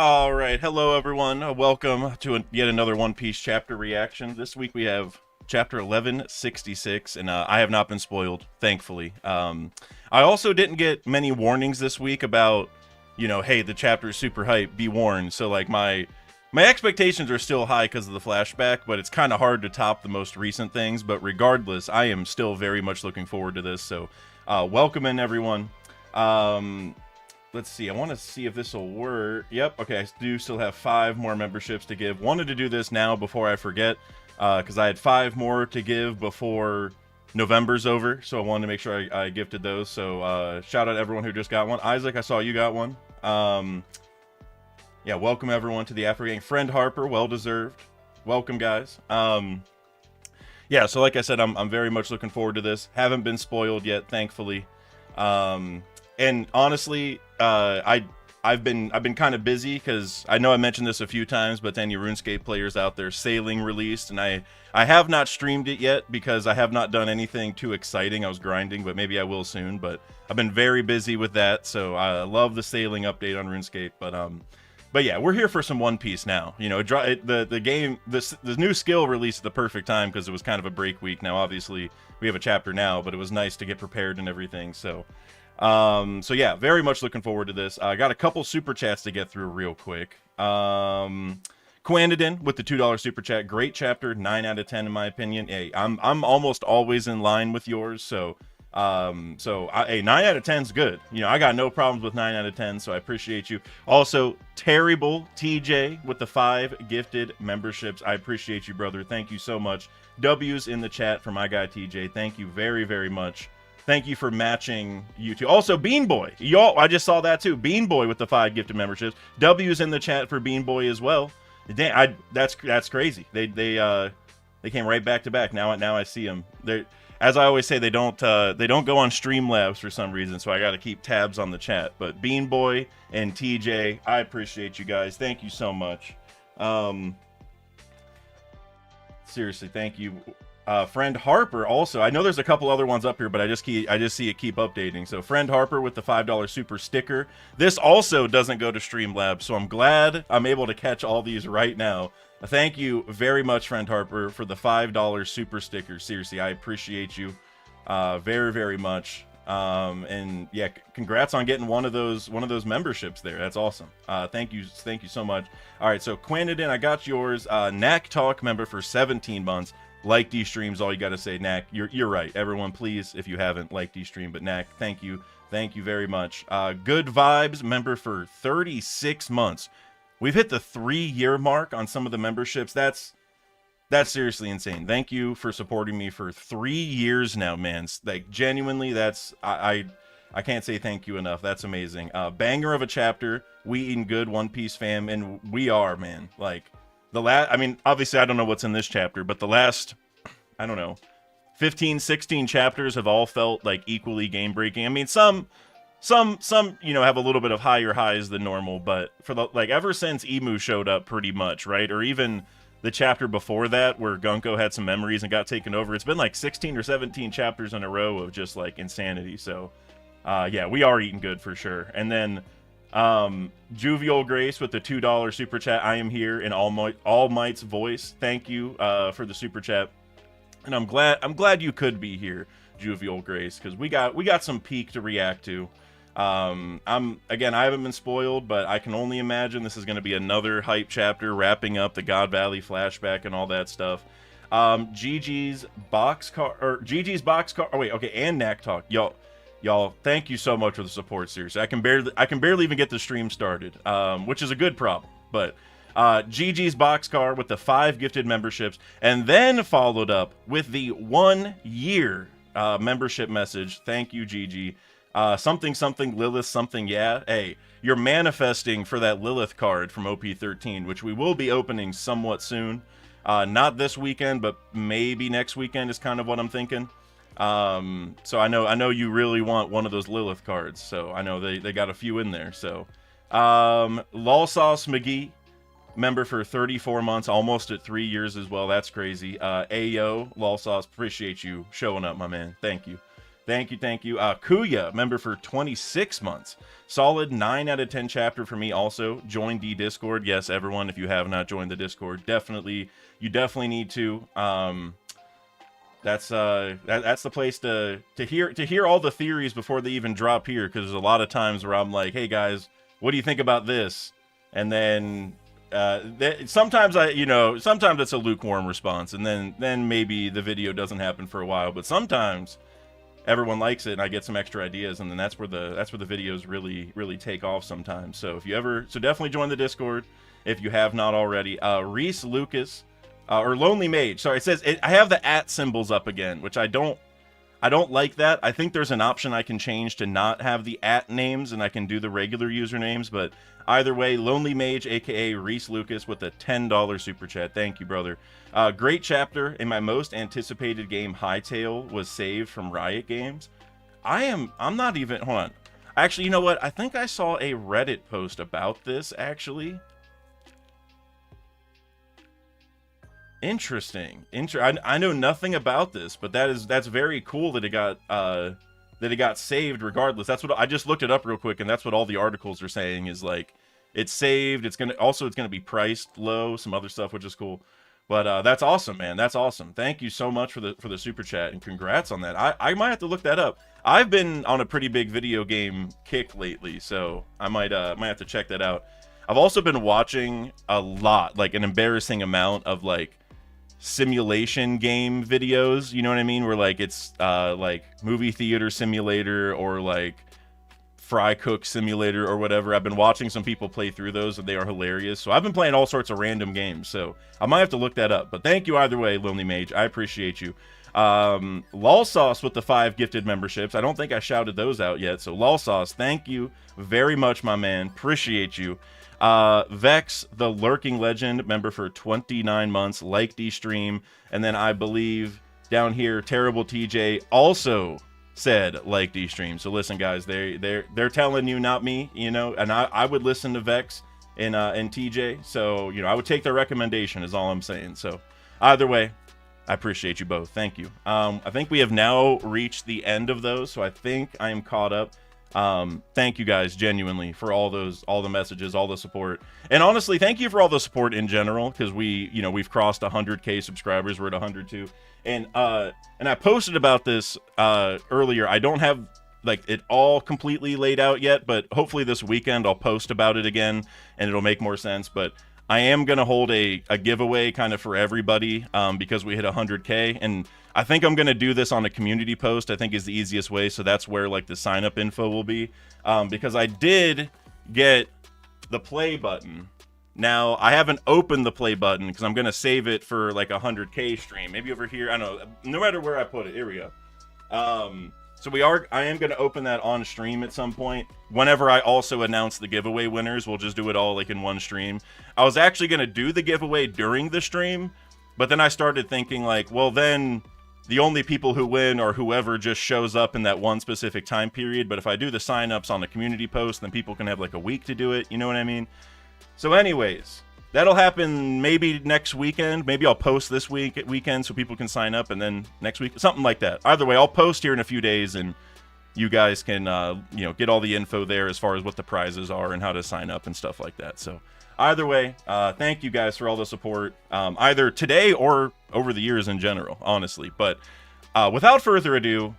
All right, hello everyone. Welcome to yet another One Piece chapter reaction. This week we have chapter 1166, and I have not been spoiled, thankfully. I also didn't get many warnings this week about, hey, the chapter is super hype. Be warned. So like my expectations are still high because of the flashback, but it's kind of hard to top the most recent things. But regardless, I am still very much looking forward to this. So welcome in everyone. Let's see. I want to see if this will work. Yep. Okay. I do still have 5 more memberships to give. Wanted to do this now before I forget, because I had 5 more to give before November's over. So I wanted to make sure I gifted those. So shout out to everyone who just got one. Isaac, I saw you got one. Yeah. Welcome everyone to the Afro Gang. Friend Harper, well deserved. Welcome guys. Yeah. So like I said, I'm very much looking forward to this. Haven't been spoiled yet, thankfully. And honestly, I've been kind of busy because I know I mentioned this a few times, but any RuneScape players out there, Sailing released, and I have not streamed it yet because I have not done anything too exciting. I was grinding, but maybe I will soon. But I've been very busy with that, so I love the Sailing update on RuneScape. But yeah, we're here for some One Piece now. The game, the new skill released at the perfect time because it was kind of a break week. Now, obviously, we have a chapter now, but it was nice to get prepared and everything. So yeah, very much looking forward to this. I got a couple super chats to get through real quick. Quandidin with the $2 super chat. Great chapter, 9 out of 10 in my opinion. Hey, I'm almost always in line with yours, so hey, 9 out of 10 is good. I got no problems with 9 out of 10, so I appreciate you. Also, Terrible TJ with the 5 gifted memberships. I appreciate you, brother. Thank you so much. W's in the chat for my guy TJ. Thank you very, very much. Thank you for matching you two. Also, Bean Boy. I just saw that too. Bean Boy with the 5 gifted memberships. W's in the chat for Bean Boy as well. That's crazy. They came right back to back. Now I see them. As I always say, they don't go on Streamlabs for some reason, so I got to keep tabs on the chat. But Bean Boy and TJ, I appreciate you guys. Thank you so much. Seriously, thank you. Friend Harper also. I know there's a couple other ones up here, but I just see it keep updating. So Friend Harper with the $5 super sticker. This also doesn't go to Streamlabs, so I'm glad I'm able to catch all these right now. Thank you very much, Friend Harper, for the $5 super sticker. Seriously, I appreciate you very, very much. And yeah, congrats on getting one of those memberships there. That's awesome. Thank you so much. All right, so Quandidin, I got yours. Knack Talk member for 17 months. Like these streams, all you got to say, Knack. You're right. Everyone, please, if you haven't, like these stream. But Knack, thank you very much. Good Vibes member for 36 months. We've hit the 3-year mark on some of the memberships. That's seriously insane. Thank you for supporting me for 3 years now, man. Like genuinely, that's I can't say thank you enough. That's amazing. Banger of a chapter. We eating good, One Piece fam, and we are, man. Like. I mean, obviously I don't know what's in this chapter, but the last, I don't know, 15, 16 chapters have all felt like equally game breaking. I mean, some, have a little bit of higher highs than normal, but for ever since Emu showed up pretty much, right? Or even the chapter before that where Gunko had some memories and got taken over. It's been like 16 or 17 chapters in a row of just like insanity. So, yeah, we are eating good for sure. And then, Juvial Grace with the $2 super chat. I am here in All Might's voice. Thank you for the super chat, and I'm glad you could be here, Juvial Grace, because we got some peak to react to. I haven't been spoiled, but I can only imagine this is going to be another hype chapter wrapping up the God Valley flashback and all that stuff. Gigi's boxcar. Oh wait, okay, and Knack Talk, Y'all, thank you so much for the support, seriously. I can barely even get the stream started, which is a good problem. But GG's Boxcar with the 5 gifted memberships, and then followed up with the 1-year membership message. Thank you, GG. Something Lilith something, yeah. Hey, you're manifesting for that Lilith card from OP13, which we will be opening somewhat soon. Not this weekend, but maybe next weekend is kind of what I'm thinking. So I know you really want one of those Lilith cards, so I know they got a few in there. So Lawsauce McGee, member for 34 months, almost at 3 years as well. That's crazy. Ayo Lawsauce, appreciate you showing up, my man. Thank you Thank you, thank you. Kuya, member for 26 months. Solid 9 out of 10 chapter for me also. Join the Discord. Yes, everyone, if you have not joined the Discord, you definitely need to. That's the place to hear all the theories before they even drop here, because there's a lot of times where I'm like, hey guys, what do you think about this? And then sometimes sometimes it's a lukewarm response, and then maybe the video doesn't happen for a while, but sometimes everyone likes it and I get some extra ideas, and then that's where the videos really take off sometimes. So definitely join the Discord if you have not already. Reese Lucas, or Lonely Mage. Sorry, it says I have the @ symbols up again, which I don't like that. I think there's an option I can change to not have the @ names, and I can do the regular usernames. But either way, Lonely Mage, aka Reese Lucas, with a $10 super chat. Thank you, brother. Great chapter. In my most anticipated game, Hytale was saved from Riot Games. I'm not even, hold on. Actually, you know what? I think I saw a Reddit post about this, actually. Interesting. I know nothing about this, but that's very cool that it got saved regardless. That's what I just looked it up real quick, and that's what all the articles are saying is like it's saved. It's gonna be priced low, some other stuff, which is cool. But that's awesome, man. That's awesome. Thank you so much for the super chat, and congrats on that. I might have to look that up. I've been on a pretty big video game kick lately, so I might have to check that out. I've also been watching a lot, like an embarrassing amount of like simulation game videos, you know what I mean, where like it's like movie theater simulator or like fry cook simulator or whatever. I've been watching some people play through those, and they are hilarious. So I've been playing all sorts of random games, so I might have to look that up. But thank you either way, Lonely Mage. I appreciate you. Lol Sauce with the 5 gifted memberships. I don't think I shouted those out yet, so Lol Sauce, thank you very much, my man. Appreciate you. Vex, the Lurking Legend, member for 29 months, liked the stream. And then I believe down here, Terrible TJ also said like the stream. So listen, guys, they're telling you, not me, you know, and I would listen to Vex and TJ. So, you know, I would take their recommendation is all I'm saying. So either way, I appreciate you both. Thank you. I think we have now reached the end of those, so I think I am caught up. Thank you guys genuinely for all the messages, all the support, and honestly, thank you for all the support in general, because we've crossed 100K subscribers. We're at 102, and I posted about this earlier. I don't have like it all completely laid out yet, but hopefully this weekend I'll post about it again and it'll make more sense. But I am gonna hold a giveaway kind of for everybody, because we hit 100K, and I think I'm gonna do this on a community post. I think is the easiest way, so that's where like the sign up info will be, because I did get the play button. Now I haven't opened the play button because I'm gonna save it for like 100K stream, maybe over here. I don't know, no matter where I put it. Here we go. So I am going to open that on stream at some point. Whenever I also announce the giveaway winners, we'll just do it all like in one stream. I was actually going to do the giveaway during the stream, but then I started thinking like, well, then the only people who win are whoever just shows up in that one specific time period. But if I do the signups on the community post, then people can have like a week to do it. You know what I mean? So anyways, that'll happen maybe next weekend. Maybe I'll post this weekend so people can sign up, and then next week, something like that. Either way, I'll post here in a few days, and you guys can get all the info there as far as what the prizes are and how to sign up and stuff like that. So either way, thank you guys for all the support, either today or over the years in general, honestly. But without further ado,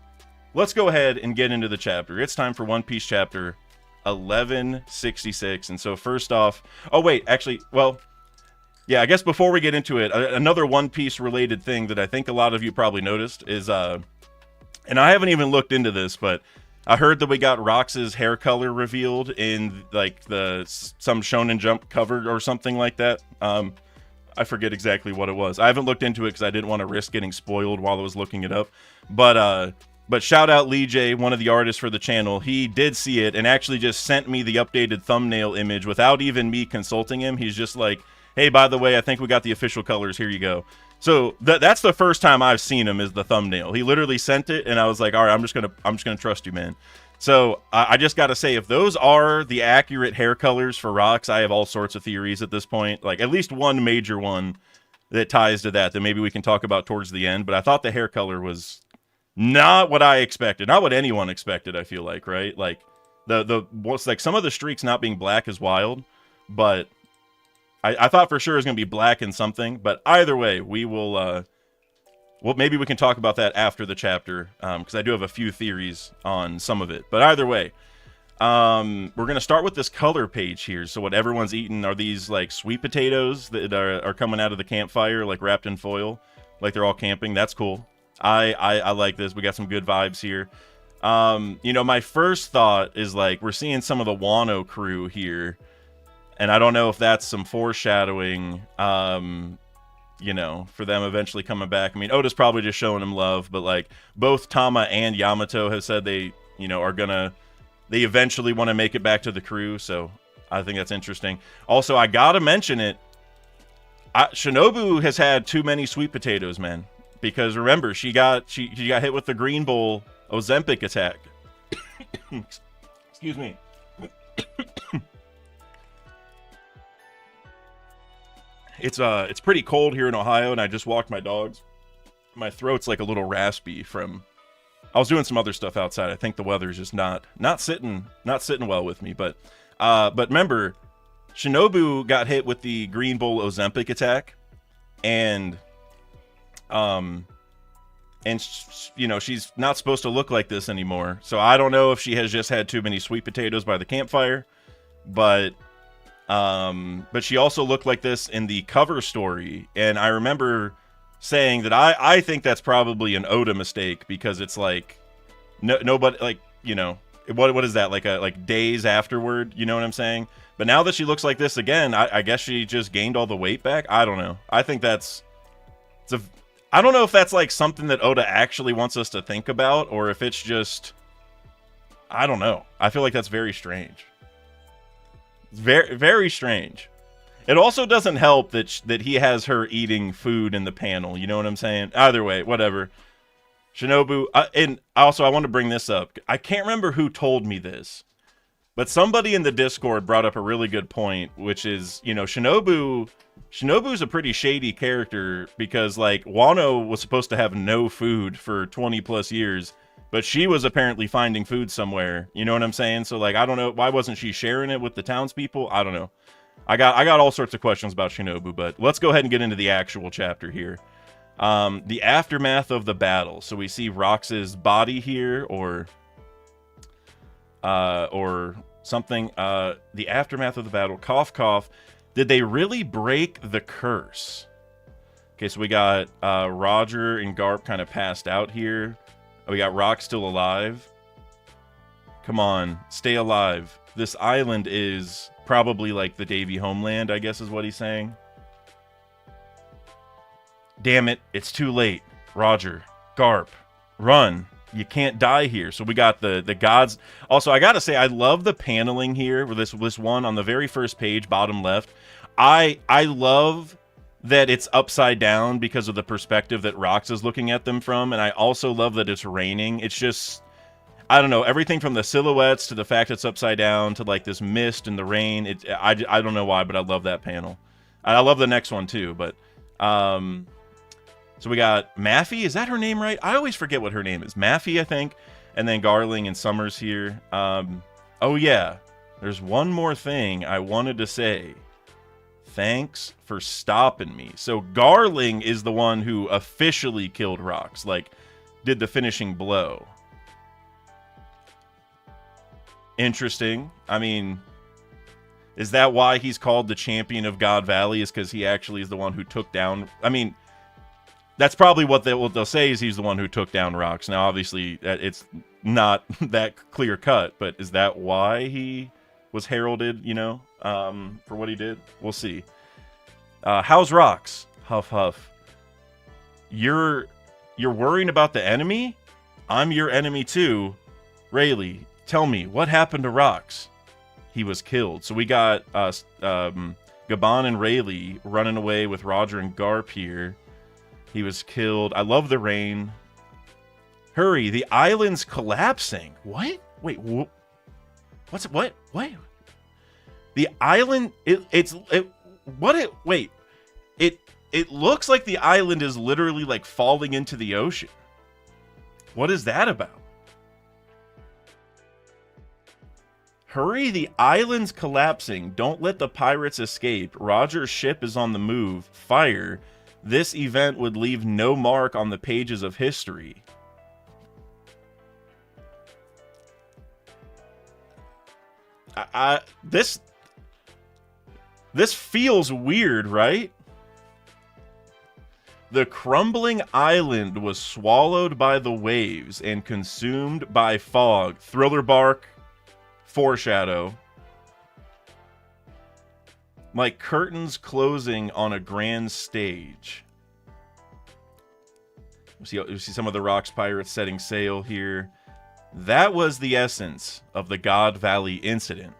let's go ahead and get into the chapter. It's time for One Piece chapter 1166. And so first off, oh wait, actually, well, yeah, I guess before we get into it, another One Piece related thing that I think a lot of you probably noticed is and I haven't even looked into this, but I heard that we got Rox's hair color revealed in like some Shonen Jump cover or something like that. I forget exactly what it was. I haven't looked into it because I didn't want to risk getting spoiled while I was looking it up. But shout out Lee J, one of the artists for the channel. He did see it and actually just sent me the updated thumbnail image without even me consulting him. He's just like, hey, by the way, I think we got the official colors. Here you go. So that's the first time I've seen him is the thumbnail. He literally sent it, and I was like, all right, I'm just gonna trust you, man. So I just got to say, if those are the accurate hair colors for Rox, I have all sorts of theories at this point. Like at least one major one that ties to that maybe we can talk about towards the end. But I thought the hair color was Not what I expected. Not what anyone expected, I feel like, right? Like, what's like some of the streaks not being black is wild, but I thought for sure it was going to be black and something. But either way, we will, well, maybe we can talk about that after the chapter, because I do have a few theories on some of it. But either way, we're going to start with this color page here. So what everyone's eating are these, like, sweet potatoes that are coming out of the campfire, like, wrapped in foil. Like, they're all camping. That's cool. I like this. We got some good vibes here. You know, my first thought is, like, we're seeing some of the Wano crew here. And I don't know if that's some foreshadowing, you know, for them eventually coming back. I mean, Oda's probably just showing him love. But, like, both Tama and Yamato have said they, you know, are gonna... They eventually want to make it back to the crew. So I think that's interesting. Also, I gotta mention it. Shinobu has had too many sweet potatoes, man. Because remember, she got hit with the Green Bull Ozempic attack. Excuse me. It's pretty cold here in Ohio, and I just walked my dogs. My throat's like a little raspy from... I was doing some other stuff outside. I think the weather's just not sitting well with me. But remember, Shinobu got hit with the Green Bull Ozempic attack, and you know, she's not supposed to look like this anymore. So I don't know if she has just had too many sweet potatoes by the campfire, but she also looked like this in the cover story, and I remember saying that I think that's probably an Oda mistake, because it's like nobody, like, you know, what is that, like days afterward, you know what I'm saying? But now that she looks like this again, I guess she just gained all the weight back. I don't know. I think I don't know if that's like something that Oda actually wants us to think about, or if it's just, I don't know. I feel like that's very strange. Very, very strange. It also doesn't help that he has her eating food in the panel. You know what I'm saying? Either way, whatever. Shinobu, and also I want to bring this up. I can't remember who told me this, but somebody in the Discord brought up a really good point, which is, you know, Shinobu's a pretty shady character, because, like, Wano was supposed to have no food for 20 plus years, but she was apparently finding food somewhere. You know what I'm saying? So, like, I don't know, why wasn't she sharing it with the townspeople? I don't know. I got all sorts of questions about Shinobu, but let's go ahead and get into the actual chapter here. The aftermath of the battle. So we see Rox's body here, or something. The aftermath of the battle. Cough, cough. Did they really break the curse? Okay, so we got Roger and Garp kind of passed out here. We got Rox still alive. Come on, stay alive. This island is probably like the Davy homeland, I guess is what he's saying. Damn it, it's too late. Roger, Garp, run. You can't die here. So we got the gods. Also, I gotta say, I love the paneling here. With this one on the very first page, bottom left. I love that it's upside down because of the perspective that Rox is looking at them from, and I also love that it's raining. It's just, I don't know, everything from the silhouettes to the fact it's upside down to, like, this mist and the rain. I don't know why, but I love that panel. I love the next one too. But so we got Maffy. Is that her name right? I always forget what her name is. Maffy, I think. And then Garling and Summers here. Oh yeah, there's one more thing I wanted to say. Thanks for stopping me. So Garling is the one who officially killed Rox, like, did the finishing blow. Interesting. I mean, is that why he's called the champion of God Valley? Is because he actually is the one who took down... I mean, that's probably what they'll say, is he's the one who took down Rox. Now, obviously, it's not that clear cut, but is that why he was heralded, you know, for what he did? We'll see. How's Rox? Huff, huff. You're worrying about the enemy? I'm your enemy too. Rayleigh, tell me, what happened to Rox? He was killed. So we got Gaban and Rayleigh running away with Roger and Garp here. He was killed. I love the rain. Hurry, the island's collapsing. What? Wait, what's it? What? The island, wait. It looks like the island is literally, like, falling into the ocean. What is that about? Hurry, the island's collapsing. Don't let the pirates escape. Roger's ship is on the move. Fire. This event would leave no mark on the pages of history. This feels weird, right? The crumbling island was swallowed by the waves and consumed by fog. Thriller bark. Foreshadow. Like curtains closing on a grand stage. We see some of the Rocks pirates setting sail here. That was the essence of the God Valley incident.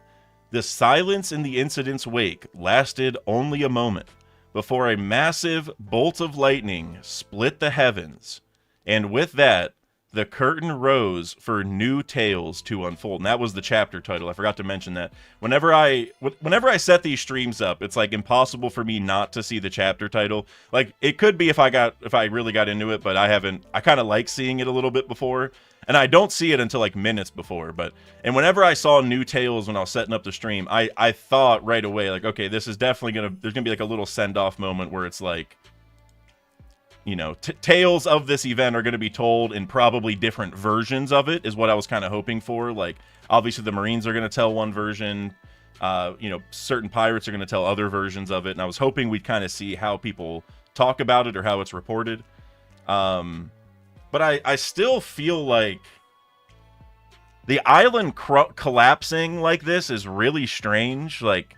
The silence in the incident's wake lasted only a moment before a massive bolt of lightning split the heavens. And with that, the curtain rose for new tales to unfold. And that was the chapter title. I forgot to mention that. Whenever I set these streams up, it's like impossible for me not to see the chapter title. Like it could be if I really got into it, but I kind of like seeing it a little bit before. And I don't see it until like minutes before. And whenever I saw new tales when I was setting up the stream, I thought right away, like, okay, this is definitely there's gonna be like a little send-off moment where it's like, you know, tales of this event are going to be told in probably different versions of it, is what I was kind of hoping for. Like, obviously the Marines are going to tell one version, you know, certain pirates are going to tell other versions of it, and I was hoping we'd kind of see how people talk about it or how it's reported. But I still feel like the island collapsing like this is really strange. Like,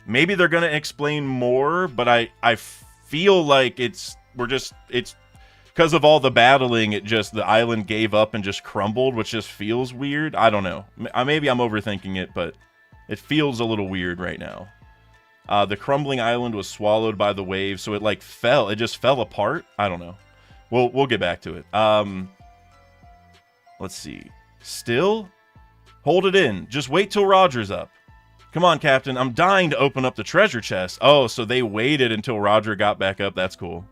maybe they're going to explain more, but I feel like it's because of all the battling, the island gave up and just crumbled, which just feels weird. I don't know. Maybe I'm overthinking it, but it feels a little weird right now. The crumbling island was swallowed by the waves, so it like fell. It just fell apart. I don't know. We'll get back to it. Let's see. Still? Hold it in. Just wait till Roger's up. Come on, Captain. I'm dying to open up the treasure chest. Oh, so they waited until Roger got back up. That's cool.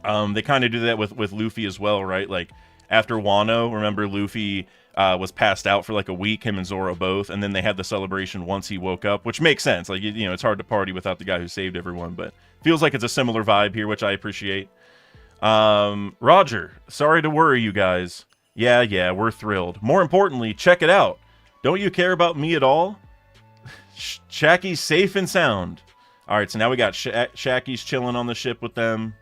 They kind of do that with Luffy as well, right? Like, after Wano, remember Luffy was passed out for like a week, him and Zoro both, and then they had the celebration once he woke up, which makes sense. Like, you know, it's hard to party without the guy who saved everyone, but feels like it's a similar vibe here, which I appreciate. Roger, sorry to worry you guys. Yeah, we're thrilled. More importantly, check it out. Don't you care about me at all? Shacky's safe and sound. Alright, so now we got Shacky's chilling on the ship with them.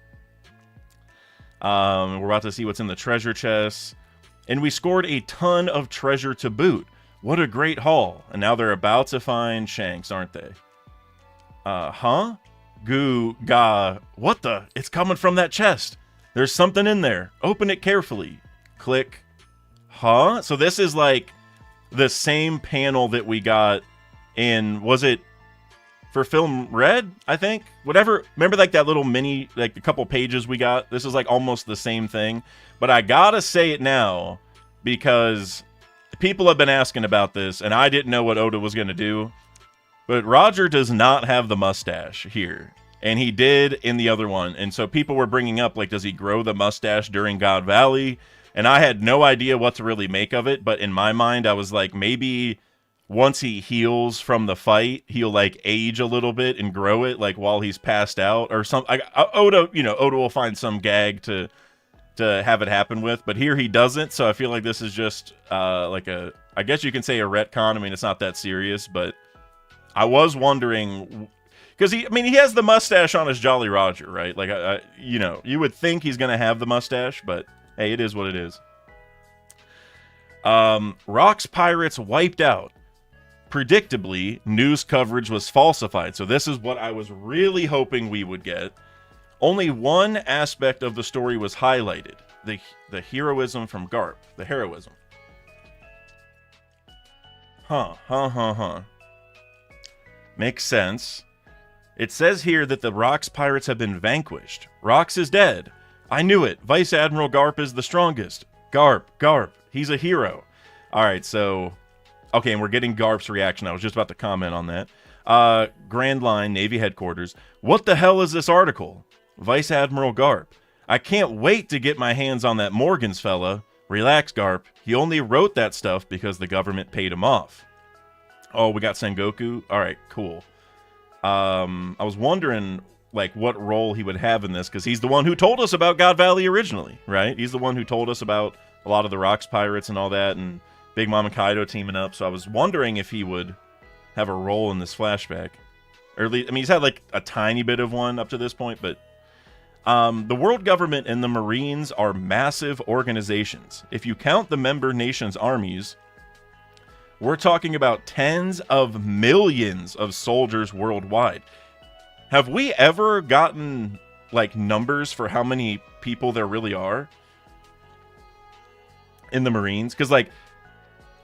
We're about to see what's in the treasure chest. And we scored a ton of treasure to boot. What a great haul. And now they're about to find Shanks, aren't they? Huh? Goo, ga. What the? It's coming from that chest. There's something in there. Open it carefully. Click. Huh? So this is like the same panel that we got in, was it for Film Red, I think? Whatever. Remember like that little mini, like a couple pages we got? This is like almost the same thing. But I gotta say it now because people have been asking about this and I didn't know what Oda was going to do. But Roger does not have the mustache here. And he did in the other one. And so people were bringing up, like, does he grow the mustache during God Valley? And I had no idea what to really make of it. But in my mind, I was like, maybe once he heals from the fight, he'll like age a little bit and grow it like while he's passed out or something. Oda will find some gag to have it happen with, but here he doesn't. So I feel like this is just like I guess you can say a retcon. I mean, it's not that serious, but I was wondering because he has the mustache on his Jolly Roger, right? Like you would think he's gonna have the mustache, but hey, it is what it is. Rocks pirates wiped out. Predictably, news coverage was falsified. So this is what I was really hoping we would get. Only one aspect of the story was highlighted. The heroism from Garp. The heroism. Huh. Makes sense. It says here that the Rocks pirates have been vanquished. Rocks is dead. I knew it. Vice Admiral Garp is the strongest. Garp. He's a hero. Alright, so... Okay, and we're getting Garp's reaction. I was just about to comment on that. Grand Line, Navy Headquarters. What the hell is this article? Vice Admiral Garp. I can't wait to get my hands on that Morgans fella. Relax, Garp. He only wrote that stuff because the government paid him off. Oh, we got Sengoku? Alright, cool. I was wondering, like, what role he would have in this, because he's the one who told us about God Valley originally, right? He's the one who told us about a lot of the Rocks Pirates and all that, and Big Mom and Kaido teaming up, so I was wondering if he would have a role in this flashback. Or at least, I mean, he's had, like, a tiny bit of one up to this point, but... the world government and the Marines are massive organizations. If you count the member nations' armies, we're talking about tens of millions of soldiers worldwide. Have we ever gotten, like, numbers for how many people there really are in the Marines? Because, like,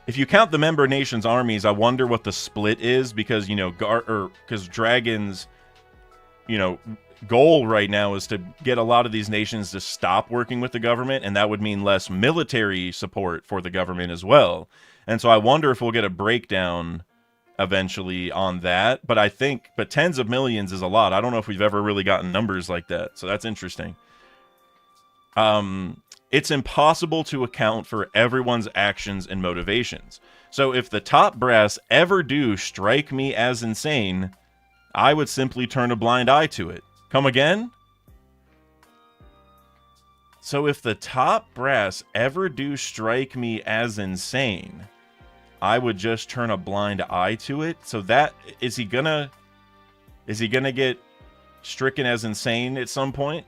if you count the member nations' armies, I wonder what the split is, because, you know, because Dragon's, you know, goal right now is to get a lot of these nations to stop working with the government, and that would mean less military support for the government as well. And so I wonder if we'll get a breakdown eventually on that. But but tens of millions is a lot. I don't know if we've ever really gotten numbers like that. So that's interesting. It's impossible to account for everyone's actions and motivations. So if the top brass ever do strike me as insane, I would simply turn a blind eye to it. Come again? So if the top brass ever do strike me as insane, I would just turn a blind eye to it. So that is he gonna get stricken as insane at some point?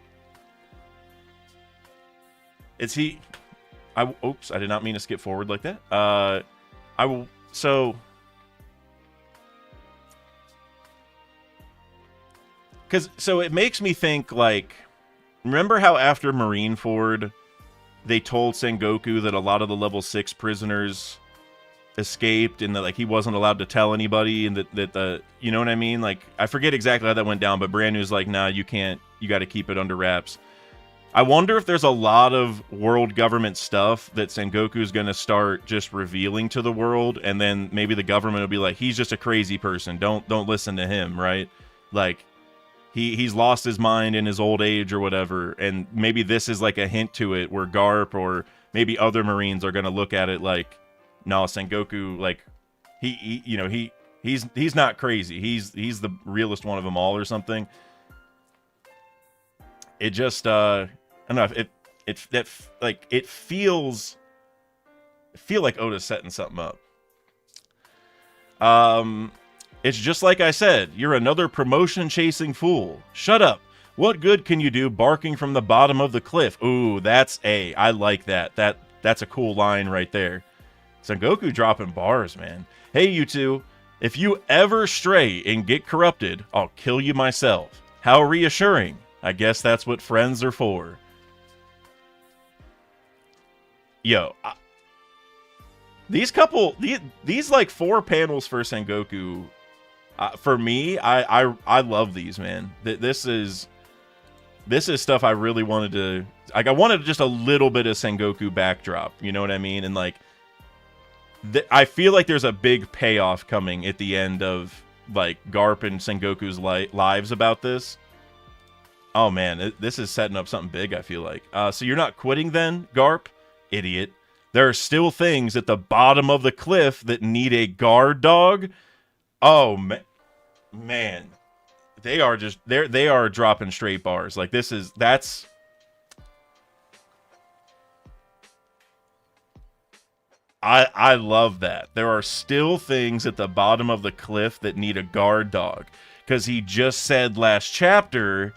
Is he? Oops, I did not mean to skip forward like that. I will. So. So it makes me think, like, remember how after Marineford, they told Sengoku that a lot of the level 6 prisoners escaped and that, like, he wasn't allowed to tell anybody, and that you know what I mean? Like, I forget exactly how that went down, but Brand New's like, nah, you can't, you got to keep it under wraps. I wonder if there's a lot of world government stuff that Sengoku's going to start just revealing to the world, and then maybe the government will be like, he's just a crazy person, don't listen to him, right? Like, he's lost his mind in his old age or whatever, and maybe this is like a hint to it, where Garp or maybe other Marines are going to look at it like, no, Sengoku, like, he's not crazy. He's the realest one of them all or something. It just, I don't know, it feels like Oda's setting something up. It's just like I said, you're another promotion-chasing fool. Shut up. What good can you do barking from the bottom of the cliff? Ooh, I like that. That's a cool line right there. Sengoku dropping bars, man. Hey, you two, if you ever stray and get corrupted, I'll kill you myself. How reassuring. I guess that's what friends are for. Yo, these like 4 panels for Sengoku, for me, I love these, man. This is stuff I really wanted to, like, I wanted just a little bit of Sengoku backdrop, you know what I mean? And, like, I feel like there's a big payoff coming at the end of, like, Garp and Sengoku's lives about this. Oh, man, this is setting up something big, I feel like. So you're not quitting then, Garp? Idiot. There are still things at the bottom of the cliff that need a guard dog? Oh, man. They are dropping straight bars. Like, that's... I love that. There are still things at the bottom of the cliff that need a guard dog. Because he just said last chapter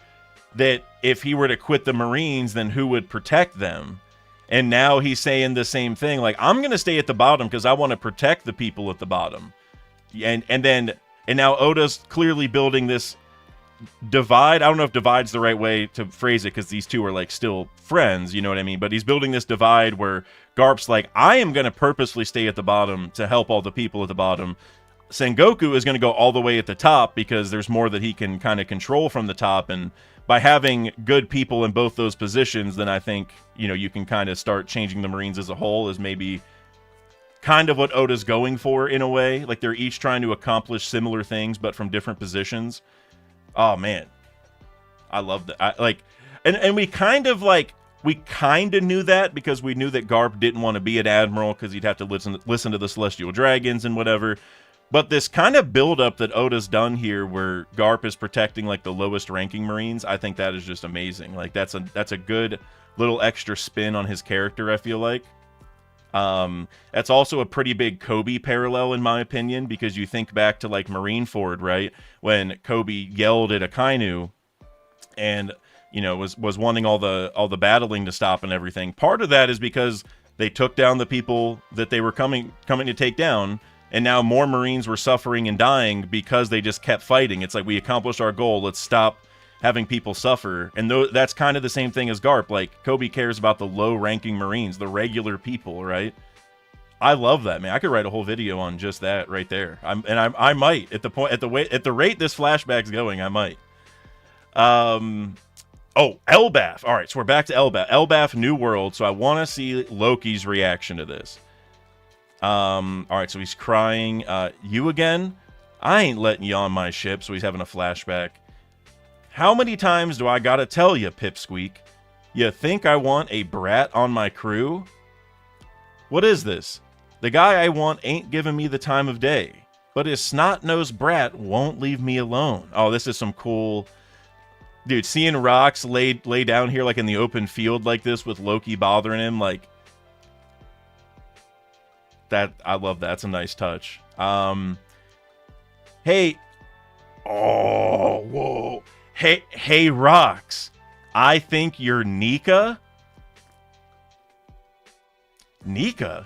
that if he were to quit the Marines, then who would protect them? And now he's saying the same thing. Like, I'm going to stay at the bottom because I want to protect the people at the bottom. And now Oda's clearly building this divide. I don't know if divide's the right way to phrase it, because these two are, like, still friends, you know what I mean? But he's building this divide where Garp's like, I am going to purposely stay at the bottom to help all the people at the bottom. Sengoku is going to go all the way at the top because there's more that he can kind of control from the top, and by having good people in both those positions, then I think, you know, you can kind of start changing the Marines as a whole, as maybe kind of what Oda's going for in a way. Like, they're each trying to accomplish similar things, but from different positions. Oh, man. I love that. And we kind of like we kind of knew that because we knew that Garp didn't want to be an admiral because he'd have to listen to the Celestial Dragons and whatever. But this kind of build-up that Oda's done here, where Garp is protecting like the lowest-ranking Marines, I think that is just amazing. Like that's a good little extra spin on his character, I feel like. That's also a pretty big Kobe parallel in my opinion, because you think back to like Marineford, right? When Kobe yelled at Akainu and, you know, was wanting all the battling to stop and everything. Part of that is because they took down the people that they were coming to take down, and now more Marines were suffering and dying because they just kept fighting. It's like, we accomplished our goal, let's stop having people suffer. And that's kind of the same thing as Garp. Like, Kobe cares about the low-ranking Marines, the regular people, right? I love that, man. I could write a whole video on just that right there. I might at the rate this flashback's going, I might. Oh, Elbaf. All right, so we're back to Elbaf. Elbaf, New World. So I want to see Loki's reaction to this. All right, so he's crying. You again? I ain't letting you on my ship. So he's having a flashback. How many times do I gotta tell you, Pipsqueak? You think I want a brat on my crew? What is this? The guy I want ain't giving me the time of day, but his snot-nosed brat won't leave me alone. Oh, this is some cool... Dude, seeing Rox lay down here like in the open field like this with Loki bothering him, like... That, I love that. That's a nice touch. Hey... Oh, whoa. Hey, Rox. I think you're Nika? Nika?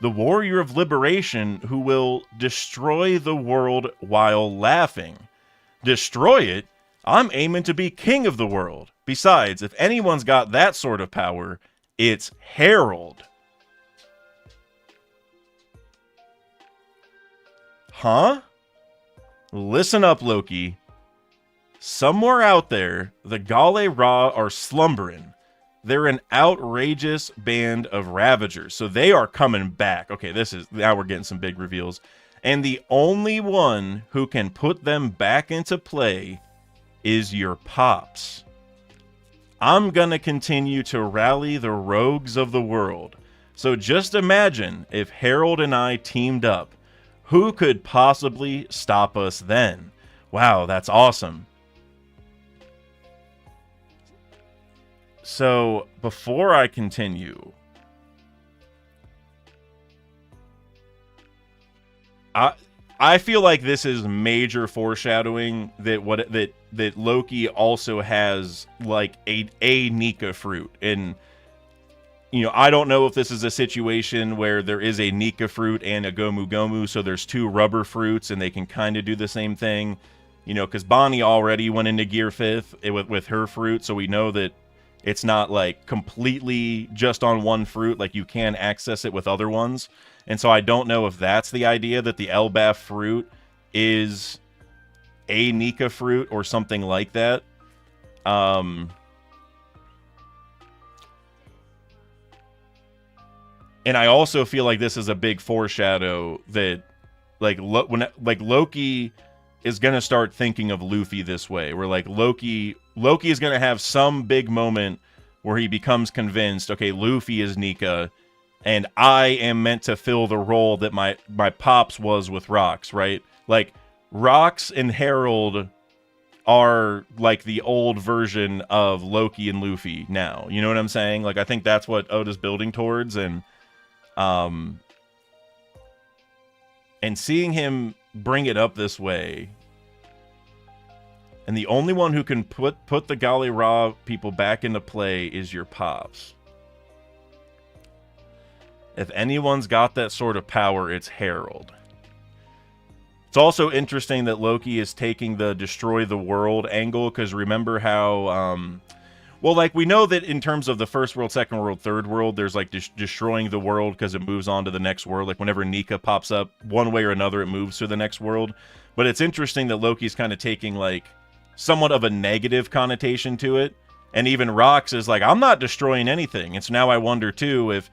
The warrior of liberation who will destroy the world while laughing. Destroy it? I'm aiming to be king of the world. Besides, if anyone's got that sort of power, it's HARALD. Huh? Listen up, Loki. Somewhere out there, the Gale Ra are slumbering. They're an outrageous band of Ravagers, so they are coming back. Okay, now we're getting some big reveals. And the only one who can put them back into play is your pops. I'm gonna continue to rally the rogues of the world. So just imagine if HARALD and I teamed up. Who could possibly stop us then? Wow, that's awesome. So, before I continue, I feel like this is major foreshadowing that Loki also has like a Nika fruit. And you know, I don't know if this is a situation where there is a Nika fruit and a Gomu Gomu, so there's two rubber fruits and they can kind of do the same thing. You know, because Bonnie already went into Gear 5th with her fruit, so we know that it's not like completely just on one fruit, like you can access it with other ones. And so I don't know if that's the idea, that the Elbaf fruit is a Nika fruit or something like that. And I also feel like this is a big foreshadow that like Loki is going to start thinking of Luffy this way, where like Loki is going to have some big moment where he becomes convinced, okay, Luffy is Nika, and I am meant to fill the role that my pops was with Rox, right? Like, Rox and HARALD are like the old version of Loki and Luffy now. You know what I'm saying? Like, I think that's what Oda's building towards, and seeing him bring it up this way. And the only one who can put the Gale Ra people back into play is your pops. If anyone's got that sort of power, it's HARALD. It's also interesting that Loki is taking the destroy the world angle, because remember how, well, like, we know that in terms of the first world, second world, third world, there's like destroying the world because it moves on to the next world. Like, whenever Nika pops up, one way or another, it moves to the next world. But it's interesting that Loki's kind of taking, like, somewhat of a negative connotation to it. And even Rox is like, I'm not destroying anything. And so now I wonder, too, if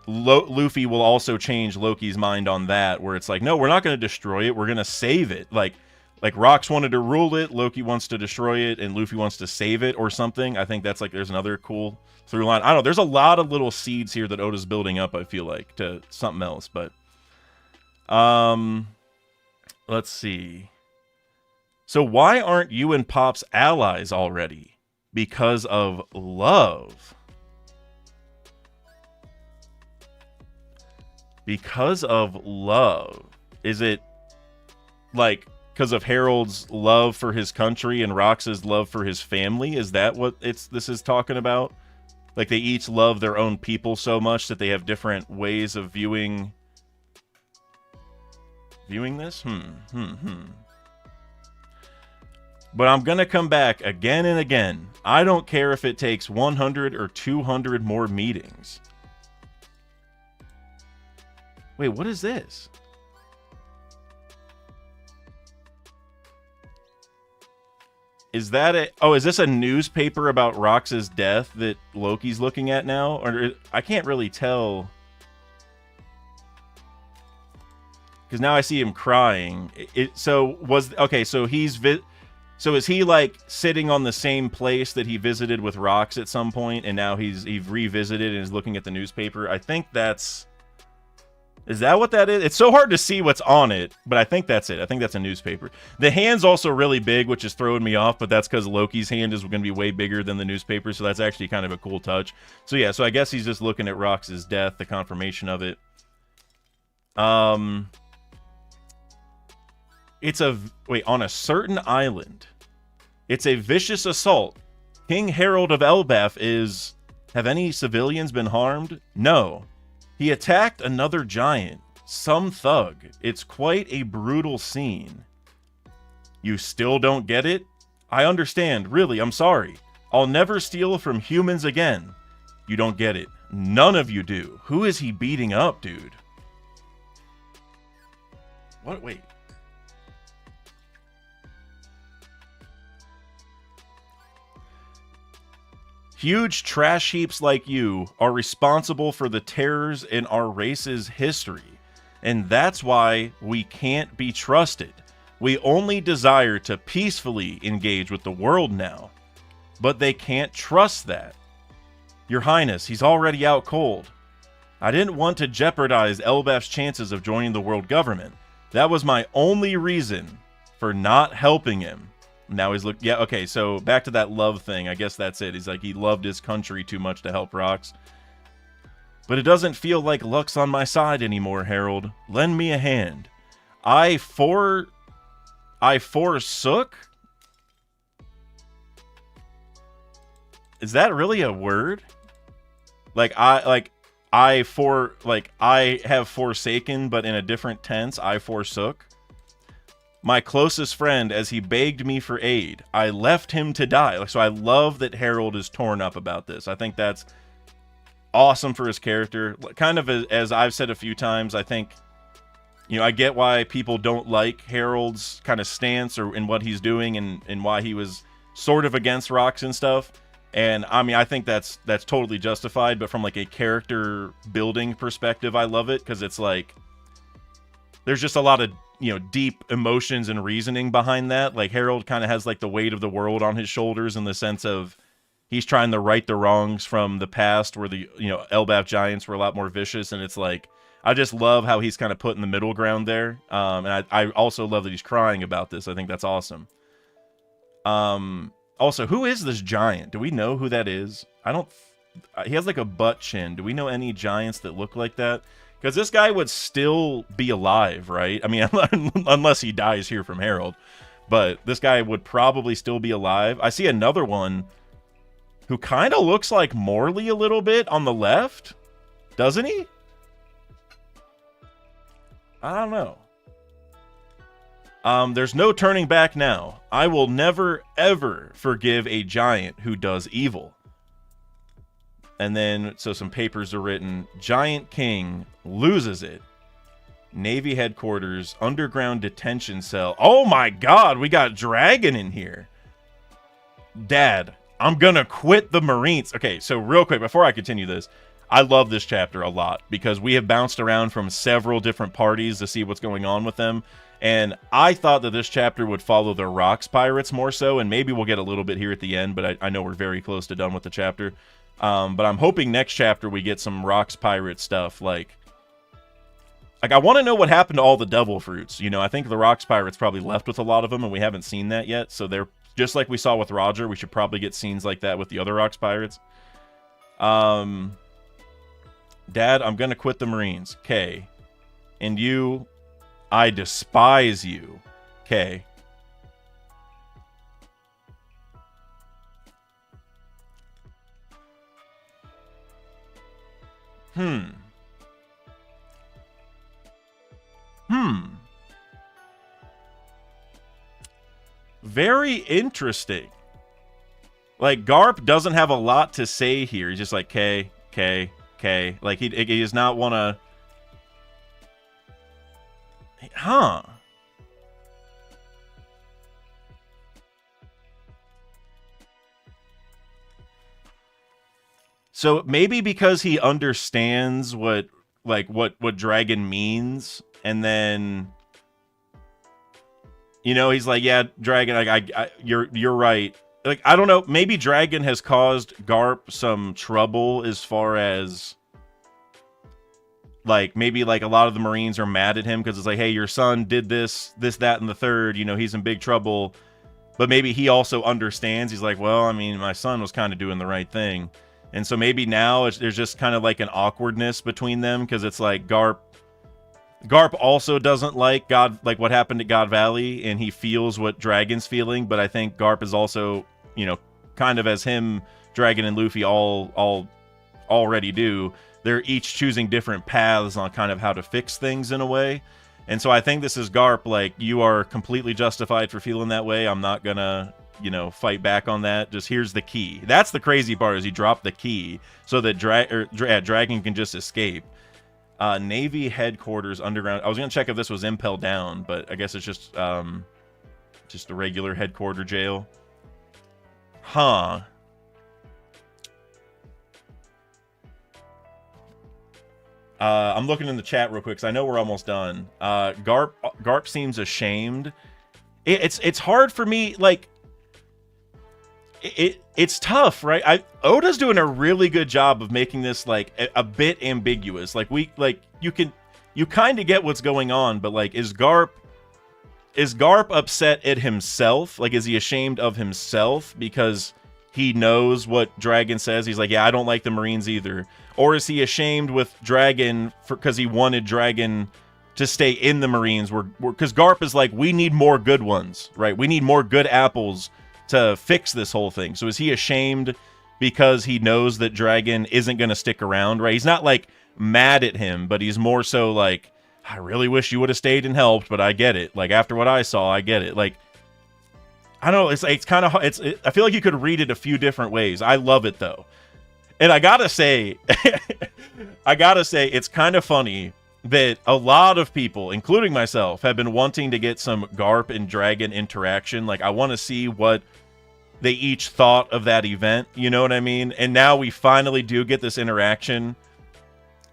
Luffy will also change Loki's mind on that, where it's like, no, we're not going to destroy it. We're going to save it. Like, like Rox wanted to rule it, Loki wants to destroy it, and Luffy wants to save it or something. I think that's like there's another cool through line. I don't know. There's a lot of little seeds here that Oda's building up, I feel like, to something else. But let's see. So why aren't you and Pops allies already? Because of love. Because of love. Is it like because of Harold's love for his country and Rox's love for his family? Is that what this is talking about? Like they each love their own people so much that they have different ways of viewing this? But I'm going to come back again and again. I don't care if it takes 100 or 200 more meetings. Wait, what is this? Is that it? Oh, is this a newspaper about Rox's death that Loki's looking at now? Or I can't really tell. Because now I see him crying. So is he like sitting on the same place that he visited with Rox at some point, and now he's revisited and is looking at the newspaper? I think that's... Is that what that is? It's so hard to see what's on it, but I think that's it. I think that's a newspaper. The hand's also really big, which is throwing me off, but that's because Loki's hand is going to be way bigger than the newspaper, so that's actually kind of a cool touch. So yeah, so I guess he's just looking at Rox's death, the confirmation of it. It's on a certain island. It's a vicious assault. King Harold of Elbaf is... Have any civilians been harmed? No. He attacked another giant, some thug. It's quite a brutal scene. You still don't get it? I understand, really, I'm sorry. I'll never steal from humans again. You don't get it. None of you do. Who is he beating up, dude? What? Wait. Huge trash heaps like you are responsible for the terrors in our race's history, and that's why we can't be trusted. We only desire to peacefully engage with the world now, but they can't trust that. Your Highness, he's already out cold. I didn't want to jeopardize Elbaf's chances of joining the world government. That was my only reason for not helping him. Now he's yeah, okay, so back to that love thing. I guess that's it. He's like, he loved his country too much to help Rox. But it doesn't feel like luck's on my side anymore, Harold. Lend me a hand. I forsook? Is that really a word? I have forsaken, but in a different tense, I forsook. My closest friend, as he begged me for aid, I left him to die. So I love that Harold is torn up about this. I think that's awesome for his character. Kind of as I've said a few times, I think, I get why people don't like Harold's kind of stance or in what he's doing and why he was sort of against Rox and stuff. And I mean, I think that's totally justified. But from like a character building perspective, I love it because it's like there's just a lot of deep emotions and reasoning behind that. Like Harold kind of has like the weight of the world on his shoulders in the sense of he's trying to right the wrongs from the past where the Elbaf giants were a lot more vicious, and it's like I just love how he's kind of put in the middle ground there. And I also love that he's crying about this. I think that's awesome. Also, who is this giant? Do we know who that is? He has like a butt chin. Do we know any giants that look like that? Because this guy would still be alive, right? I mean, unless he dies here from Harold. But this guy would probably still be alive. I see another one who kind of looks like Morley a little bit on the left. Doesn't he? I don't know. There's no turning back now. I will never, ever forgive a giant who does evil. And then, so some papers are written. Giant King loses it. Navy headquarters, underground detention cell. Oh my God, we got Dragon in here. Dad, I'm gonna quit the Marines. Okay, so real quick, before I continue this, I love this chapter a lot because we have bounced around from several different parties to see what's going on with them. And I thought that this chapter would follow the Rocks Pirates more so, and maybe we'll get a little bit here at the end, but I know we're very close to done with the chapter. But I'm hoping next chapter we get some Rocks Pirate stuff, like I want to know what happened to all the devil fruits. You know, I think the Rocks Pirates probably left with a lot of them, and we haven't seen that yet, so they're just like we saw with Roger. We should probably get scenes like that with the other Rocks Pirates. Dad, I'm gonna quit the Marines. K. And you, I despise you. K. Very interesting. Like, Garp doesn't have a lot to say here. He's just like, K, K, K. Like, he does not want to... Huh. So maybe because he understands what dragon means, and then, you know, he's like, yeah, dragon, you're right. Like, I don't know, maybe dragon has caused Garp some trouble as far as, like, maybe, like, a lot of the Marines are mad at him because it's like, hey, your son did this, that, and the third, you know, he's in big trouble. But maybe he also understands. He's like, well, I mean, my son was kind of doing the right thing. And so maybe now there's just kind of like an awkwardness between them because it's like Garp also doesn't like God, like what happened at God Valley, and he feels what Dragon's feeling. But I think Garp is also, you know, kind of as him, Dragon and Luffy all already do. They're each choosing different paths on kind of how to fix things in a way. And so I think this is Garp, like, you are completely justified for feeling that way. I'm not gonna, you know, fight back on that. Just here's the key. That's the crazy part, is he dropped the key so that Dragon can just escape. Navy headquarters underground. I was gonna check if this was Impel Down, but I guess it's just a regular headquarter jail. Huh. I'm looking in the chat real quick because I know we're almost done. Garp seems ashamed. It's hard for me, like, it's tough, right? Oda's doing a really good job of making this like a bit ambiguous. Like, you kind of get what's going on, but like, is Garp upset at himself? Like, is he ashamed of himself because he knows what Dragon says? He's like, yeah, I don't like the Marines either. Or is he ashamed with Dragon because he wanted Dragon to stay in the Marines? Because Garp is like, we need more good ones, right? We need more good apples to fix this whole thing. So is he ashamed because he knows that Dragon isn't going to stick around, right? He's not like mad at him, but he's more so like, I really wish you would have stayed and helped, but I get it. Like, after what I saw, I get it. Like, I don't know. It's kind of, I feel like you could read it a few different ways. I love it though. And I gotta say, it's kind of funny that a lot of people, including myself, have been wanting to get some Garp and Dragon interaction. Like, I want to see what they each thought of that event. You know what I mean? And now we finally do get this interaction.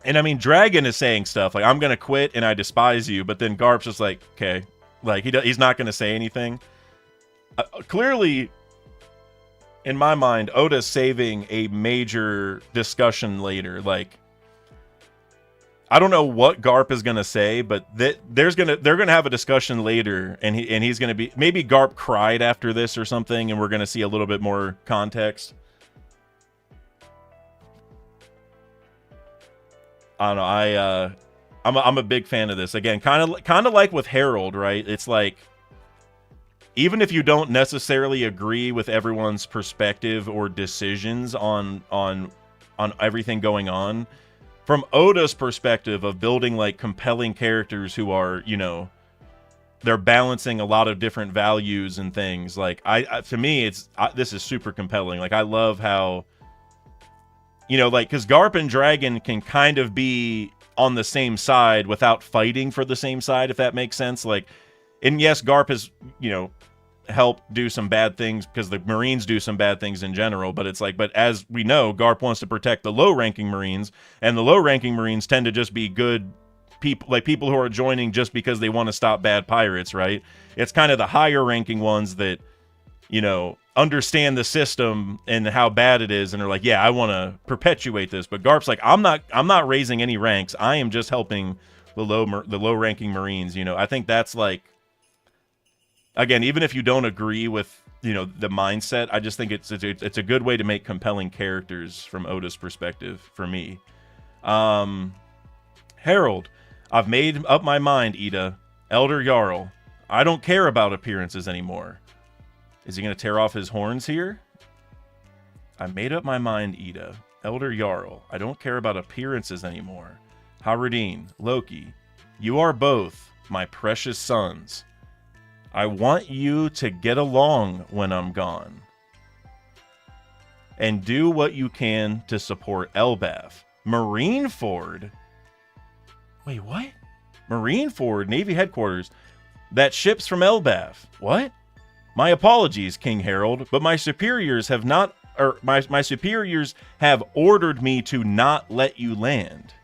And I mean, Dragon is saying stuff like, I'm going to quit and I despise you. But then Garp's just like, okay. Like, he's not going to say anything. Clearly, in my mind, Oda's saving a major discussion later. Like, I don't know what Garp is gonna say, but they're gonna have a discussion later, and he's gonna be, maybe Garp cried after this or something, and we're gonna see a little bit more context. I don't know. I'm a big fan of this. Again, kind of like with Harold, right? It's like, even if you don't necessarily agree with everyone's perspective or decisions on everything going on, from Oda's perspective of building like compelling characters who are, you know, they're balancing a lot of different values and things. Like, to me, this is super compelling. Like, I love how, you know, like, because Garp and Dragon can kind of be on the same side without fighting for the same side, if that makes sense. Like, and yes, Garp has, you know, helped do some bad things because the Marines do some bad things in general, but it's like, but as we know, Garp wants to protect the low-ranking Marines, and the low-ranking Marines tend to just be good people who are joining just because they want to stop bad pirates, right? It's kind of the higher ranking ones that, you know, understand the system and how bad it is and are like, yeah, I want to perpetuate this. But Garp's like, I'm not raising any ranks. I am just helping the low ranking Marines. You know, I think that's like, again, even if you don't agree with, you know, the mindset, I just think it's a good way to make compelling characters from Oda's perspective for me. Harold, I've made up my mind, Ida. Elder Jarl, I don't care about appearances anymore. Is he going to tear off his horns here? I made up my mind, Ida. Elder Jarl, I don't care about appearances anymore. Haradin, Loki, you are both my precious sons. I want you to get along when I'm gone. And do what you can to support Elbaf. Marineford? Wait, what? Marineford, Navy headquarters. That ship's from Elbaf. What? My apologies, King Harold, but my superiors have my superiors have ordered me to not let you land.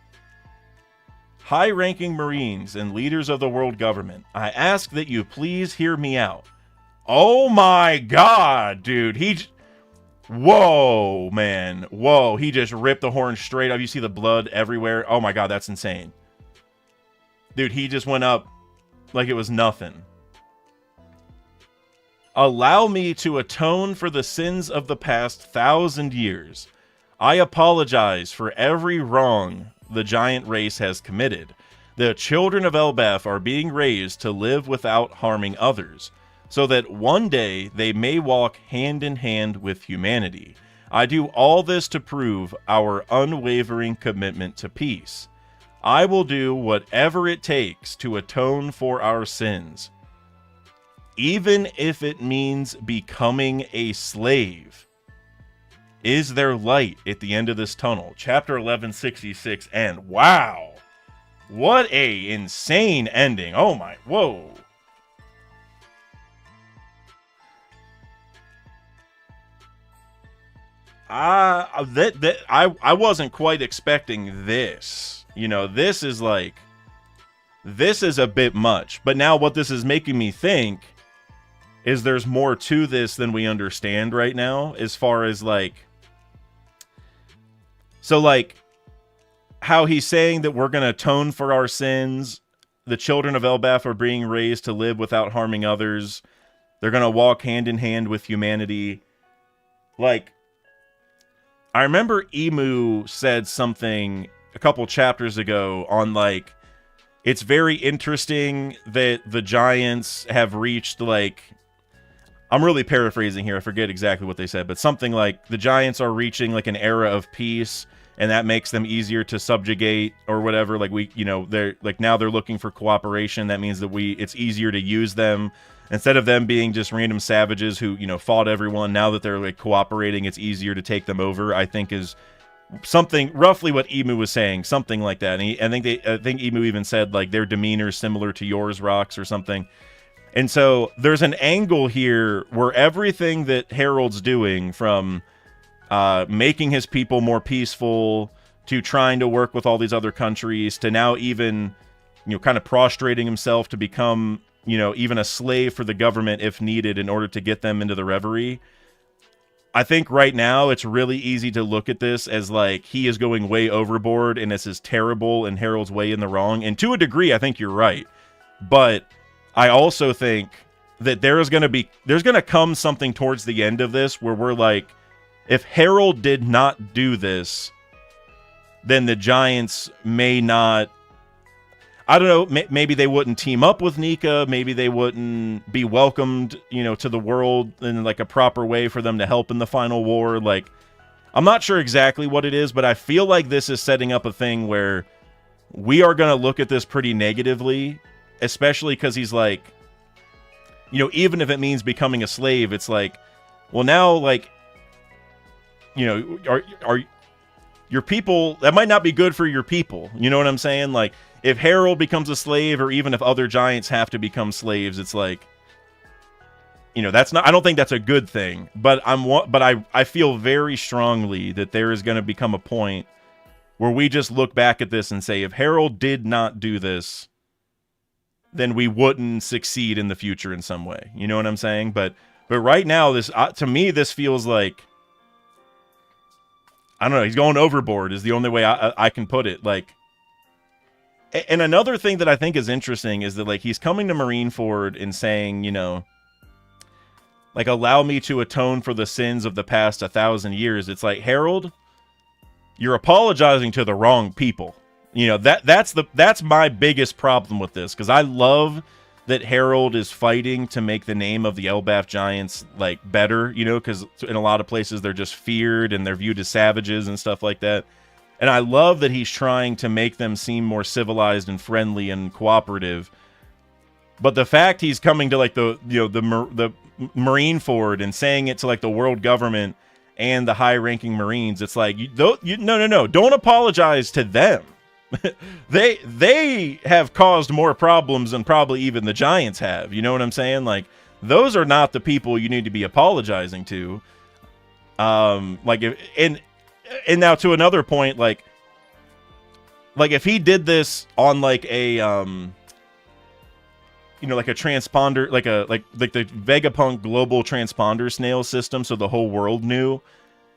High-ranking Marines and leaders of the world government, I ask that you please hear me out. Oh my god, dude. Whoa, man. Whoa, he just ripped the horn straight off. You see the blood everywhere. Oh my god, that's insane. Dude, he just went up like it was nothing. Allow me to atone for the sins of the past 1,000 years. I apologize for every wrong the giant race has committed. The children of Elbaf are being raised to live without harming others, so that one day they may walk hand in hand with humanity. I do all this to prove our unwavering commitment to peace. I will do whatever it takes to atone for our sins, even if it means becoming a slave. Is there light at the end of this tunnel? Chapter 1166 end. Wow. What a insane ending. Oh my, whoa. I wasn't quite expecting this. You know, this is a bit much. But now what this is making me think is there's more to this than we understand right now, as far as like, so like how he's saying that we're going to atone for our sins. The children of Elbaf are being raised to live without harming others. They're going to walk hand in hand with humanity. Like, I remember Emu said something a couple chapters ago on like, it's very interesting that the giants have reached like, I'm really paraphrasing here, I forget exactly what they said, but something like the giants are reaching like an era of peace, and that makes them easier to subjugate or whatever. Like they're like, now they're looking for cooperation. That means that it's easier to use them instead of them being just random savages who, you know, fought everyone. Now that they're like cooperating, it's easier to take them over, I think is something roughly what Emu was saying, something like that. And I think Emu even said like their demeanor is similar to yours, Rocks, or something. And so there's an angle here where everything that Harold's doing, from making his people more peaceful to trying to work with all these other countries to now even, you know, kind of prostrating himself to become, you know, even a slave for the government if needed in order to get them into the reverie. I think right now it's really easy to look at this as like he is going way overboard and this is terrible and Harold's way in the wrong. And to a degree, I think you're right. But I also think that there's going to come something towards the end of this where we're like, if Harold did not do this, then the giants may not, I don't know, maybe they wouldn't team up with Nika, maybe they wouldn't be welcomed, you know, to the world in like a proper way for them to help in the final war. Like, I'm not sure exactly what it is, but I feel like this is setting up a thing where we are going to look at this pretty negatively, especially because he's like, you know, even if it means becoming a slave, it's like, well, now, like, you know, are your people, that might not be good for your people. You know what I'm saying? Like, if Harold becomes a slave, or even if other giants have to become slaves, it's like, you know, that's not, I don't think that's a good thing. But I feel very strongly that there is going to become a point where we just look back at this and say, if Harold did not do this, then we wouldn't succeed in the future in some way. You know what I'm saying? But right now, this to me, this feels like, I don't know, he's going overboard is the only way I can put it. Like, and another thing that I think is interesting is that, like, he's coming to Marineford and saying, you know, like, allow me to atone for the sins of the past 1,000 years. It's like, Harold, you're apologizing to the wrong people. You know, that's my biggest problem with this, because I love that Harold is fighting to make the name of the Elbaf Giants, like, better, you know, because in a lot of places they're just feared and they're viewed as savages and stuff like that. And I love that he's trying to make them seem more civilized and friendly and cooperative. But the fact he's coming to, like, the Marineford and saying it to, like, the world government and the high-ranking Marines, it's like, no, don't apologize to them. They have caused more problems than probably even the Giants have. You know what I'm saying? Like, those are not the people you need to be apologizing to. Like, if, and now to another point, like if he did this on, like, a you know, like a transponder, like the Vegapunk global transponder snail system, so the whole world knew,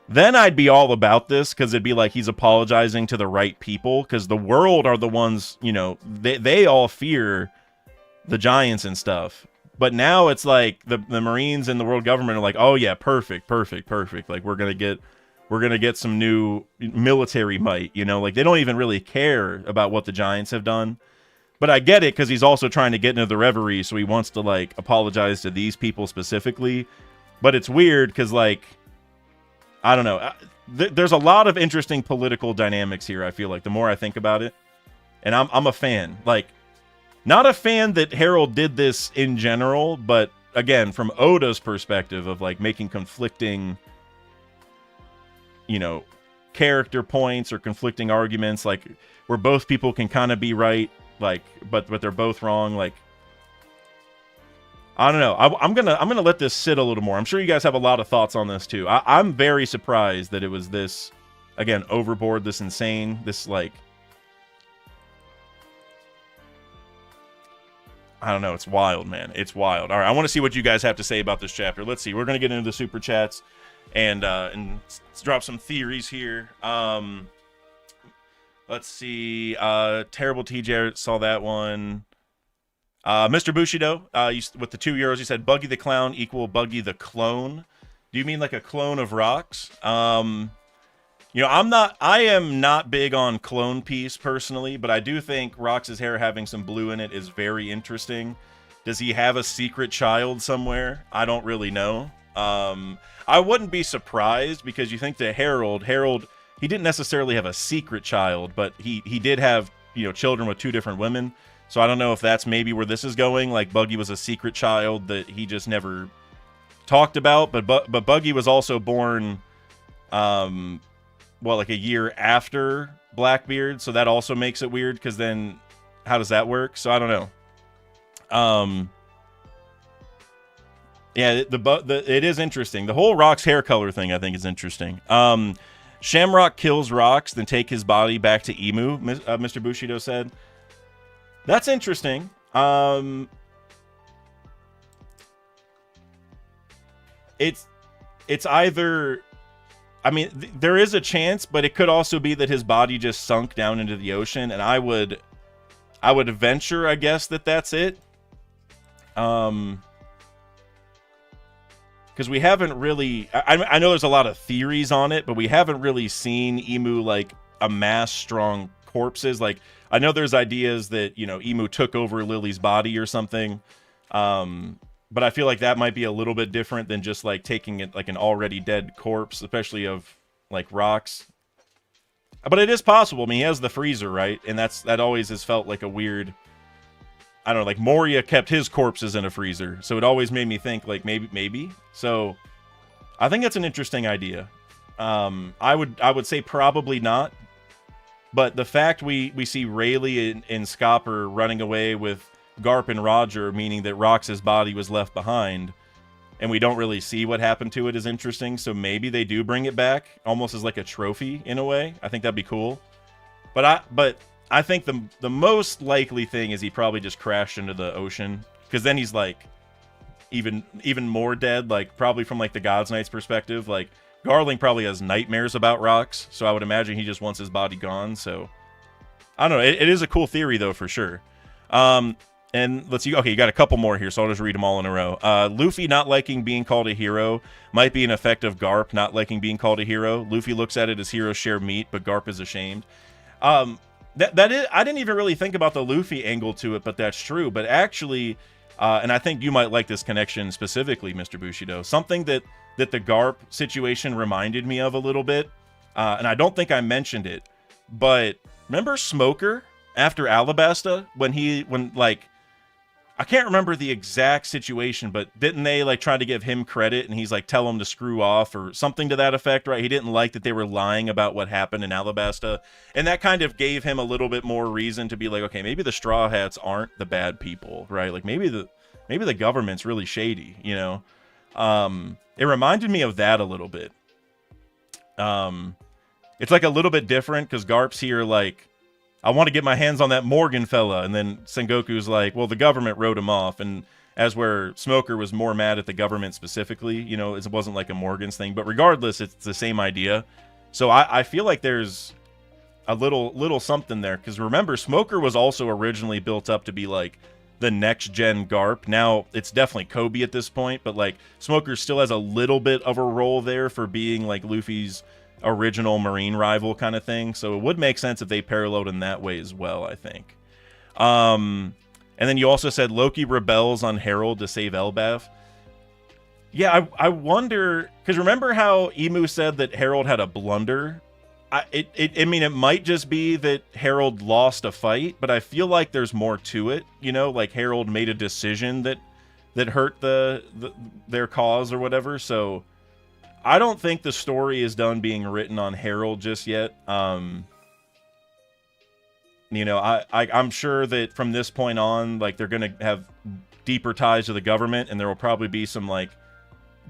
then I'd be all about this, because it'd be like he's apologizing to the right people, because the world are the ones, you know, they all fear the Giants and stuff. But now it's like the Marines and the world government are like, oh yeah, perfect. Like, we're gonna get some new military might, you know, like, they don't even really care about what the Giants have done. But I get it, because he's also trying to get into the Reverie, so he wants to, like, apologize to these people specifically. But it's weird, because, like, I don't know. There's a lot of interesting political dynamics here, I feel like, the more I think about it. And I'm a fan. Like, not a fan that Harold did this in general, but, again, from Oda's perspective of, like, making conflicting, you know, character points or conflicting arguments, like, where both people can kind of be right, like, but they're both wrong. Like, I don't know. I'm gonna let this sit a little more. I'm sure you guys have a lot of thoughts on this too. I'm very surprised that it was this, again, overboard, this insane, this, like, I don't know. It's wild, man. It's wild. All right, I want to see what you guys have to say about this chapter. Let's see. We're gonna get into the super chats and drop some theories here. Let's see. Terrible TJ saw that one. Mr. Bushido, with the €2, you said Buggy the Clown equal Buggy the Clone. Do you mean like a clone of Rocks? You know, I am not big on Clone Piece personally, but I do think Rocks' hair having some blue in it is very interesting. Does he have a secret child somewhere? I don't really know. I wouldn't be surprised, because you think that Harold, he didn't necessarily have a secret child, but he did have, you know, children with 2 different women. So I don't know if that's maybe where this is going. Like, Buggy was a secret child that he just never talked about. But Buggy was also born, like a year after Blackbeard. So that also makes it weird, because then how does that work? So I don't know. Yeah, it is interesting. The whole Rock's hair color thing, I think, is interesting. Shamrock kills Rocks, then take his body back to Emu, Mr. Bushido said. That's interesting. It's either, I mean, there is a chance, but it could also be that his body just sunk down into the ocean, and I would venture, I guess, that that's it. Because we haven't really, I know there's a lot of theories on it, but we haven't really seen Emu, like, amass strong corpses. Like, I know there's ideas that, you know, Emu took over Lily's body or something, but I feel like that might be a little bit different than just, like, taking it like an already dead corpse, especially of, like, Rocks. But it is possible. I mean, he has the freezer, right? And that always has felt like a weird, I don't know, like, Moria kept his corpses in a freezer, so it always made me think, like, maybe. So I think that's an interesting idea. I would say probably not. But the fact we see Rayleigh and Scopper running away with Garp and Roger, meaning that Rox's body was left behind, and we don't really see what happened to it, is interesting. So maybe they do bring it back, almost as like a trophy in a way. I think that'd be cool. But I think the most likely thing is he probably just crashed into the ocean, because then he's like even more dead, like probably from like the God's Knight's perspective. Like Garling probably has nightmares about rocks, so I would imagine he just wants his body gone. So I don't know. It is a cool theory though, for sure. And let's see. Okay, you got a couple more here, so I'll just read them all in a row. Luffy not liking being called a hero might be an effect of Garp not liking being called a hero. Luffy looks at it as heroes share meat, but Garp is ashamed. That is, I didn't even really think about the Luffy angle to it, but that's true. But actually, and I think you might like this connection specifically, Mr. Bushido. Something that the Garp situation reminded me of a little bit, and I don't think I mentioned it, but remember Smoker after Alabasta when like, I can't remember the exact situation, but didn't they like try to give him credit, and he's like, tell him to screw off or something to that effect, right? He didn't like that they were lying about what happened in Alabasta, and that kind of gave him a little bit more reason to be like, okay, maybe the Straw Hats aren't the bad people, right? Like maybe the government's really shady, you know? It reminded me of that a little bit. It's like a little bit different because Garp's here like, I want to get my hands on that Morgan fella. And then Sengoku's like, well, the government wrote him off. And as where Smoker was more mad at the government specifically, you know, it wasn't like a Morgan's thing. But regardless, it's the same idea. So I feel like there's a little something there. Because remember, Smoker was also originally built up to be like the next gen Garp. Now, it's definitely Kobe at this point. But like Smoker still has a little bit of a role there for being like Luffy's original Marine rival kind of thing, so it would make sense if they paralleled in that way as well, I think. And then you also said Loki rebels on Harold to save Elbaf. Yeah, I wonder, because remember how Emu said that Harold had a blunder? I mean, it might just be that Harold lost a fight, but I feel like there's more to it, you know, like Harold made a decision that hurt their cause or whatever, so I don't think the story is done being written on Harold just yet. You know, I'm sure that from this point on, like, they're going to have deeper ties to the government, and there will probably be some, like,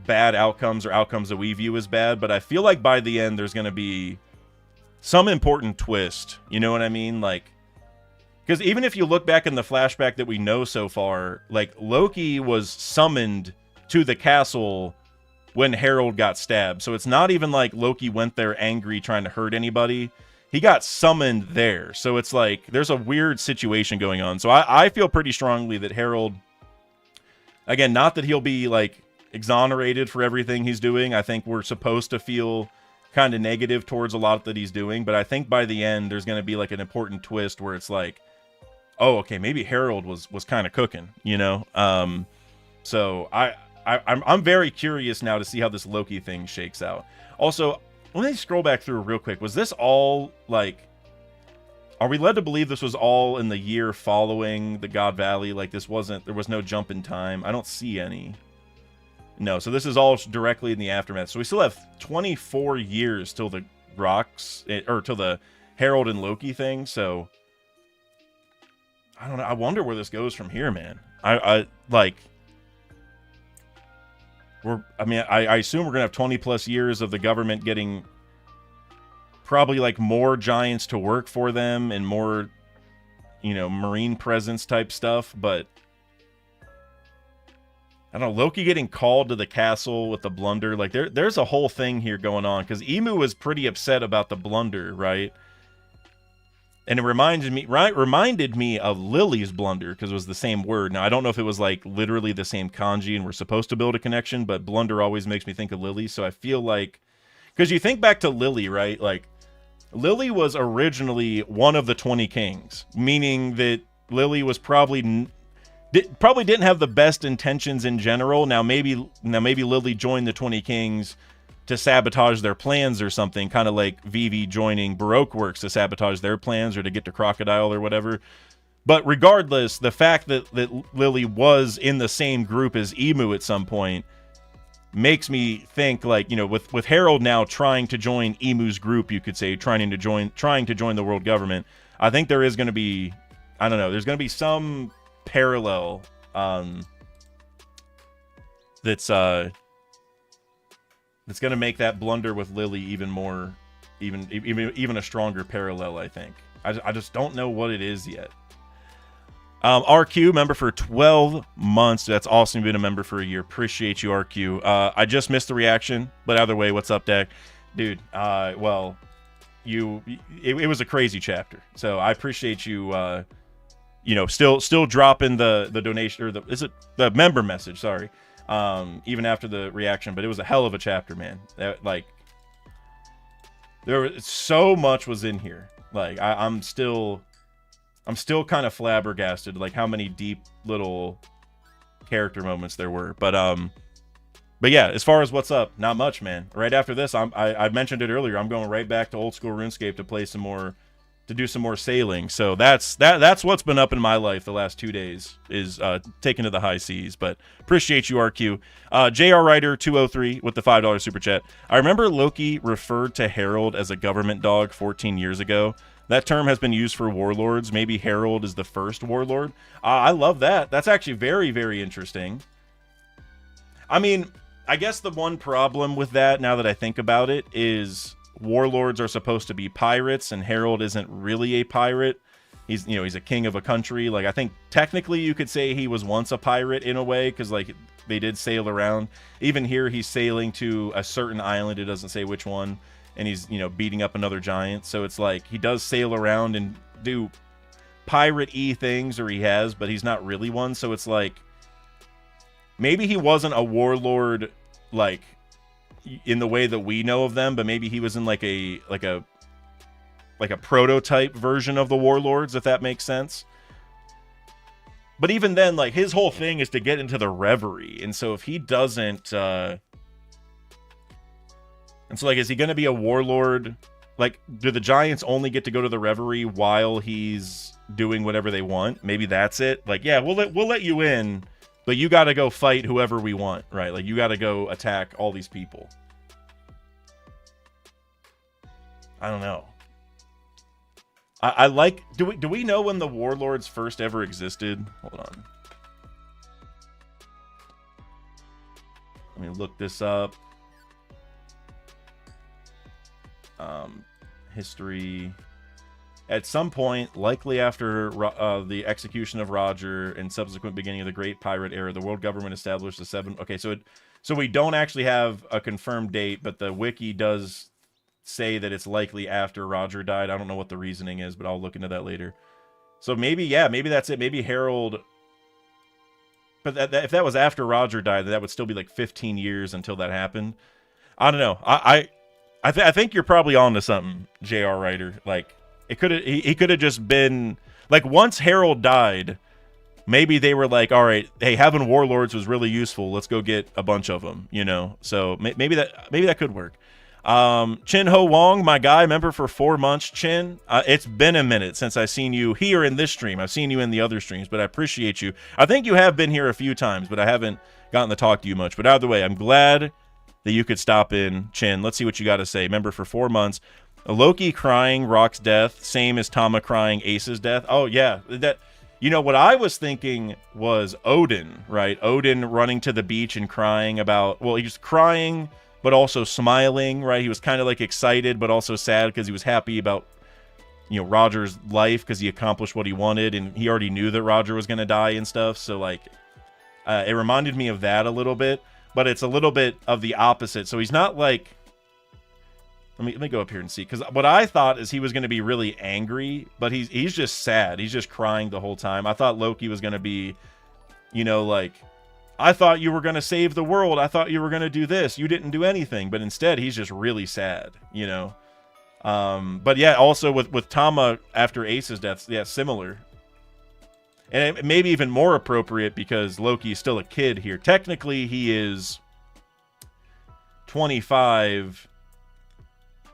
bad outcomes or outcomes that we view as bad. But I feel like by the end, there's going to be some important twist. You know what I mean? Like, because even if you look back in the flashback that we know so far, like, Loki was summoned to the castle when Harold got stabbed. So it's not even like Loki went there angry trying to hurt anybody. He got summoned there. So it's like there's a weird situation going on. So I feel pretty strongly that Harold, again, not that he'll be like exonerated for everything he's doing. I think we're supposed to feel kind of negative towards a lot that he's doing. But I think by the end, there's going to be like an important twist where it's like, oh, okay, maybe Harold was kind of cooking, you know? So I'm very curious now to see how this Loki thing shakes out. Also, let me scroll back through real quick. Was this all, like... Are we led to believe this was all in the year following the God Valley? Like, this wasn't... There was no jump in time? I don't see any. No, so this is all directly in the aftermath. So we still have 24 years till the rocks... Or till the Harold and Loki thing, so... I don't know. I wonder where this goes from here, man. I like... I assume we're going to have 20 plus years of the government getting probably like more giants to work for them and more, you know, marine presence type stuff. But I don't know, Loki getting called to the castle with the blunder. Like there's a whole thing here going on because Emu was pretty upset about the blunder, right? And it reminded me of Lily's blunder because it was the same word. Now, I don't know if it was like literally the same kanji and we're supposed to build a connection, but blunder always makes me think of Lily. So I feel like, because you think back to Lily, right? Like Lily was originally one of the 20 kings, meaning that Lily was probably didn't have the best intentions in general. Now maybe Lily joined the 20 kings to sabotage their plans or something, kind of like Vivi joining Baroque Works to sabotage their plans or to get to Crocodile or whatever. But regardless, the fact that Lily was in the same group as Emu at some point makes me think, like, you know, with Harold now trying to join Emu's group, you could say, trying to join the world government, I think there is going to be, I don't know, there's going to be some parallel that's going to make that blunder with Lily even a stronger parallel, I think. I just don't know what it is yet. RQ, member for 12 months. That's awesome. You've been a member for a year. Appreciate you, RQ. I just missed the reaction, but either way, what's up, Dak? Dude, well, it was a crazy chapter. So I appreciate you, still dropping the donation, or the member message, sorry, even after the reaction. But it was a hell of a chapter, man. There was so much was in here. Like, I'm still kind of flabbergasted, like how many deep little character moments there were. But yeah, as far as what's up, not much, man. Right after this, I mentioned it earlier. I'm going right back to old school RuneScape to play some more, to do some more sailing. So that's what's been up in my life the last 2 days, is taking to the high seas. But appreciate you, RQ. JR Ryder 203 with the $5 super chat. I remember Loki referred to Herald as a government dog 14 years ago. That term has been used for warlords. Maybe Herald is the first warlord. I love that. That's actually very, very interesting. I mean, I guess the one problem with that, now that I think about it, is warlords are supposed to be pirates, and Herald isn't really a pirate. He's a king of a country. Like, I think technically you could say he was once a pirate in a way, because like they did sail around. Even here, he's sailing to a certain island. It doesn't say which one. And he's, beating up another giant. So it's like he does sail around and do pirate-y things, or he has, but he's not really one. So it's like maybe he wasn't a warlord, like in the way that we know of them, but maybe he was in like a prototype version of the warlords, if that makes sense. But even then, like, his whole thing is to get into the reverie. And so if he doesn't, and so, like, is he going to be a warlord? Like, do the giants only get to go to the reverie while he's doing whatever they want? Maybe that's it. Like, yeah, we'll let you in, but you got to go fight whoever we want, right? Like, you got to go attack all these people. I don't know. I like. Do we know when the warlords first ever existed? Hold on. Let me look this up. History. At some point, likely after the execution of Roger and subsequent beginning of the Great Pirate Era, the world government established the seven. Okay, so we don't actually have a confirmed date, but the wiki does say that it's likely after Roger died. I don't know what the reasoning is, but I'll look into that later. So maybe that's it. Maybe Harold. But if that was after Roger died, that would still be like 15 years until that happened. I don't know. I think you're probably on to something, JR Ryder. Like, he could have just been like, once Harold died, maybe they were like, all right, hey, having warlords was really useful. Let's go get a bunch of them, So maybe that could work. Chin Ho Wong, my guy, member for 4 months. Chin, it's been a minute since I've seen you here in this stream. I've seen you in the other streams, but I appreciate you. I think you have been here a few times, but I haven't gotten to talk to you much. But either way, I'm glad that you could stop in. Chin, let's see what you got to say. Member for 4 months. Loki crying Rock's death, same as Tama crying Ace's death. Oh yeah, that, what I was thinking was Odin, right? Odin running to the beach and crying about, well, he was crying but also smiling, right? He was kind of like excited but also sad because he was happy about Roger's life, because he accomplished what he wanted, and he already knew that Roger was going to die and stuff. So like it reminded me of that a little bit. But it's a little bit of the opposite. So he's not like... Let me go up here and see. Because what I thought is he was going to be really angry, but he's just sad. He's just crying the whole time. I thought Loki was going to be, like, I thought you were going to save the world. I thought you were going to do this. You didn't do anything. But instead, he's just really sad, But yeah, also with Tama after Ace's death, yeah, similar. And it may be even more appropriate because Loki is still a kid here. Technically, he is 25.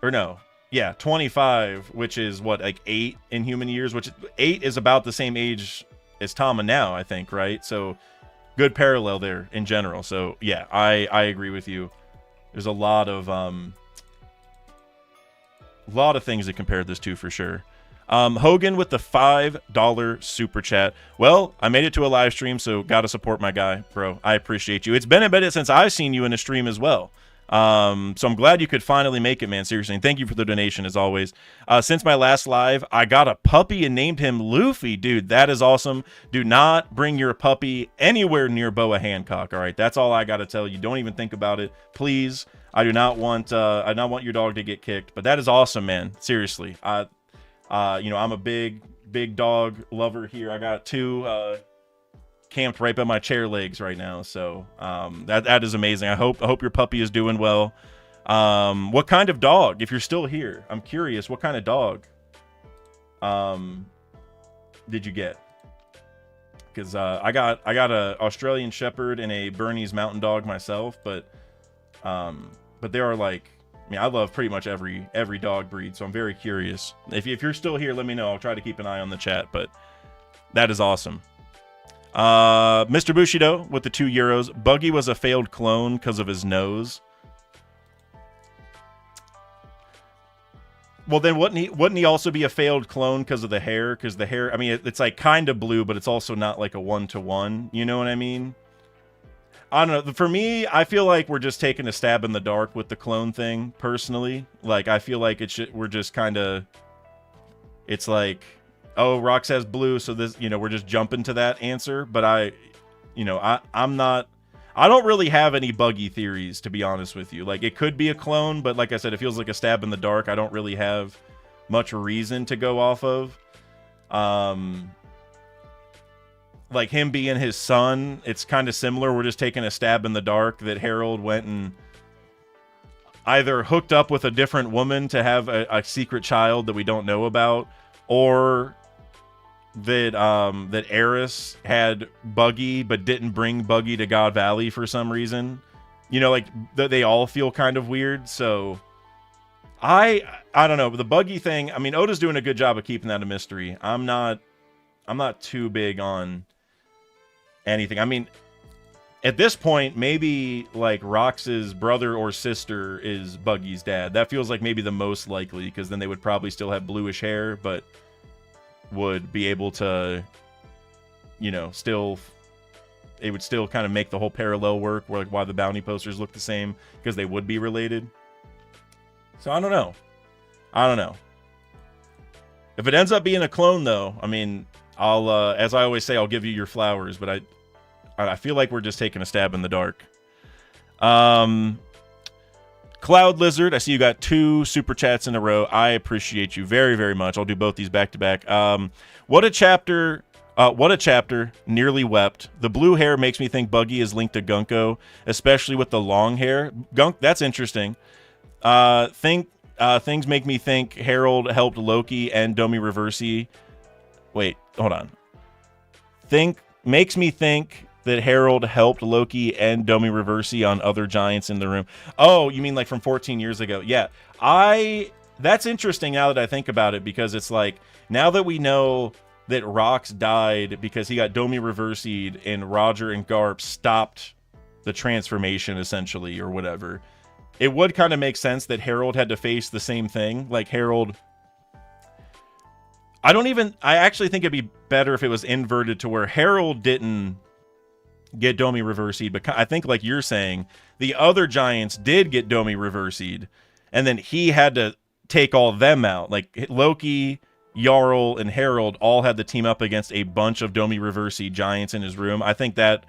Or no. Yeah, 25, which is what, like 8 in human years? Which 8 is about the same age as Tama now, I think, right? So, good parallel there in general. So, yeah, I agree with you. There's a lot of things to compare this to for sure. Hogan with the $5 super chat. Well, I made it to a live stream, so gotta support my guy, bro. I appreciate you. It's been a minute since I've seen you in a stream as well. So I'm glad you could finally make it, man. Seriously, and thank you for the donation as always. Since my last live, I got a puppy and named him Luffy. Dude, that is awesome. Do not bring your puppy anywhere near Boa Hancock. All right, that's all I got to tell you. Don't even think about it, please. I do not want your dog to get kicked. But that is awesome, man. Seriously, I'm a big dog lover here. I got two camped right by my chair legs right now, so that is amazing. I hope your puppy is doing well. What kind of dog, if you're still here? I'm curious, what kind of dog did you get? Because I got a Australian Shepherd and a Bernese Mountain Dog myself, but there are like, I mean, I love pretty much every dog breed, so I'm very curious. If you're still here, let me know. I'll try to keep an eye on the chat, but that is awesome. Mr. Bushido with the €2. Buggy was a failed clone because of his nose. Well, then wouldn't he also be a failed clone because of the hair? Because the hair, I mean, it's like kind of blue, but it's also not like a 1-to-1. You know what I mean? I don't know. For me, I feel like we're just taking a stab in the dark with the clone thing, personally. Like, I feel like we're just kind of, it's like, oh, Rox has blue, so this, we're just jumping to that answer. But I don't really have any Buggy theories, to be honest with you. Like, it could be a clone, but like I said, it feels like a stab in the dark. I don't really have much reason to go off of. Like him being his son, it's kind of similar. We're just taking a stab in the dark that Harold went and either hooked up with a different woman to have a secret child that we don't know about, or that Eris had Buggy but didn't bring Buggy to God Valley for some reason. Like they all feel kind of weird. So I don't know. But the Buggy thing, I mean, Oda's doing a good job of keeping that a mystery. I'm not too big on anything. I mean, at this point, maybe like Rox's brother or sister is Buggy's dad. That feels like maybe the most likely, because then they would probably still have bluish hair, but would be able to, it would still kind of make the whole parallel work, where like why the bounty posters look the same, because they would be related. So I don't know. If it ends up being a clone, though, I mean, I'll, as I always say, I'll give you your flowers, but I feel like we're just taking a stab in the dark. Cloud Lizard, I see you got 2 super chats in a row. I appreciate you very, very much. I'll do both these back to back. What a chapter. Nearly wept. The blue hair makes me think Buggy is linked to Gunko, especially with the long hair. That's interesting. Things make me think Harold helped Loki and Domi Reversi. Wait, hold on. Makes me think that Harold helped Loki and Domi Reversi on other giants in the room. Oh, you mean like from 14 years ago? Yeah. That's interesting now that I think about it, because it's like, now that we know that Rox died because he got Domi Reversi'd and Roger and Garp stopped the transformation, essentially, or whatever, it would kind of make sense that Harold had to face the same thing. Like, Harold... I actually think it'd be better if it was inverted, to where Harold didn't get Domi Reversi'd, but I think, like you're saying, the other giants did get Domi Reversi'd, and then he had to take all of them out. Like, Loki, Jarl, and Harold all had to team up against a bunch of Domi Reversi'd giants in his room. I think that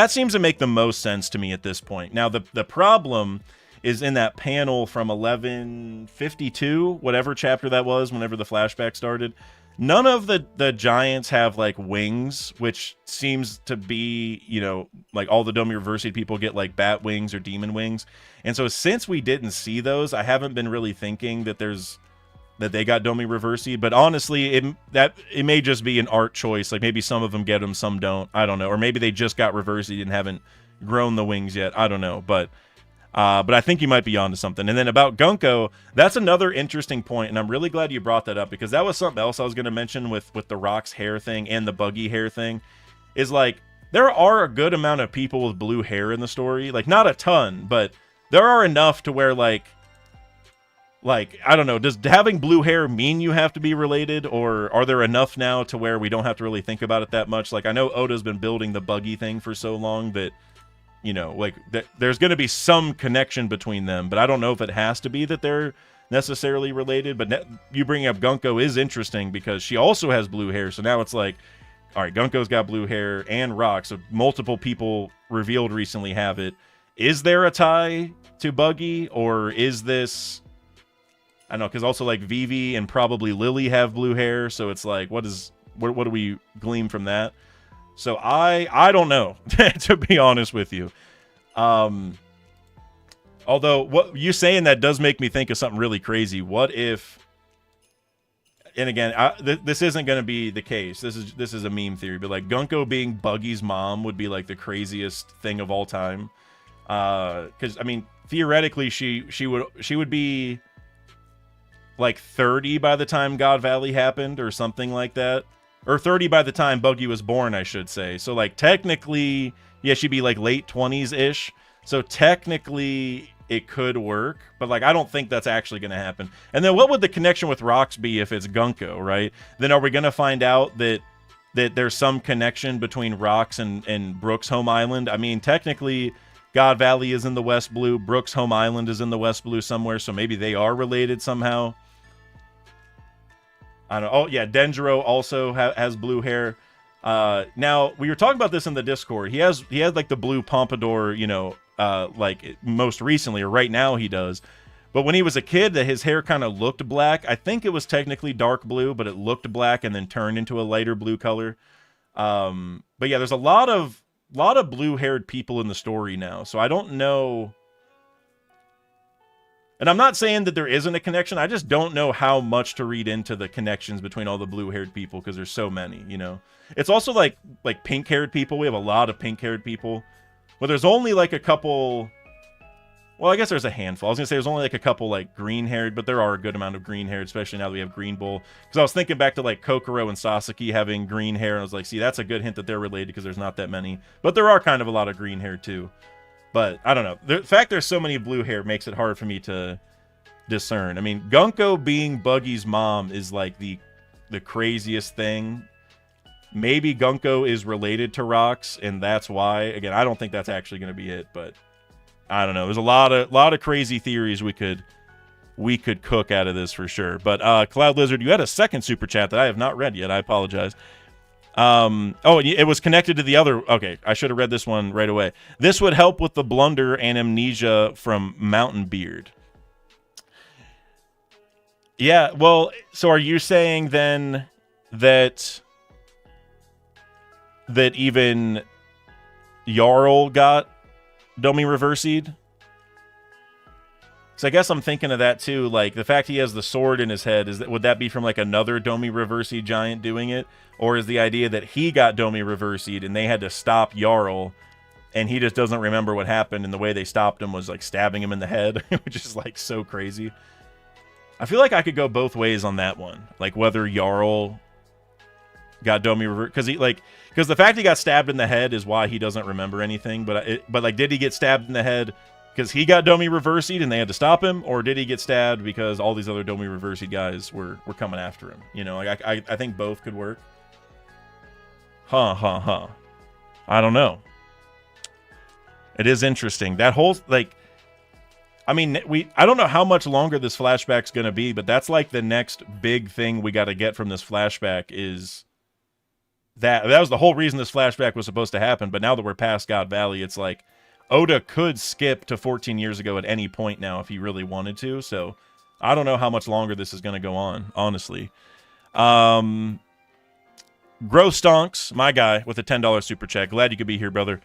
seems to make the most sense to me at this point. Now, the problem is in that panel from 1152, whatever chapter that was, whenever the flashback started. None of the giants have, like, wings, which seems to be, like, all the Domi Reversi'd people get, like, bat wings or demon wings. And so since we didn't see those, I haven't been really thinking that they got Domi Reversi'd. But honestly, it may just be an art choice. Like, maybe some of them get them, some don't. I don't know. Or maybe they just got Reversi'd and haven't grown the wings yet. I don't know. But I think you might be onto something. And then about Gunko, that's another interesting point, and I'm really glad you brought that up, because that was something else I was going to mention with the Rox hair thing and the Buggy hair thing, is like, there are a good amount of people with blue hair in the story. Like, not a ton, but there are enough to where, like, I don't know, does having blue hair mean you have to be related, or are there enough now to where we don't have to really think about it that much? Like, I know Oda's been building the Buggy thing for so long that you know, like there's going to be some connection between them, but I don't know if it has to be that they're necessarily related. But you bringing up Gunko is interesting because she also has blue hair. So now it's like, all right, Gunko's got blue hair and Rock. So multiple people revealed recently have it. Is there a tie to Buggy, or is this, I don't know, because also like Vivi and probably Lily have blue hair. So it's like, what do we glean from that? So I don't know, to be honest with you. Although what you saying that does make me think of something really crazy. What if, and again, this isn't going to be the case. This is a meme theory, but like Gunko being Buggy's mom would be like the craziest thing of all time. Because I mean, theoretically, she would be like 30 by the time God Valley happened, or something like that. Or 30 by the time Buggy was born, I should say. So, like, technically, yeah, she'd be, like, late 20s-ish. So, technically, it could work. But, like, I don't think that's actually going to happen. And then what would the connection with Rox be if it's Gunko, right? Then are we going to find out that there's some connection between Rox and Brooks' home island? I mean, technically, God Valley is in the West Blue. Brooks' home island is in the West Blue somewhere. So, maybe they are related somehow. I don't know. Oh, yeah, Denjiro also has blue hair. Now, we were talking about this in the Discord. He has like the blue pompadour, you know, like most recently, or right now he does. But when he was a kid, his hair kind of looked black. I think it was technically dark blue, but it looked black and then turned into a lighter blue color. But yeah, there's a lot of blue-haired people in the story now. So I don't know. And I'm not saying that there isn't a connection. I just don't know how much to read into the connections between all the blue-haired people, because there's so many, you know. It's also like pink-haired people. We have a lot of pink-haired people. But there's only like a couple. Well, I guess there's a handful. I was going to say there's only like a couple like green-haired, but there are a good amount of green-haired, especially now that we have Green Bull. Because I was thinking back to like Kokoro and Sasaki having green hair, and I was like, see, that's a good hint that they're related because there's not that many. But there are kind of a lot of green hair too. But I don't know. The fact there's so many blue hair makes it hard for me to discern. I mean, Gunko being Buggy's mom is like the craziest thing. Maybe Gunko is related to Rox, and that's why. Again, I don't think that's actually going to be it, but I don't know. There's a lot of crazy theories we could cook out of this for sure. But Cloud Lizard, you had a second super chat that I have not read yet. I apologize. Oh, it was connected to the other. Okay, I should have read this one right away. This would help with the blunder and amnesia from Mountain Beard. Yeah, well, so are you saying then that even Jarl got Domi Reversied? So I guess I'm thinking of that too, like the fact he has the sword in his head, would that be from like another Domi Reversied giant doing it? Or is the idea that he got Domi Reversied and they had to stop Jarl and he just doesn't remember what happened, and the way they stopped him was like stabbing him in the head, which is like so crazy. I feel like I could go both ways on that one. Like whether Jarl got Domi Reversied, because the fact he got stabbed in the head is why he doesn't remember anything, but like did he get stabbed in the head because he got Domi Reversied and they had to stop him, or did he get stabbed because all these other Domi Reversied guys were coming after him? You know, like I think both could work. I don't know. It is interesting. That whole, like, I mean, I don't know how much longer this flashback's going to be, but that's like the next big thing we got to get from this flashback is that was the whole reason this flashback was supposed to happen. But now that we're past God Valley, it's like Oda could skip to 14 years ago at any point now if he really wanted to. So I don't know how much longer this is going to go on, honestly. Gross Stonks, my guy, with a $10 super chat. Glad you could be here, brother.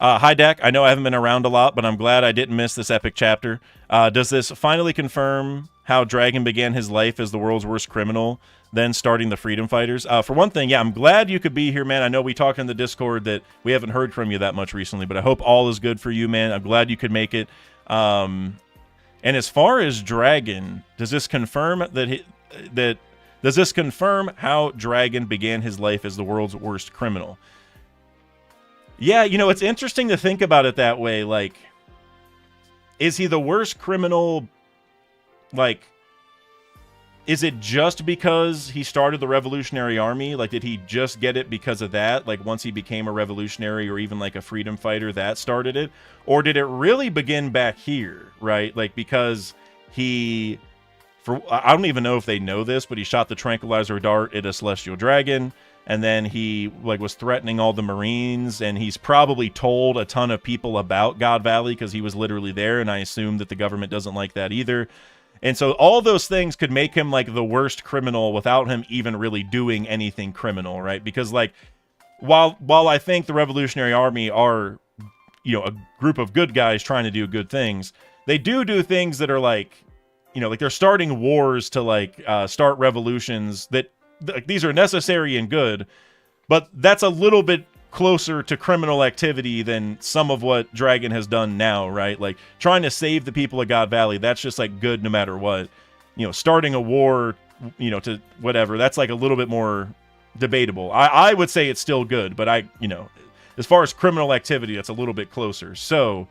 Hi, Dak. I know I haven't been around a lot, but I'm glad I didn't miss this epic chapter. Does this finally confirm how Dragon began his life as the world's worst criminal, then starting the Freedom Fighters? For one thing, yeah, I'm glad you could be here, man. I know we talked in the Discord that we haven't heard from you that much recently, but I hope all is good for you, man. I'm glad you could make it. And as far as Dragon, does this confirm does this confirm how Dragon began his life as the world's worst criminal? Yeah, you know, it's interesting to think about it that way. Like, is he the worst criminal? Like, is it just because he started the Revolutionary Army? Like, did he just get it because of that? Like, once he became a revolutionary or even like a freedom fighter, that started it? Or did it really begin back here, right? Like, because he, I don't even know if they know this, but he shot the tranquilizer dart at a celestial dragon, and then he like was threatening all the Marines, and he's probably told a ton of people about God Valley because he was literally there, and I assume that the government doesn't like that either. And so all those things could make him like the worst criminal without him even really doing anything criminal, right? Because like while I think the Revolutionary Army are, you know, a group of good guys trying to do good things, they do things that are like, you know, like they're starting wars to like start revolutions that these are necessary and good, but that's a little bit closer to criminal activity than some of what Dragon has done now, right? Like trying to save the people of God Valley, that's just like good no matter what. You know, starting a war, you know, to whatever, that's like a little bit more debatable. I would say it's still good, but you know, as far as criminal activity, that's a little bit closer. So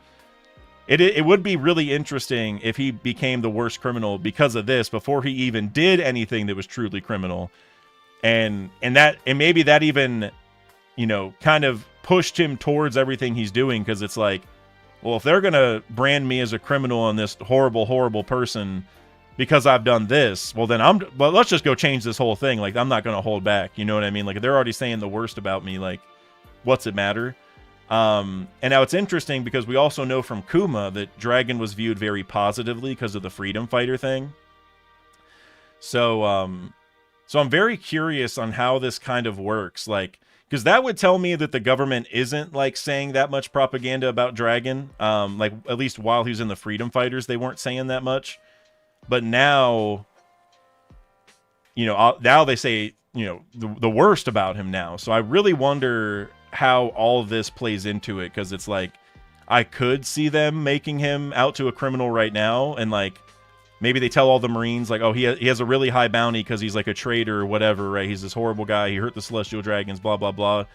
it would be really interesting if he became the worst criminal because of this before he even did anything that was truly criminal. And maybe that even, you know, kind of pushed him towards everything he's doing, because it's like, well, if they're gonna brand me as a criminal and this horrible person because I've done this, well then let's just go change this whole thing. Like, I'm not gonna hold back, you know what I mean? Like, if they're already saying the worst about me, like, what's it matter? And now it's interesting because we also know from Kuma that Dragon was viewed very positively because of the freedom fighter thing. So I'm very curious on how this kind of works, like, because that would tell me that the government isn't like saying that much propaganda about Dragon. Like, at least while he was in the freedom fighters, they weren't saying that much. But now, you know, now they say, you know, the worst about him now. So I really wonder how all of this plays into it, because it's like, I could see them making him out to a criminal right now, and like, maybe they tell all the Marines, like, oh, he has a really high bounty because he's like a traitor or whatever, right? He's this horrible guy. He hurt the Celestial Dragons, blah, blah, blah.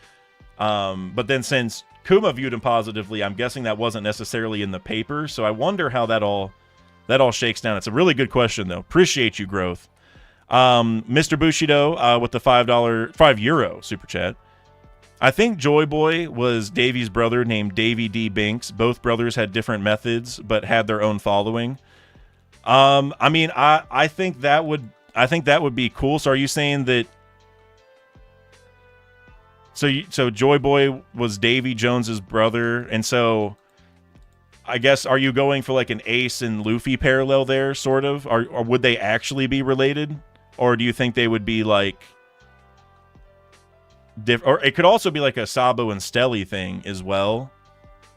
But then since Kuma viewed him positively, I'm guessing that wasn't necessarily in the paper. So I wonder how that all shakes down. It's a really good question, though. Appreciate you, Growth. Mr. Bushido with the €5 super chat. I think Joy Boy was Davy's brother named Davy D. Binks. Both brothers had different methods, but had their own following. I mean, I think that would be cool. So are you saying that? So Joy Boy was Davy Jones's brother, and so I guess, are you going for like an Ace and Luffy parallel there, sort of, or would they actually be related, or do you think they would be like or it could also be like a Sabo and Stelly thing as well?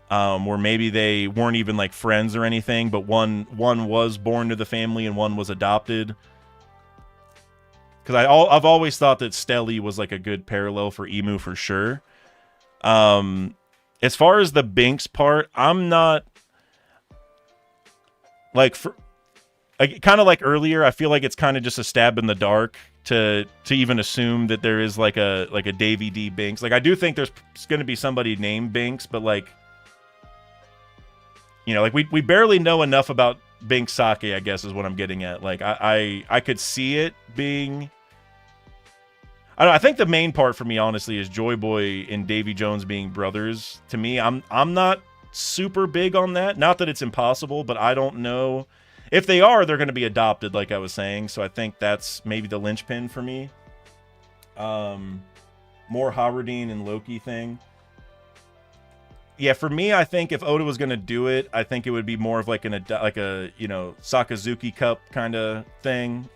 Where maybe they weren't even like friends or anything, but one was born to the family and one was adopted. Because I've always thought that Stelly was like a good parallel for Emu for sure. As far as the Binks part, I'm not like, kind of like earlier, I feel like it's kind of just a stab in the dark to even assume that there is like a Davy D Binks. Like, I do think there's going to be somebody named Binks, but like, you know, like we barely know enough about Binks Sake, I guess is what I'm getting at. Like, I could see it being, I don't know, I think the main part for me, honestly, is Joy Boy and Davy Jones being brothers. To me, I'm not super big on that. Not that it's impossible, but I don't know. If they are, they're going to be adopted, like I was saying. So I think that's maybe the linchpin for me. More Haradine and Loki thing. Yeah, for me, I think if Oda was going to do it, I think it would be more of like a you know, Sakazuki Cup kind of thing.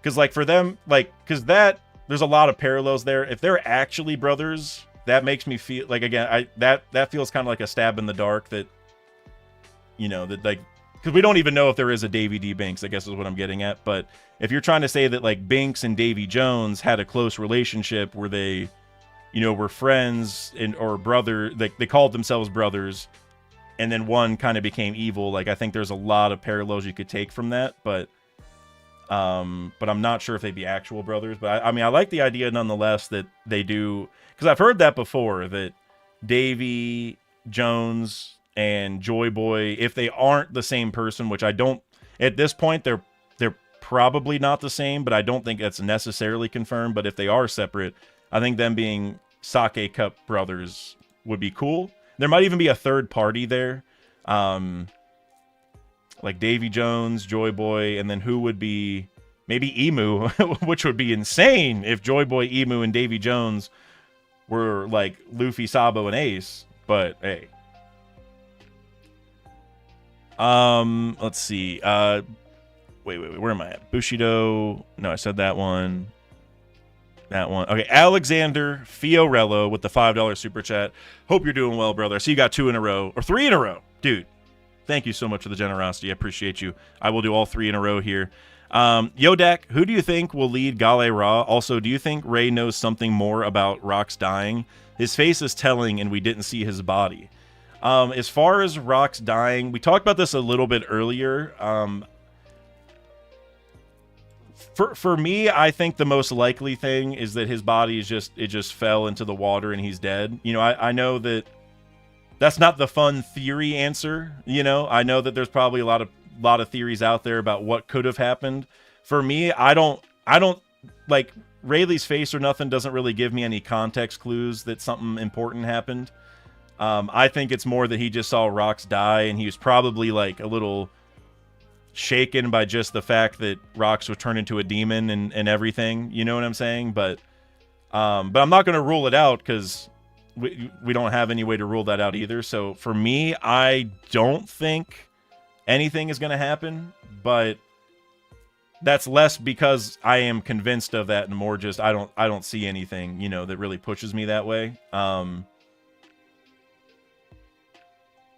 Because like for them, like, because there's a lot of parallels there. If they're actually brothers, that makes me feel like, again, that feels kind of like a stab in the dark, that, you know, that like, because we don't even know if there is a Davy D Binks, I guess is what I'm getting at. But if you're trying to say that like Binks and Davy Jones had a close relationship where they, you know, were friends or brother, like they called themselves brothers, and then one kind of became evil, like I think there's a lot of parallels you could take from that. But I'm not sure if they'd be actual brothers. But I mean, I like the idea nonetheless that they do, because I've heard that before, that Davy Jones and Joy Boy, if they aren't the same person, which I don't, At this point, they're probably not the same, but I don't think that's necessarily confirmed. But if they are separate, I think them being Sake Cup brothers would be cool. There might even be a third party there, like Davy Jones, Joy Boy, and then who would be maybe Emu, which would be insane if Joy Boy, Emu, and Davy Jones were like Luffy, Sabo, and Ace. But hey, let's see. Wait, where am I at? Bushido. No, I said that one. That one. Okay, Alexander Fiorello with the $5 super chat. Hope you're doing well, brother. I see you got 2 in a row, or 3 in a row. Dude, thank you so much for the generosity. I appreciate you. I will do all 3 in a row here. Yodak, who do you think will lead Gale Ra? Also, do you think Ray knows something more about Rock's dying? His face is telling, and we didn't see his body. As far as Rock's dying, we talked about this a little bit earlier. For me, I think the most likely thing is that his body is just fell into the water and he's dead. You know, I know that that's not the fun theory answer. You know, I know that there's probably a lot of theories out there about what could have happened. For me, I don't like Rayleigh's face or nothing doesn't really give me any context clues that something important happened. I think it's more that he just saw Rox die and he was probably like a little shaken by just the fact that Rox would turn into a demon and everything. You know what I'm saying? But I'm not going to rule it out because we don't have any way to rule that out either. So for me, I don't think anything is going to happen, but that's less because I am convinced of that and more just I don't see anything, you know, that really pushes me that way.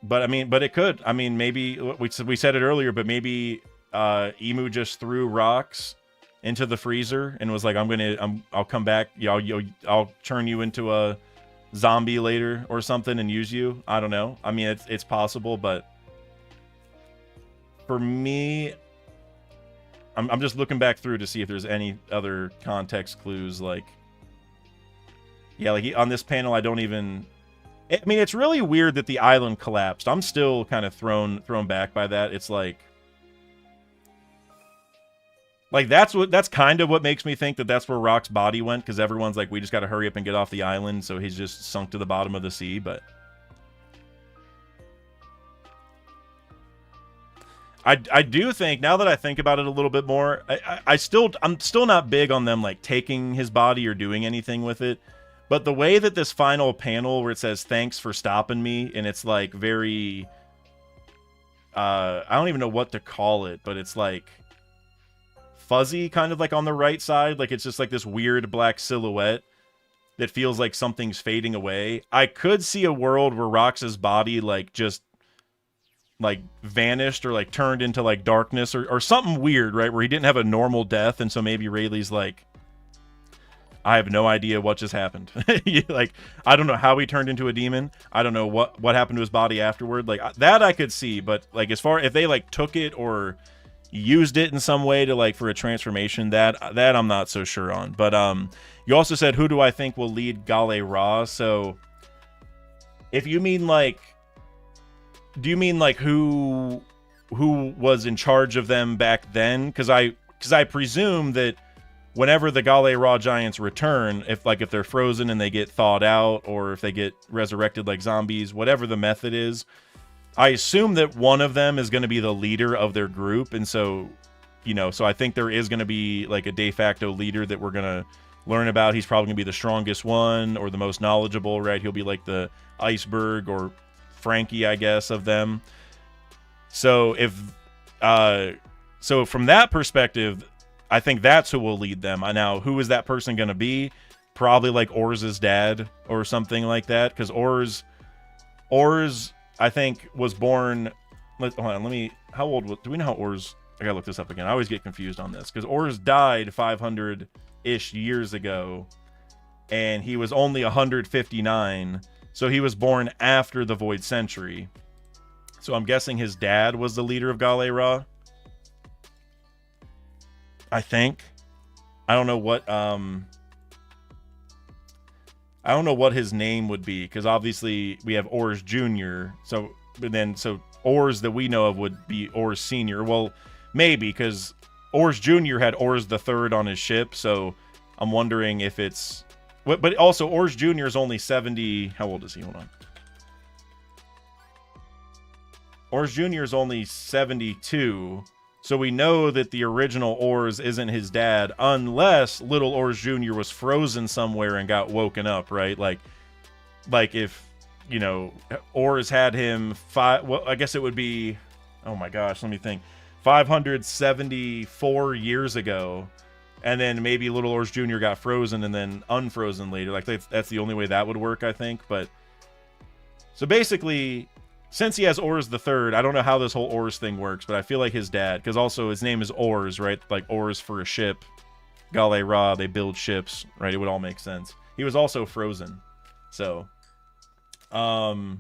But I mean, but it could. I mean, maybe we said it earlier, but maybe Emu just threw rocks into the freezer and was like, I'll come back. I'll turn you into a zombie later or something and use you. I don't know. I mean, it's possible, but for me, I'm just looking back through to see if there's any other context clues. Like, yeah, like on this panel, I don't even. I mean, it's really weird that the island collapsed. I'm still kind of thrown back by that. It's like that's kind of what makes me think that that's where Rock's body went, because everyone's like, we just got to hurry up and get off the island, so he's just sunk to the bottom of the sea. But I do think, now that I think about it a little bit more, I'm still not big on them like taking his body or doing anything with it. But the way that this final panel where it says, thanks for stopping me, and it's like very, I don't even know what to call it, but it's like fuzzy, kind of like on the right side. Like it's just like this weird black silhouette that feels like something's fading away. I could see a world where Rox's body like just like vanished or like turned into like darkness or something weird, right? Where he didn't have a normal death. And so maybe Rayleigh's like, I have no idea what just happened. Like, I don't know how he turned into a demon. I don't know what happened to his body afterward. Like, that I could see. But, like, as far if they, like, took it or used it in some way to, like, for a transformation, that I'm not so sure on. But you also said, who do I think will lead Gale Ra? So, if you mean, like, do you mean, like, who was in charge of them back then? Because I presume that whenever the Gale Ra Giants return, if they're frozen and they get thawed out, or if they get resurrected like zombies, whatever the method is, I assume that one of them is going to be the leader of their group. And so, you know, so I think there is going to be like a de facto leader that we're going to learn about. He's probably going to be the strongest one or the most knowledgeable, right? He'll be like the iceberg or Frankie, I guess, of them. So so from that perspective, I think that's who will lead them. Now, who is that person going to be? Probably like Orz's dad or something like that. Because Orz, I think, was born. Hold on, how old do we know how Orz? I gotta look this up again. I always get confused on this because Orz died 500-ish years ago, and he was only 159. So he was born after the Void Century. So I'm guessing his dad was the leader of Gale Ra. I think. I don't know what his name would be, because obviously we have Orz Jr. So Orz that we know of would be Orz Sr. Well, maybe, because Ors Jr. had Ors the Third on his ship, so I'm wondering if it's... But also, Ors Jr. is only 70... How old is he? Hold on. Ors Jr. is only 72, so we know that the original Ors isn't his dad, unless little Ors Jr. was frozen somewhere and got woken up, right? Like if, you know, Ors had him well, I guess it would be, oh my gosh, let me think, 574 years ago, and then maybe little Ors Jr. got frozen and then unfrozen later. Like, that's the only way that would work, I think. But so basically, since he has Ors the Third, I don't know how this whole Ors thing works, but I feel like his dad, because also his name is Ors, right? Like Ors for a ship. Gale Ra, they build ships, right? It would all make sense. He was also frozen. So, and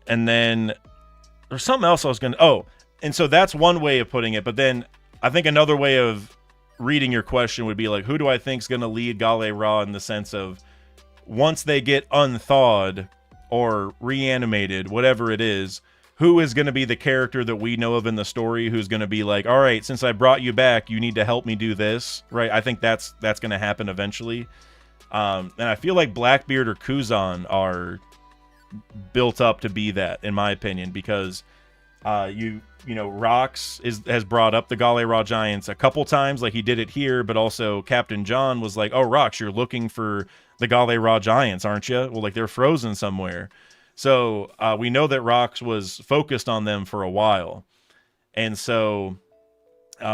then there's something else I was going to... Oh, and so that's one way of putting it, but then I think another way of reading your question would be like, who do I think is going to lead Gale Ra in the sense of once they get unthawed or reanimated, whatever it is, who is going to be the character that we know of in the story who's going to be like, all right, since I brought you back, you need to help me do this, right? I think that's going to happen eventually. And I feel like Blackbeard or Kuzan are built up to be that, in my opinion, because you know, Rox has brought up the Gale Ra Giants a couple times, like he did it here, but also Captain John was like, oh, Rox, you're looking for the Gale Ra Giants, aren't you? Well, like, they're frozen somewhere. So we know that Rox was focused on them for a while. And so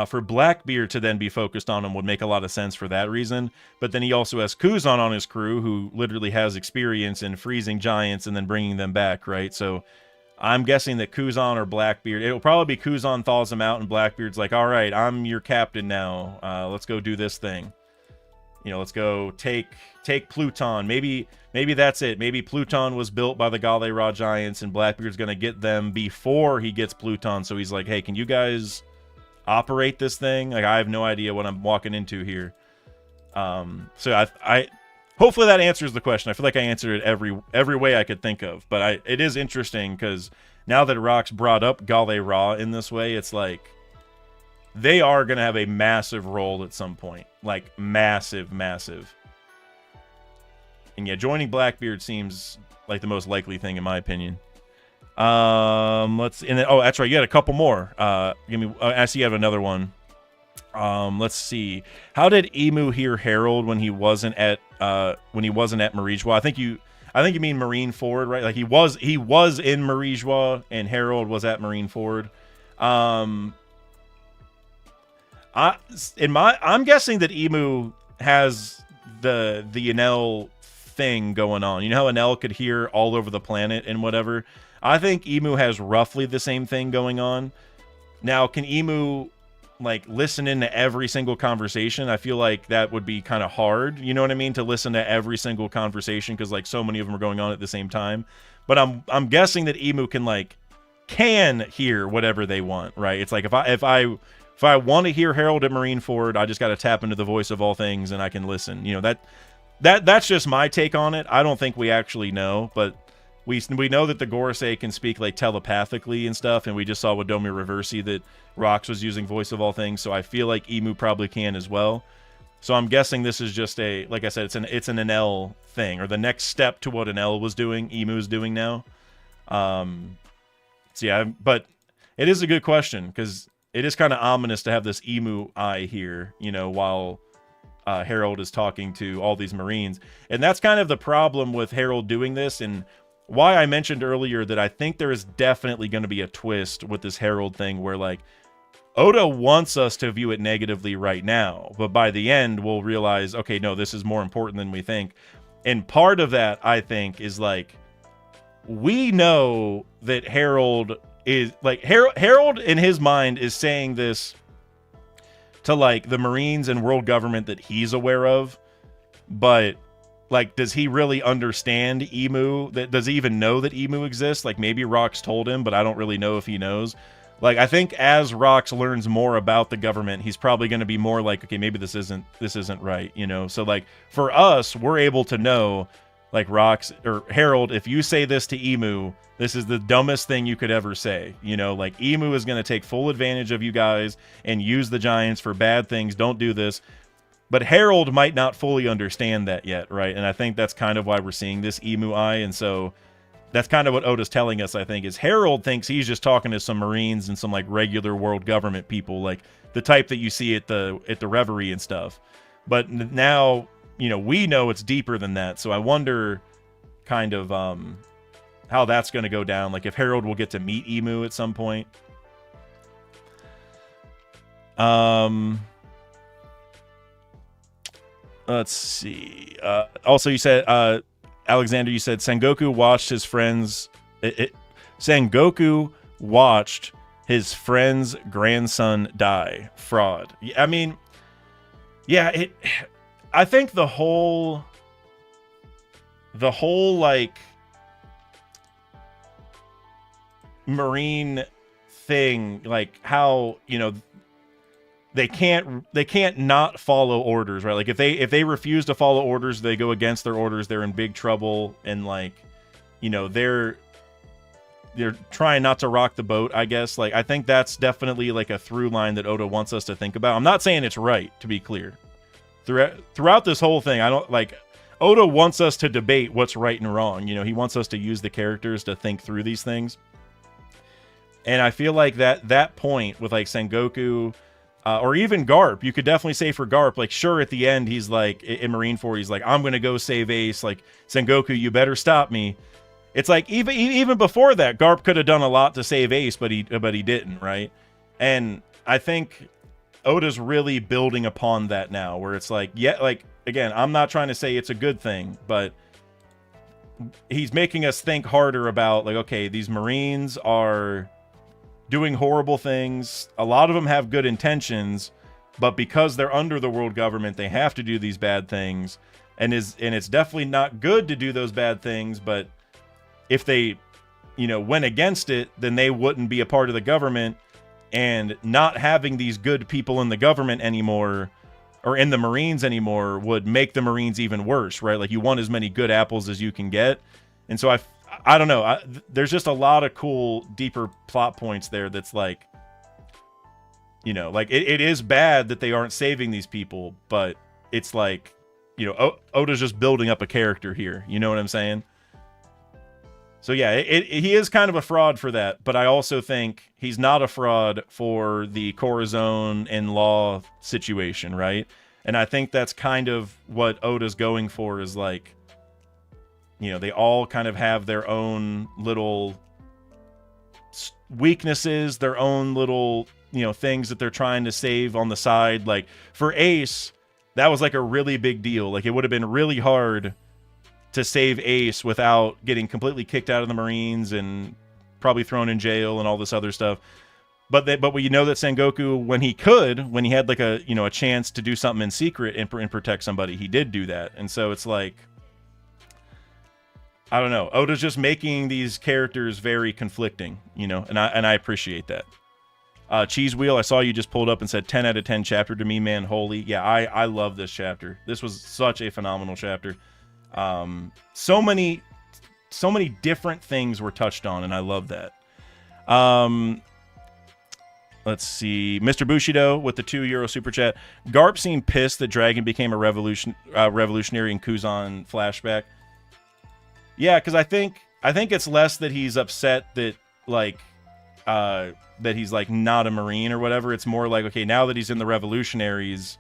for Blackbeard to then be focused on him would make a lot of sense for that reason. But then he also has Kuzan on his crew, who literally has experience in freezing giants and then bringing them back, right? So I'm guessing that Kuzan or Blackbeard, it'll probably be Kuzan thaws him out and Blackbeard's like, all right, I'm your captain now. Let's go do this thing. You know, let's go take Pluton. Maybe that's it. Maybe Pluton was built by the Gale Ra Giants and Blackbeard's going to get them before he gets Pluton. So he's like, hey, can you guys operate this thing? Like, I have no idea what I'm walking into here. So I hopefully that answers the question. I feel like I answered it every way I could think of. But it is interesting because now that Rox brought up Gale Ra in this way, it's like they are going to have a massive role at some point. Like, massive. And yeah, joining Blackbeard seems like the most likely thing in my opinion. And then, oh, that's right, you had a couple more. I see you have another one. Let's see. How did Emu hear Harold when he wasn't at Marijwa? I think you mean Marine Ford, right? Like he was in Marijwa and Harold was at Marine Ford. I'm guessing that Emu has the Enel thing going on. You know how Enel could hear all over the planet and whatever? I think Emu has roughly the same thing going on. Now, can Emu like listen into every single conversation? I feel like that would be kind of hard, you know what I mean, to listen to every single conversation because like so many of them are going on at the same time. But I'm guessing that Emu can hear whatever they want, right? It's like if I want to hear Harold at Marine Ford, I just got to tap into the voice of all things and I can listen. You know, that's just my take on it. I don't think we actually know, but we know that the Gorosei can speak like telepathically and stuff, and we just saw with Domi Reversi that Rox was using voice of all things, so I feel like Emu probably can as well. So I'm guessing this is just like I said, it's an Enel thing, or the next step to what Enel was doing, Emu's doing now. So yeah, but it is a good question, because it is kind of ominous to have this Emu eye here, you know, while Harold is talking to all these Marines. And that's kind of the problem with Harold doing this, and why I mentioned earlier that I think there is definitely going to be a twist with this Harold thing where, like, Oda wants us to view it negatively right now, but by the end, we'll realize, okay, no, this is more important than we think. And part of that, I think, is, like, we know that Harold is, like, Harold in his mind is saying this to, like, the Marines and world government that he's aware of, but like, does he really understand Emu? Does he even know that Emu exists? Like, maybe Rox told him, but I don't really know if he knows. Like, I think as Rox learns more about the government, he's probably going to be more like, okay, maybe this isn't right, you know? So, like, for us, we're able to know like Rox or Harold, if you say this to Emu, this is the dumbest thing you could ever say. You know, like Emu is going to take full advantage of you guys and use the Giants for bad things. Don't do this. But Harold might not fully understand that yet, right? And I think that's kind of why we're seeing this Emu eye. And so that's kind of what Oda's telling us, I think, is Harold thinks he's just talking to some Marines and some like regular world government people, like the type that you see at the Reverie and stuff. But now, you know, we know it's deeper than that. So I wonder kind of how that's going to go down. Like if Harold will get to meet Emu at some point. Let's see. Also, you said, Alexander, you said Sengoku watched his friends. Sengoku watched his friend's grandson die. Fraud. I mean, yeah. I think the whole like Marine thing, like how, you know, they can't not follow orders, right? Like if they refuse to follow orders, they go against their orders, they're in big trouble, and like, you know, they're trying not to rock the boat, I guess. Like I think that's definitely like a through line that Oda wants us to think about. I'm not saying it's right, to be clear. Throughout this whole thing, I don't like Oda wants us to debate what's right and wrong. You know, he wants us to use the characters to think through these things. And I feel like that point with like Sengoku, or even Garp, you could definitely say for Garp, like, sure, at the end, he's like, in Marineford, he's like, I'm going to go save Ace. Like, Sengoku, you better stop me. It's like, even before that, Garp could have done a lot to save Ace, but he didn't, right? And I think Oda's really building upon that now, where it's like, yeah, like, again, I'm not trying to say it's a good thing, but he's making us think harder about, like, okay, these Marines are doing horrible things. A lot of them have good intentions, but because they're under the world government, they have to do these bad things. And it's definitely not good to do those bad things, but if they, you know, went against it, then they wouldn't be a part of the government, and not having these good people in the government anymore, or in the Marines anymore, would make the Marines even worse, right? Like you want as many good apples as you can get. And so I don't know. There's just a lot of cool, deeper plot points there that's like, you know, like it is bad that they aren't saving these people, but it's like, you know, Oda's just building up a character here. You know what I'm saying? So yeah, he is kind of a fraud for that, but I also think he's not a fraud for the Corazon and Law situation, right? And I think that's kind of what Oda's going for, is like, you know, they all kind of have their own little weaknesses, their own little, you know, things that they're trying to save on the side. Like for Ace, that was like a really big deal. Like it would have been really hard to save Ace without getting completely kicked out of the Marines and probably thrown in jail and all this other stuff. But we know that Sengoku, when he had like a, you know, a chance to do something in secret and protect somebody, he did do that. And so it's like, I don't know. Oda's just making these characters very conflicting, you know, and I appreciate that. Cheese Wheel, I saw you just pulled up and said 10 out of 10 chapter to me, man. Holy. Yeah, I love this chapter. This was such a phenomenal chapter. So many different things were touched on, and I love that. Let's see. Mr. Bushido with the €2 super chat. Garp seemed pissed that Dragon became a revolutionary in Kuzan flashback. Yeah, because I think it's less that he's upset that like that he's like not a Marine or whatever. It's more like, okay, now that he's in the revolutionaries,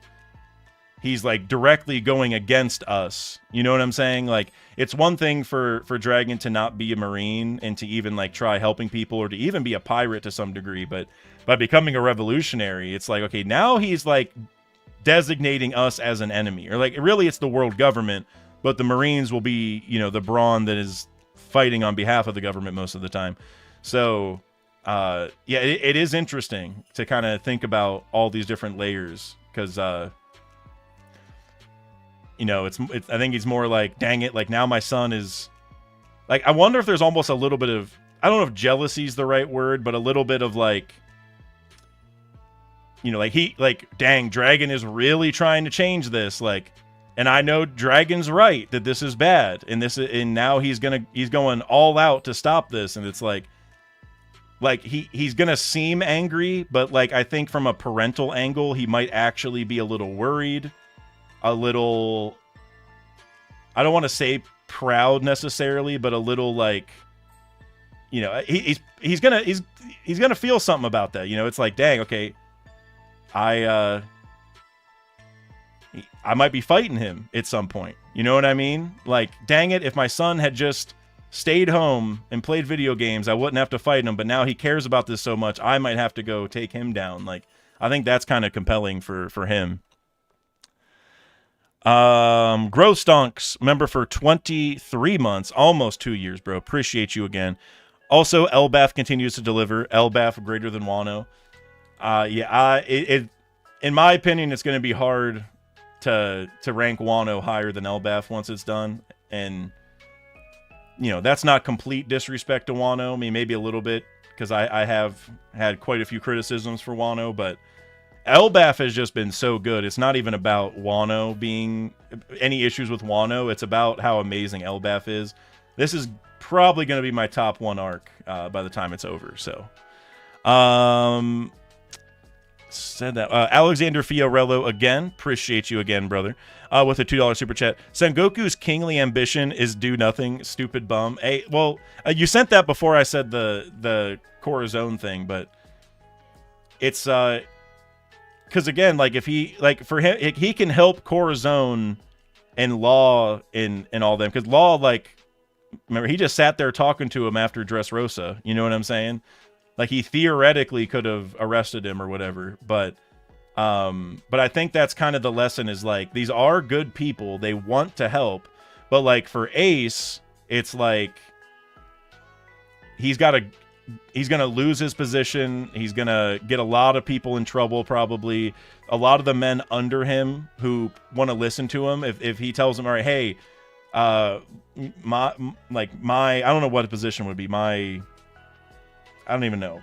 he's like directly going against us. You know what I'm saying? Like it's one thing for Dragon to not be a Marine and to even like try helping people, or to even be a pirate to some degree, but by becoming a revolutionary, it's like, okay, now he's like designating us as an enemy, or like really it's the world government, but the Marines will be, you know, the brawn that is fighting on behalf of the government most of the time. So yeah, it is interesting to kind of think about all these different layers, because you know, it's I think he's more like, dang it, like now my son is like, I wonder if there's almost a little bit of, I don't know if jealousy is the right word, but a little bit of like, you know, like dang, Dragon is really trying to change this. Like And I know Dragon's right that this is bad, and now he's going all out to stop this, and it's like he's gonna seem angry, but like I think from a parental angle, he might actually be a little worried, a little, I don't want to say proud necessarily, but a little like, you know, he's gonna feel something about that. You know, it's like, dang, okay, I might be fighting him at some point. You know what I mean? Like, dang it, if my son had just stayed home and played video games, I wouldn't have to fight him. But now he cares about this so much, I might have to go take him down. Like, I think that's kind of compelling for him. Growth Stonks, member for 23 months, almost 2 years, bro. Appreciate you again. Also, Elbath continues to deliver. Elbath greater than Wano. In my opinion, it's going to be hard to rank Wano higher than Elbath once it's done. And, you know, that's not complete disrespect to Wano. I mean, maybe a little bit, because I have had quite a few criticisms for Wano, but Elbath has just been so good. It's not even about Wano being any issues with Wano. It's about how amazing Elbath is. This is probably going to be my top 1 arc by the time it's over. So, said that. Alexander Fiorello again. Appreciate you again, brother. With a $2 super chat. Sengoku's kingly ambition is do nothing. Stupid bum. Hey, well, you sent that before I said the Corazon thing, but it's because again, like if he for him, he can help Corazon and Law and all them, because Law, like, remember, he just sat there talking to him after Dressrosa. You know what I'm saying? Like, he theoretically could have arrested him or whatever, but I think that's kind of the lesson, is like, these are good people, they want to help, but like for Ace, it's like he's gonna lose his position, he's gonna get a lot of people in trouble, probably a lot of the men under him who want to listen to him, if he tells them, all right, hey, my I don't know what the position would be, I don't even know,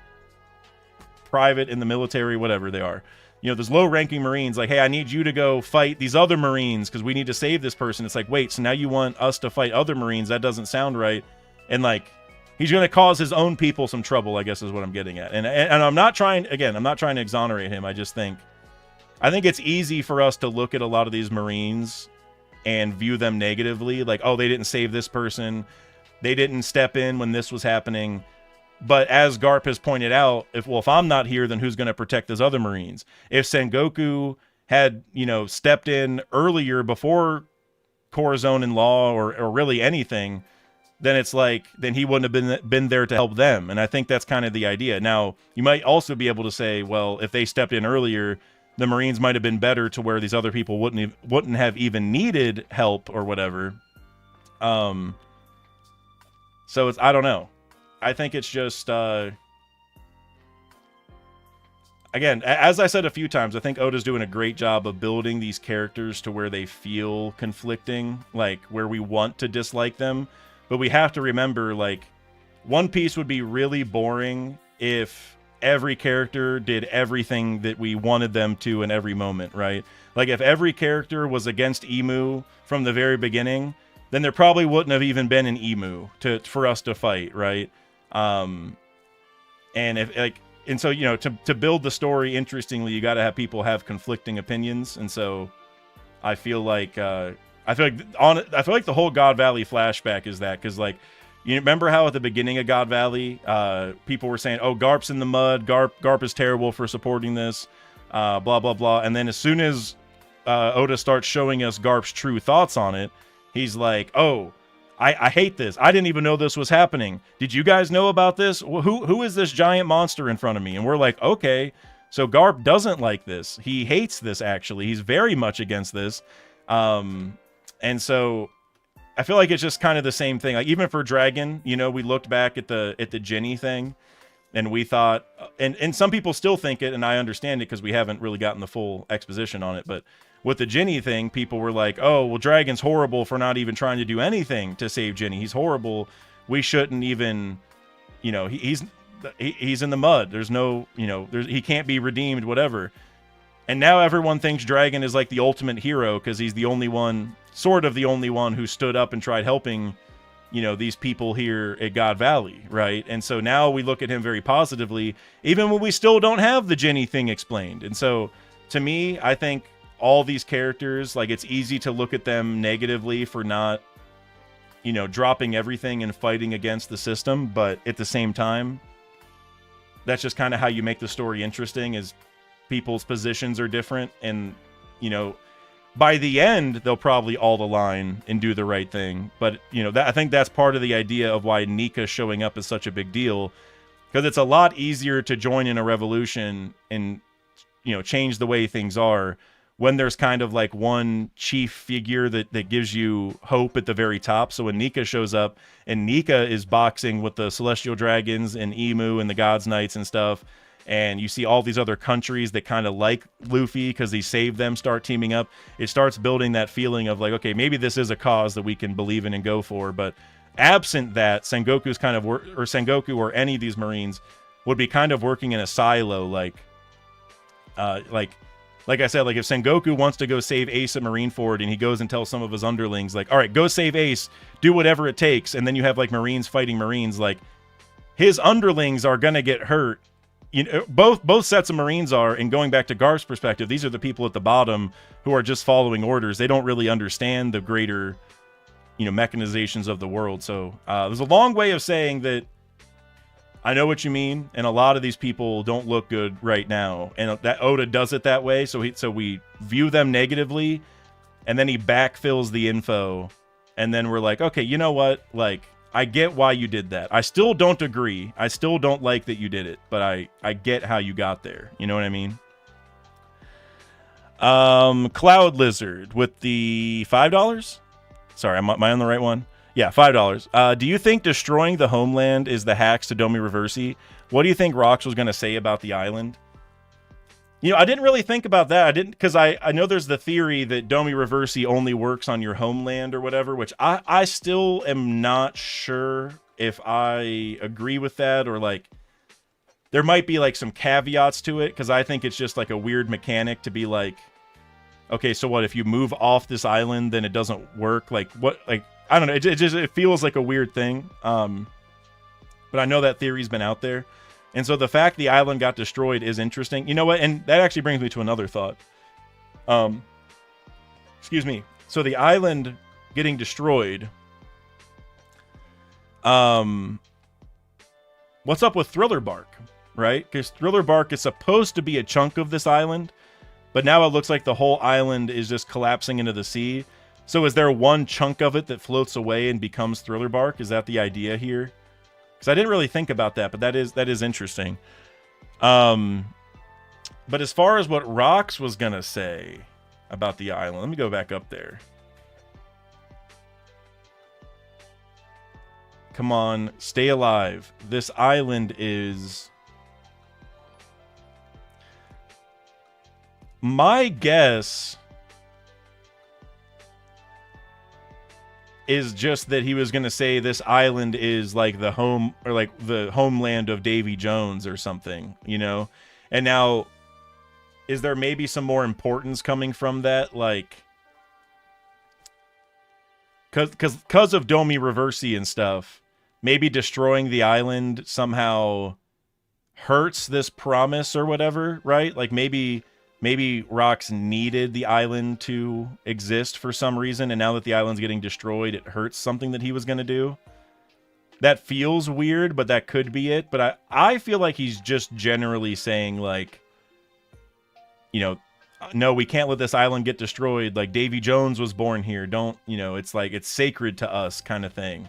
private in the military, whatever they are. You know, there's low-ranking Marines, like, hey, I need you to go fight these other Marines because we need to save this person. It's like, wait, so now you want us to fight other Marines? That doesn't sound right. And, like, he's going to cause his own people some trouble, I guess is what I'm getting at. And I'm not trying to exonerate him. I think it's easy for us to look at a lot of these Marines and view them negatively. Like, oh, they didn't save this person. They didn't step in when this was happening. But as Garp has pointed out, if I'm not here, then who's going to protect those other Marines? If Sengoku had, you know, stepped in earlier before Corazon and Law or really anything, then it's like, then he wouldn't have been there to help them. And I think that's kind of the idea. Now, you might also be able to say, well, if they stepped in earlier, the Marines might have been better to where these other people wouldn't have even needed help or whatever. So it's, I don't know. I think it's just, again, as I said a few times, I think Oda's doing a great job of building these characters to where they feel conflicting, like where we want to dislike them. But we have to remember, like, One Piece would be really boring if every character did everything that we wanted them to in every moment, right? Like, if every character was against Emu from the very beginning, then there probably wouldn't have even been an Emu for us to fight, right? And so, you know, to build the story interestingly, you got to have people have conflicting opinions. And so I feel like the whole God Valley flashback is that, because, like, you remember how at the beginning of God Valley, people were saying, oh, Garp's in the mud, Garp is terrible for supporting this, blah blah blah. And then as soon as Oda starts showing us Garp's true thoughts on it, he's like, oh, I hate this. I didn't even know this was happening. Did you guys know about this? Who is this giant monster in front of me? And we're like, okay, so Garp doesn't like this. He hates this, actually. He's very much against this. And so I feel like it's just kind of the same thing. Like, even for Dragon, you know, we looked back at the Ginny thing, and we thought, and some people still think it, and I understand it because we haven't really gotten the full exposition on it, but with the Ginny thing, people were like, oh, well, Dragon's horrible for not even trying to do anything to save Ginny. He's horrible. We shouldn't even, you know, he's in the mud. There's no, you know, he can't be redeemed, whatever. And now everyone thinks Dragon is like the ultimate hero because he's the only one, sort of the only one who stood up and tried helping, you know, these people here at God Valley, right? And so now we look at him very positively, even when we still don't have the Jenny thing explained. And so to me, I think all these characters, like, it's easy to look at them negatively for not, you know, dropping everything and fighting against the system. But at the same time, that's just kind of how you make the story interesting, is people's positions are different. And, you know, by the end, they'll probably all align and do the right thing. But, you know, I think that's part of the idea of why Nika showing up is such a big deal, because it's a lot easier to join in a revolution and, you know, change the way things are when there's kind of like one chief figure that gives you hope at the very top. So when Nika shows up and Nika is boxing with the Celestial Dragons and Emu and the Gods Knights and stuff, and you see all these other countries that kind of like Luffy because he saved them start teaming up, it starts building that feeling of like, okay, maybe this is a cause that we can believe in and go for. But absent that, Sengoku's kind of Sengoku or any of these Marines would be kind of working in a silo, like I said, like if Sengoku wants to go save Ace at Marineford and he goes and tells some of his underlings, like, all right, go save Ace, do whatever it takes, and then you have like Marines fighting Marines, like his underlings are gonna get hurt. You know, both sets of Marines are, and going back to Garf's perspective, these are the people at the bottom who are just following orders. They don't really understand the greater, you know, mechanizations of the world. So there's a long way of saying that I know what you mean, and a lot of these people don't look good right now, and that Oda does it that way. So we view them negatively, and then he backfills the info, and then we're like, okay, you know what? Like, I get why you did that. I still don't agree. I still don't like that you did it, but I get how you got there. You know what I mean? Cloud Lizard with the $5. Sorry, am I on the right one? Yeah, $5. Do you think destroying the homeland is the hacks to Domi Reversi? What do you think Rox was going to say about the island? You know, I didn't really think about that. I didn't, because I know there's the theory that Domi Reversi only works on your homeland or whatever, which I still am not sure if I agree with that, or like there might be like some caveats to it, because I think it's just like a weird mechanic to be like, okay, so what if you move off this island, then it doesn't work? Like what? Like I don't know. It feels like a weird thing. But I know that theory's been out there. And so the fact the island got destroyed is interesting. You know what? And that actually brings me to another thought. Excuse me. So the island getting destroyed. What's up with Thriller Bark, right? Because Thriller Bark is supposed to be a chunk of this island, but now it looks like the whole island is just collapsing into the sea. So is there one chunk of it that floats away and becomes Thriller Bark? Is that the idea here? Because I didn't really think about that, but that is interesting. But as far as what Rox was going to say about the island, let me go back up there. Come on, stay alive. This island is... My guess is just that he was going to say this island is like the home, or like the homeland of Davy Jones or something, you know? And now, is there maybe some more importance coming from that? Like, because of Domi Reversi and stuff, maybe destroying the island somehow hurts this promise or whatever, right? Like maybe Rox needed the island to exist for some reason, and now that the island's getting destroyed, it hurts something that he was going to do. That feels weird, but that could be it. But I feel like he's just generally saying, like, you know, no, we can't let this island get destroyed. Like, Davy Jones was born here. Don't, you know, it's like, it's sacred to us kind of thing.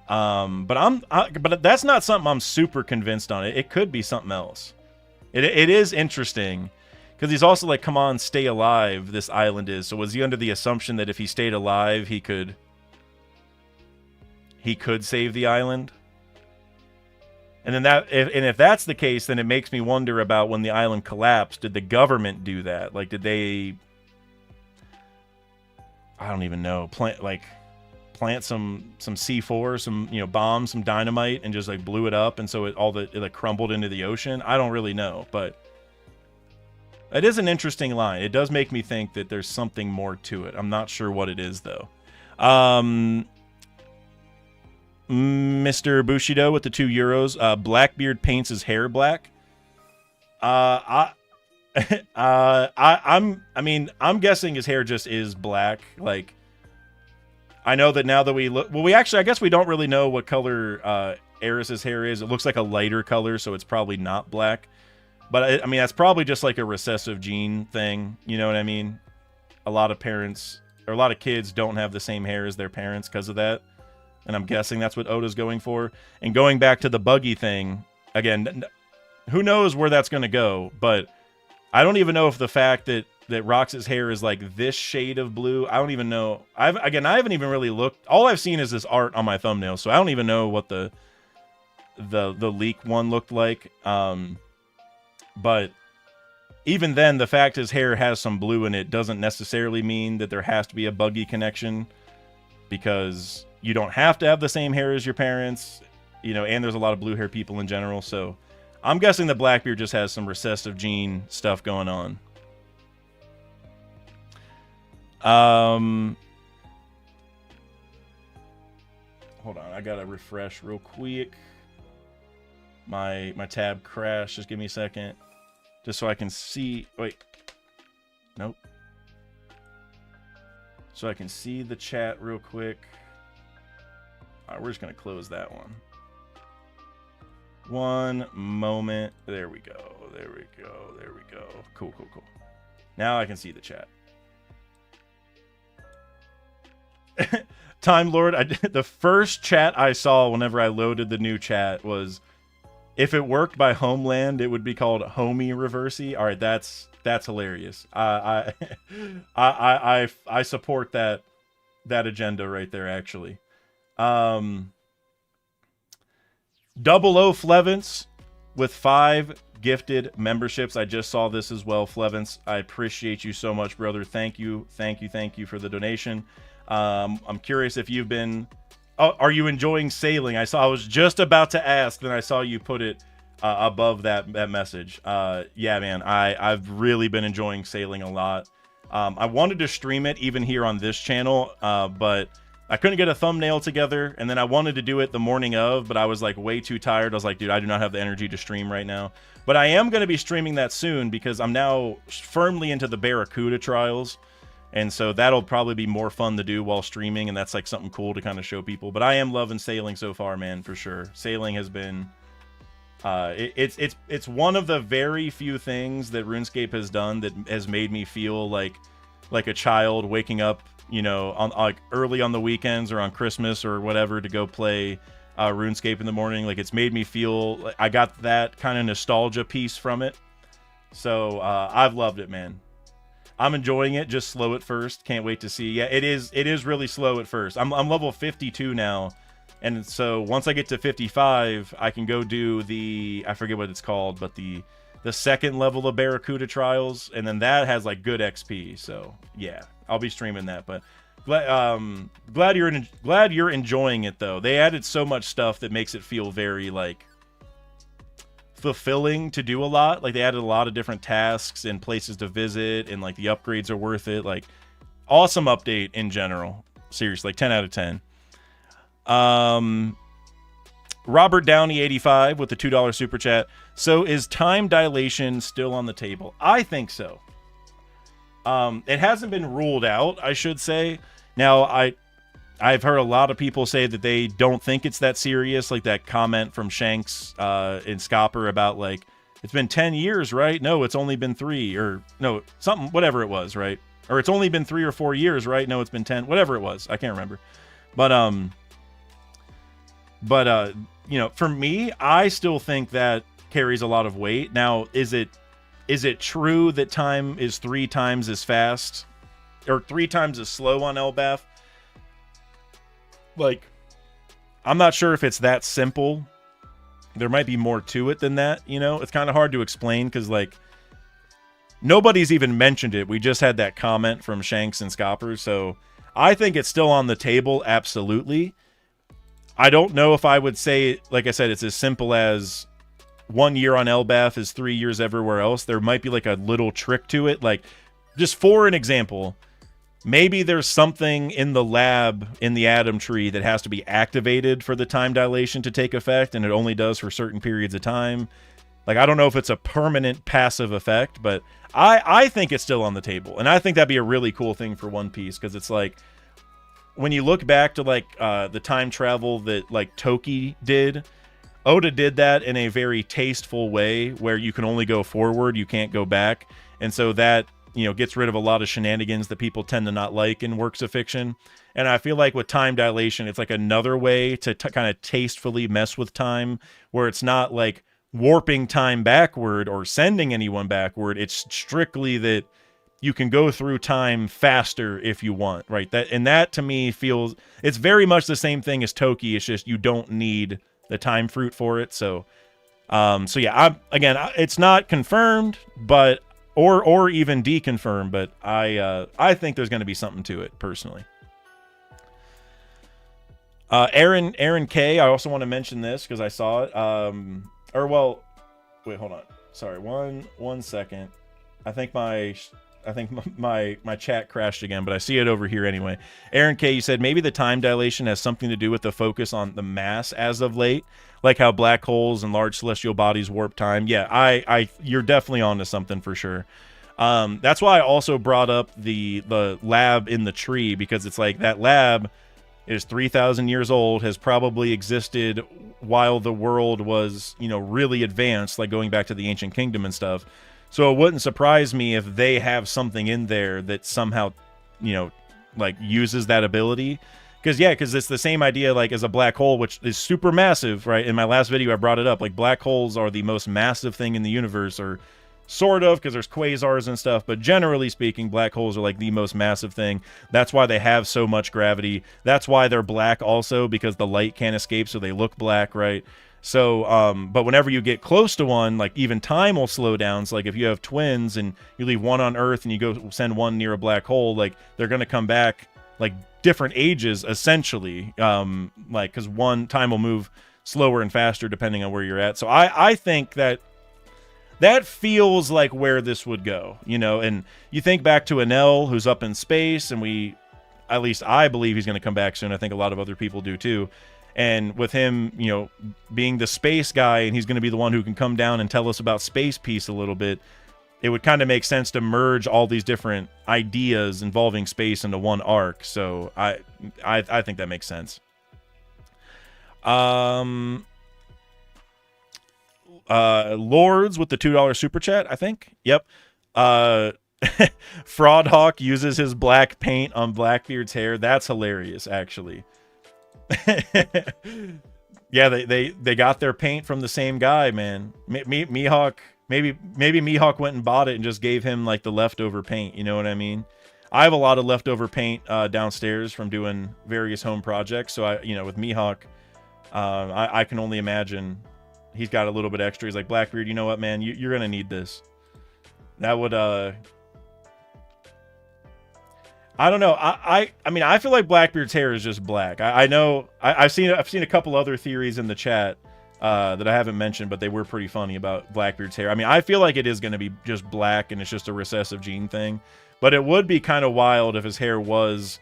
But that's not something I'm super convinced on. It could be something else. It is interesting. Because he's also like, come on, stay alive, this island is. So was he under the assumption that if he stayed alive, he could save the island? And then if that's the case, then it makes me wonder about when the island collapsed, did the government do that? Like, did they, I don't even know, plant some C4, some, you know, bombs, some dynamite, and just like blew it up, and so it like crumbled into the ocean? I don't really know, but It is an interesting line. It does make me think that there's something more to it. I'm not sure what it is, though. Mr. Bushido with the €2. Blackbeard paints his hair black. I'm guessing his hair just is black. Like, I know that now that we look, well, I guess we don't really know what color Eris's hair is. It looks like a lighter color, so it's probably not black. But I mean, that's probably just like a recessive gene thing. You know what I mean? A lot of parents or a lot of kids don't have the same hair as their parents because of that. And I'm guessing that's what Oda's going for. And going back to the buggy thing, again, who knows where that's going to go. But I don't even know if the fact that Rox's hair is like this shade of blue, I don't even know. I haven't even really looked. All I've seen is this art on my thumbnail, so I don't even know what the leak one looked like. But even then, the fact his hair has some blue in it doesn't necessarily mean that there has to be a buggy connection, because you don't have to have the same hair as your parents, you know, and there's a lot of blue hair people in general. So I'm guessing that Blackbeard just has some recessive gene stuff going on. Hold on, I gotta refresh real quick. My tab crashed. Just give me a second. Just so I can see. Wait. Nope. So I can see the chat real quick. Alright, we're just going to close that one. One moment. There we go. There we go. There we go. Cool, cool, cool. Now I can see the chat. Time Lord, the first chat I saw whenever I loaded the new chat was, if it worked by Homeland, it would be called Homie Reversey. All right, that's hilarious. I support that agenda right there, actually. 00 Flevance with 5 gifted memberships. I just saw this as well, Flevance. I appreciate you so much, brother. Thank you for the donation. I'm curious if you've been... Oh, are you enjoying sailing? I was just about to ask, then I saw you put it above that message. Yeah, man, I've really been enjoying sailing a lot. I wanted to stream it even here on this channel, but I couldn't get a thumbnail together, and then I wanted to do it the morning of, but I was like way too tired. I was like, dude, I do not have the energy to stream right now. But I am going to be streaming that soon, because I'm now firmly into the Barracuda trials. And so that'll probably be more fun to do while streaming, and that's like something cool to kind of show people. But I am loving sailing so far, man, for sure. Sailing has been it's one of the very few things that RuneScape has done that has made me feel like a child waking up, you know, on like early on the weekends or on Christmas or whatever to go play RuneScape in the morning. Like, it's made me feel I got that kind of nostalgia piece from it. So I've loved it, man. I'm enjoying it, just slow at first. Can't wait to see. Yeah, it is really slow at first. I'm level 52 now, and so once I get to 55, I can go do the, I forget what it's called, but the second level of Barracuda Trials, and then that has like good XP. So yeah, I'll be streaming that. But glad you're enjoying it though. They added so much stuff that makes it feel very like fulfilling to do a lot. Like, they added a lot of different tasks and places to visit, and like the upgrades are worth it. Like, awesome update in general. Seriously, like 10 out of 10. Robert Downey 85 with the $2 super chat. So is time dilation still on the table? I think so. It hasn't been ruled out, I should say. Now, I've heard a lot of people say that they don't think it's that serious, like that comment from Shanks in Scopper about, like, it's been 10 years, right? No, it's only been 3, or no, something, whatever it was, right? Or it's only been 3 or 4 years, right? No, it's been 10, whatever it was. I can't remember. But you know, for me, I still think that carries a lot of weight. Now, is it true that time is 3 times as fast or 3 times as slow on Elbaf? Like, I'm not sure if it's that simple. There might be more to it than that, you know? It's kind of hard to explain because, like, nobody's even mentioned it. We just had that comment from Shanks and Scopper, so I think it's still on the table, absolutely. I don't know if I would say, like I said, it's as simple as 1 year on Elbath is 3 years everywhere else. There might be like a little trick to it. Like, just for an example, maybe there's something in the lab in the atom tree that has to be activated for the time dilation to take effect, and it only does for certain periods of time. Like, I don't know if it's a permanent passive effect, but I think it's still on the table. And I think that'd be a really cool thing for One Piece, because it's like, when you look back to like the time travel that like Toki did, Oda did that in a very tasteful way where you can only go forward, you can't go back. And so that, you know, gets rid of a lot of shenanigans that people tend to not like in works of fiction. And I feel like with time dilation, it's like another way to kind of tastefully mess with time, where it's not like warping time backward or sending anyone backward. It's strictly that you can go through time faster if you want, right? That to me feels, it's very much the same thing as Toki. It's just you don't need the time fruit for it. So yeah, it's not confirmed, but or even deconfirmed, but I think there's going to be something to it personally. Aaron K. I also want to mention this because I saw it. Wait, hold on. Sorry, one second. I think my chat crashed again, but I see it over here anyway. Aaron K, you said maybe the time dilation has something to do with the focus on the mass as of late, like how black holes and large celestial bodies warp time. Yeah, you're definitely onto something for sure. That's why I also brought up the lab in the tree, because it's like that lab is 3,000 years old, has probably existed while the world was, you know, really advanced, like going back to the ancient kingdom and stuff. So it wouldn't surprise me if they have something in there that somehow, you know, like uses that ability. Because it's the same idea like as a black hole, which is super massive, right? In my last video, I brought it up. Like, black holes are the most massive thing in the universe, or sort of, because there's quasars and stuff. But generally speaking, black holes are like the most massive thing. That's why they have so much gravity. That's why they're black also, because the light can't escape, so they look black, right? So, but whenever you get close to one, like even time will slow down. So like if you have twins and you leave one on Earth and you go send one near a black hole, like they're going to come back like different ages essentially. Like, cause one time will move slower and faster depending on where you're at. So I think that feels like where this would go, you know, and you think back to Enel, who's up in space, and at least I believe he's going to come back soon. I think a lot of other people do too. And with him, you know, being the space guy, and he's going to be the one who can come down and tell us about Space Piece a little bit, it would kind of make sense to merge all these different ideas involving space into one arc. So I think that makes sense. Lords with the $2 super chat, I think. Yep. Fraudhawk uses his black paint on Blackbeard's hair. That's hilarious, actually. Yeah, they got their paint from the same guy, man. Mihawk, maybe Mihawk went and bought it and just gave him like the leftover paint. You know what I mean? I have a lot of leftover paint downstairs from doing various home projects. So with Mihawk, I can only imagine he's got a little bit extra. He's like, Blackbeard, you know what, man? You're gonna need this. That would I don't know. I mean, I feel like Blackbeard's hair is just black. I know. I've seen a couple other theories in the chat that I haven't mentioned, but they were pretty funny about Blackbeard's hair. I mean, I feel like it is going to be just black, and it's just a recessive gene thing. But it would be kind of wild if his hair was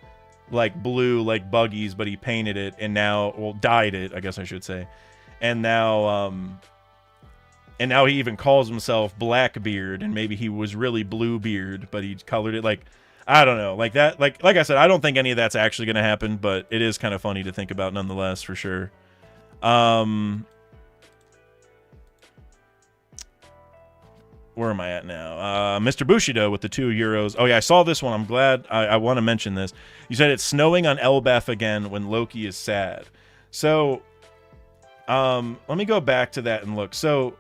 like blue, like Buggy's, but he painted it and now, well, dyed it, I guess I should say, and now he even calls himself Blackbeard, and maybe he was really Bluebeard, but he colored it like. I don't know, like that, like I said, I don't think any of that's actually going to happen, but it is kind of funny to think about nonetheless, for sure. Where am I at now? Mr. Bushido with the €2. Oh yeah, I saw this one. I'm glad. I want to mention this. You said it's snowing on Elbaf again when Loki is sad. So, let me go back to that and look. So,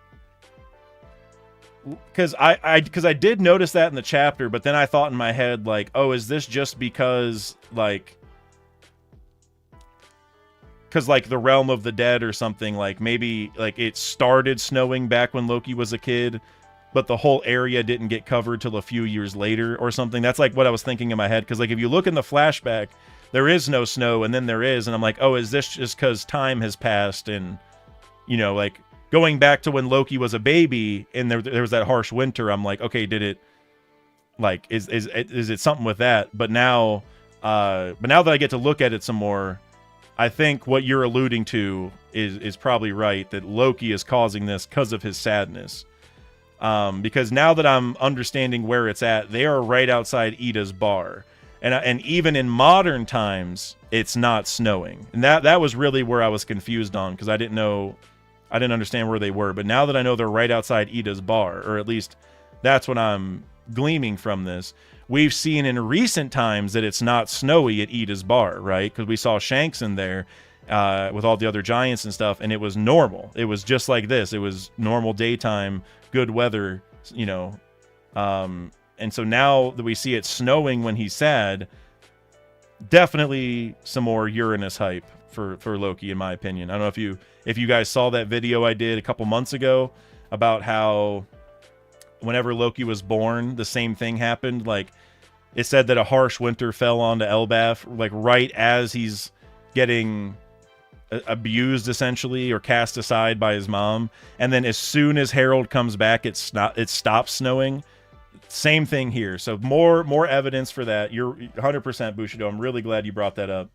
because I did notice that in the chapter, but then I thought in my head, like, oh, is this just because the realm of the dead or something, like maybe like it started snowing back when Loki was a kid, but the whole area didn't get covered till a few years later or something. That's like what I was thinking in my head, because like if you look in the flashback, there is no snow, and then there is, and I'm like, oh, is this just because time has passed, and like going back to when Loki was a baby and there was that harsh winter, I'm like, okay, did it, like, is it something with that? But now that I get to look at it some more, I think what you're alluding to is probably right, that Loki is causing this because of his sadness. Because now that I'm understanding where it's at, they are right outside Ida's bar. And even in modern times, it's not snowing. And that was really where I was confused on, because I didn't understand where they were. But now that I know they're right outside Ida's bar, or at least that's what I'm gleaming from this. We've seen in recent times that it's not snowy at Ida's bar, right? Because we saw Shanks in there with all the other giants and stuff, and it was normal. It was just like this. It was normal daytime, good weather, you know. And so now that we see it snowing when he's sad, definitely some more Uranus hype for Loki, in my opinion. I don't know if you guys saw that video I did a couple months ago about how whenever Loki was born, the same thing happened. Like, it said that a harsh winter fell onto Elbaf, like right as he's getting abused, essentially, or cast aside by his mom. And then as soon as Harold comes back, it stops snowing. Same thing here. So more evidence for that. You're 100% Bushido. I'm really glad you brought that up.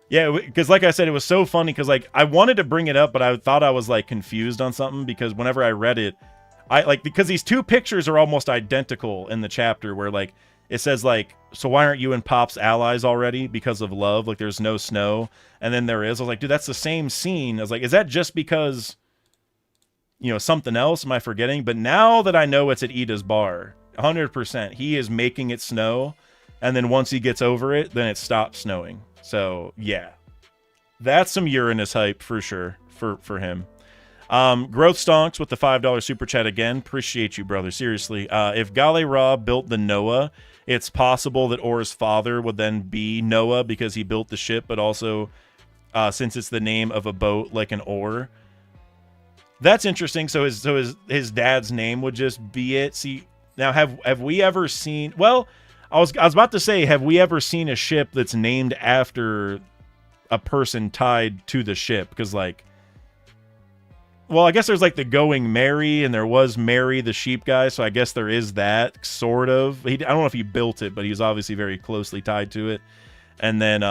Yeah, because like I said, it was so funny because, like, I wanted to bring it up, but I thought I was, like, confused on something, because whenever I read it, because these two pictures are almost identical in the chapter, where, like, it says, like, so why aren't you and Pop's allies already? Because of love. Like, there's no snow. And then there is. I was like, dude, that's the same scene. I was like, is that just because, you know, something else? Am I forgetting? But now that I know it's at Ida's bar, 100%, he is making it snow. And then once he gets over it, then it stops snowing. So, yeah. That's some Uranus hype for sure for him. Growth Stonks with the $5 super chat again. Appreciate you, brother. Seriously. If Gale Ra built the Noah, it's possible that Orr's father would then be Noah because he built the ship, but also since it's the name of a boat like an oar. That's interesting. So his dad's name would just be it. See, now have we ever seen, well, I was about to say, have we ever seen a ship that's named after a person tied to the ship? Because, like, well, I guess there's, like, the Going Merry, and there was Mary the sheep guy, so I guess there is that, sort of. I don't know if he built it, but he was obviously very closely tied to it. And then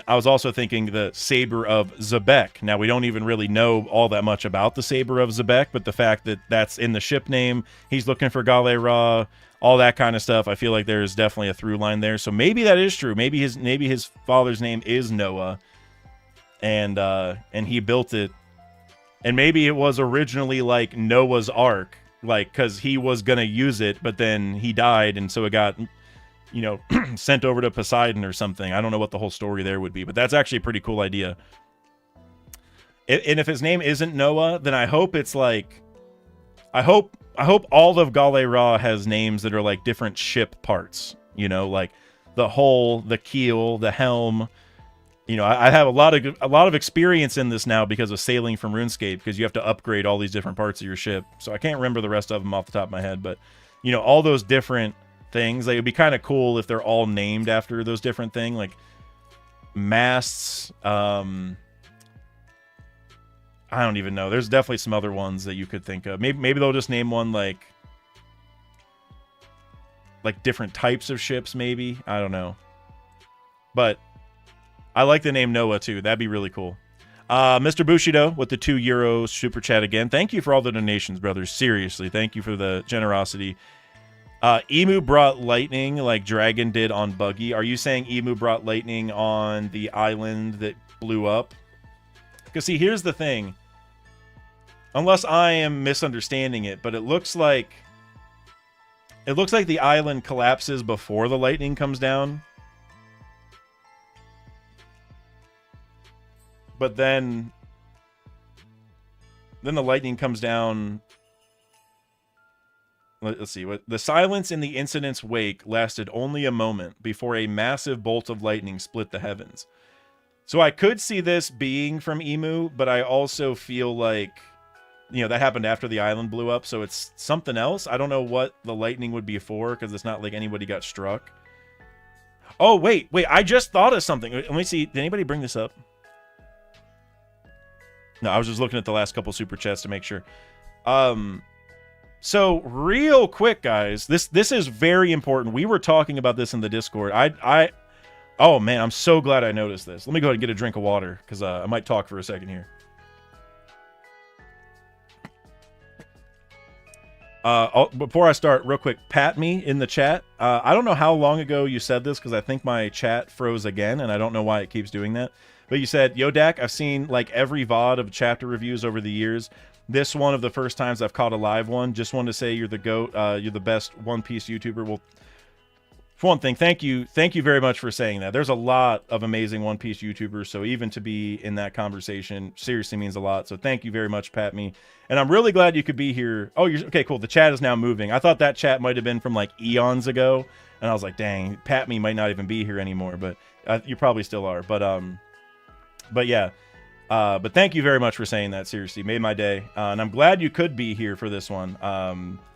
I was also thinking the Saber of Zebek. Now, we don't even really know all that much about the Saber of Zebek, but the fact that that's in the ship name, he's looking for Gale Ra, all that kind of stuff, I feel like there's definitely a through line there. So maybe that is true. Maybe his father's name is Noah, and he built it, and maybe it was originally like Noah's Ark, like, because he was gonna use it, but then he died, and so it got, you know, sent over to Poseidon or something. I don't know what the whole story there would be, but that's actually a pretty cool idea. And if his name isn't Noah, then I hope it's like, I hope all of Gale Ra has names that are like different ship parts, you know, like the hull, the keel, the helm. You know, I have a lot of experience in this now because of sailing from RuneScape, because you have to upgrade all these different parts of your ship. So I can't remember the rest of them off the top of my head, but, you know, all those different things, like, it'd be kind of cool if they're all named after those different things, like masts. I don't even know. There's definitely some other ones that you could think of. Maybe they'll just name one like different types of ships, maybe. I don't know. But I like the name Noah too. That'd be really cool. Mr. Bushido with the €2 super chat again. Thank you for all the donations, brothers. Seriously, thank you for the generosity. Emu brought lightning like Dragon did on Buggy. Are you saying Emu brought lightning on the island that blew up? Because, see, here's the thing. Unless I am misunderstanding it, but it looks like the island collapses before the lightning comes down. But then the lightning comes down. Let's see. The silence in the incident's wake lasted only a moment before a massive bolt of lightning split the heavens. So I could see this being from Emu, but I also feel like, you know, that happened after the island blew up, so it's something else. I don't know what the lightning would be for, because it's not like anybody got struck. Oh, wait. I just thought of something. Let me see. Did anybody bring this up? No, I was just looking at the last couple super chats to make sure. So real quick, guys, this is very important. We were talking about this in the Discord. Oh man, I'm so glad I noticed this. Let me go ahead and get a drink of water because I might talk for a second here. Before I start, real quick, pat me in the chat. I don't know how long ago you said this because I think my chat froze again, and I don't know why it keeps doing that. But you said, "Yo, Dak, I've seen like every VOD of chapter reviews over the years. This one of the first times I've caught a live one. Just wanted to say you're the GOAT. You're the best One Piece YouTuber." Well, for one thing, thank you very much for saying that. There's a lot of amazing One Piece YouTubers, so even to be in that conversation seriously means a lot. So thank you very much, Pat Me. And I'm really glad you could be here. Oh, you're okay, cool. The chat is now moving. I thought that chat might have been from like eons ago, and I was like, dang, Pat Me might not even be here anymore, but you probably still are. But yeah. But thank you very much for saying that. Seriously, made my day, and I'm glad you could be here for this one.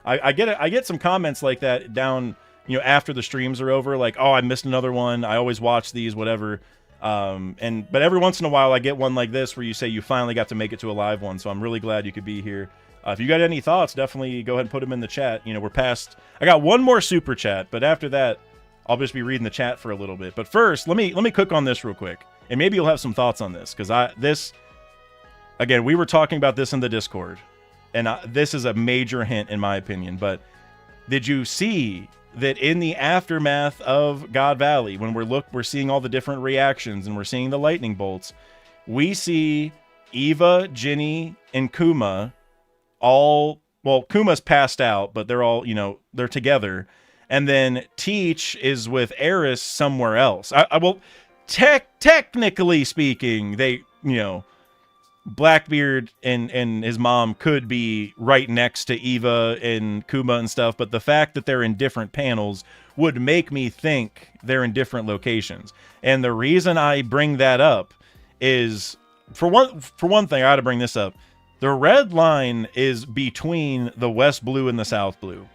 I get some comments like that down, after the streams are over, like, oh, I missed another one. I always watch these, whatever. But every once in a while, I get one like this where you say you finally got to make it to a live one. So I'm really glad you could be here. If you got any thoughts, definitely go ahead and put them in the chat. We're past. I got one more super chat, but after that, I'll just be reading the chat for a little bit. But first, let me cook on this real quick. And maybe you'll have some thoughts on this, because again, we were talking about this in the Discord, and this is a major hint in my opinion. But did you see that in the aftermath of God Valley, when we're seeing all the different reactions and we're seeing the lightning bolts, we see Eva, Ginny, and Kuma Kuma's passed out, but they're all, they're together, and then Teach is with Eris somewhere else. Technically speaking, they, Blackbeard and his mom could be right next to Eva and Kuma and stuff, but the fact that they're in different panels would make me think they're in different locations. And the reason I bring that up is, for one thing, I ought to bring this up. The red line is between the West Blue and the South Blue.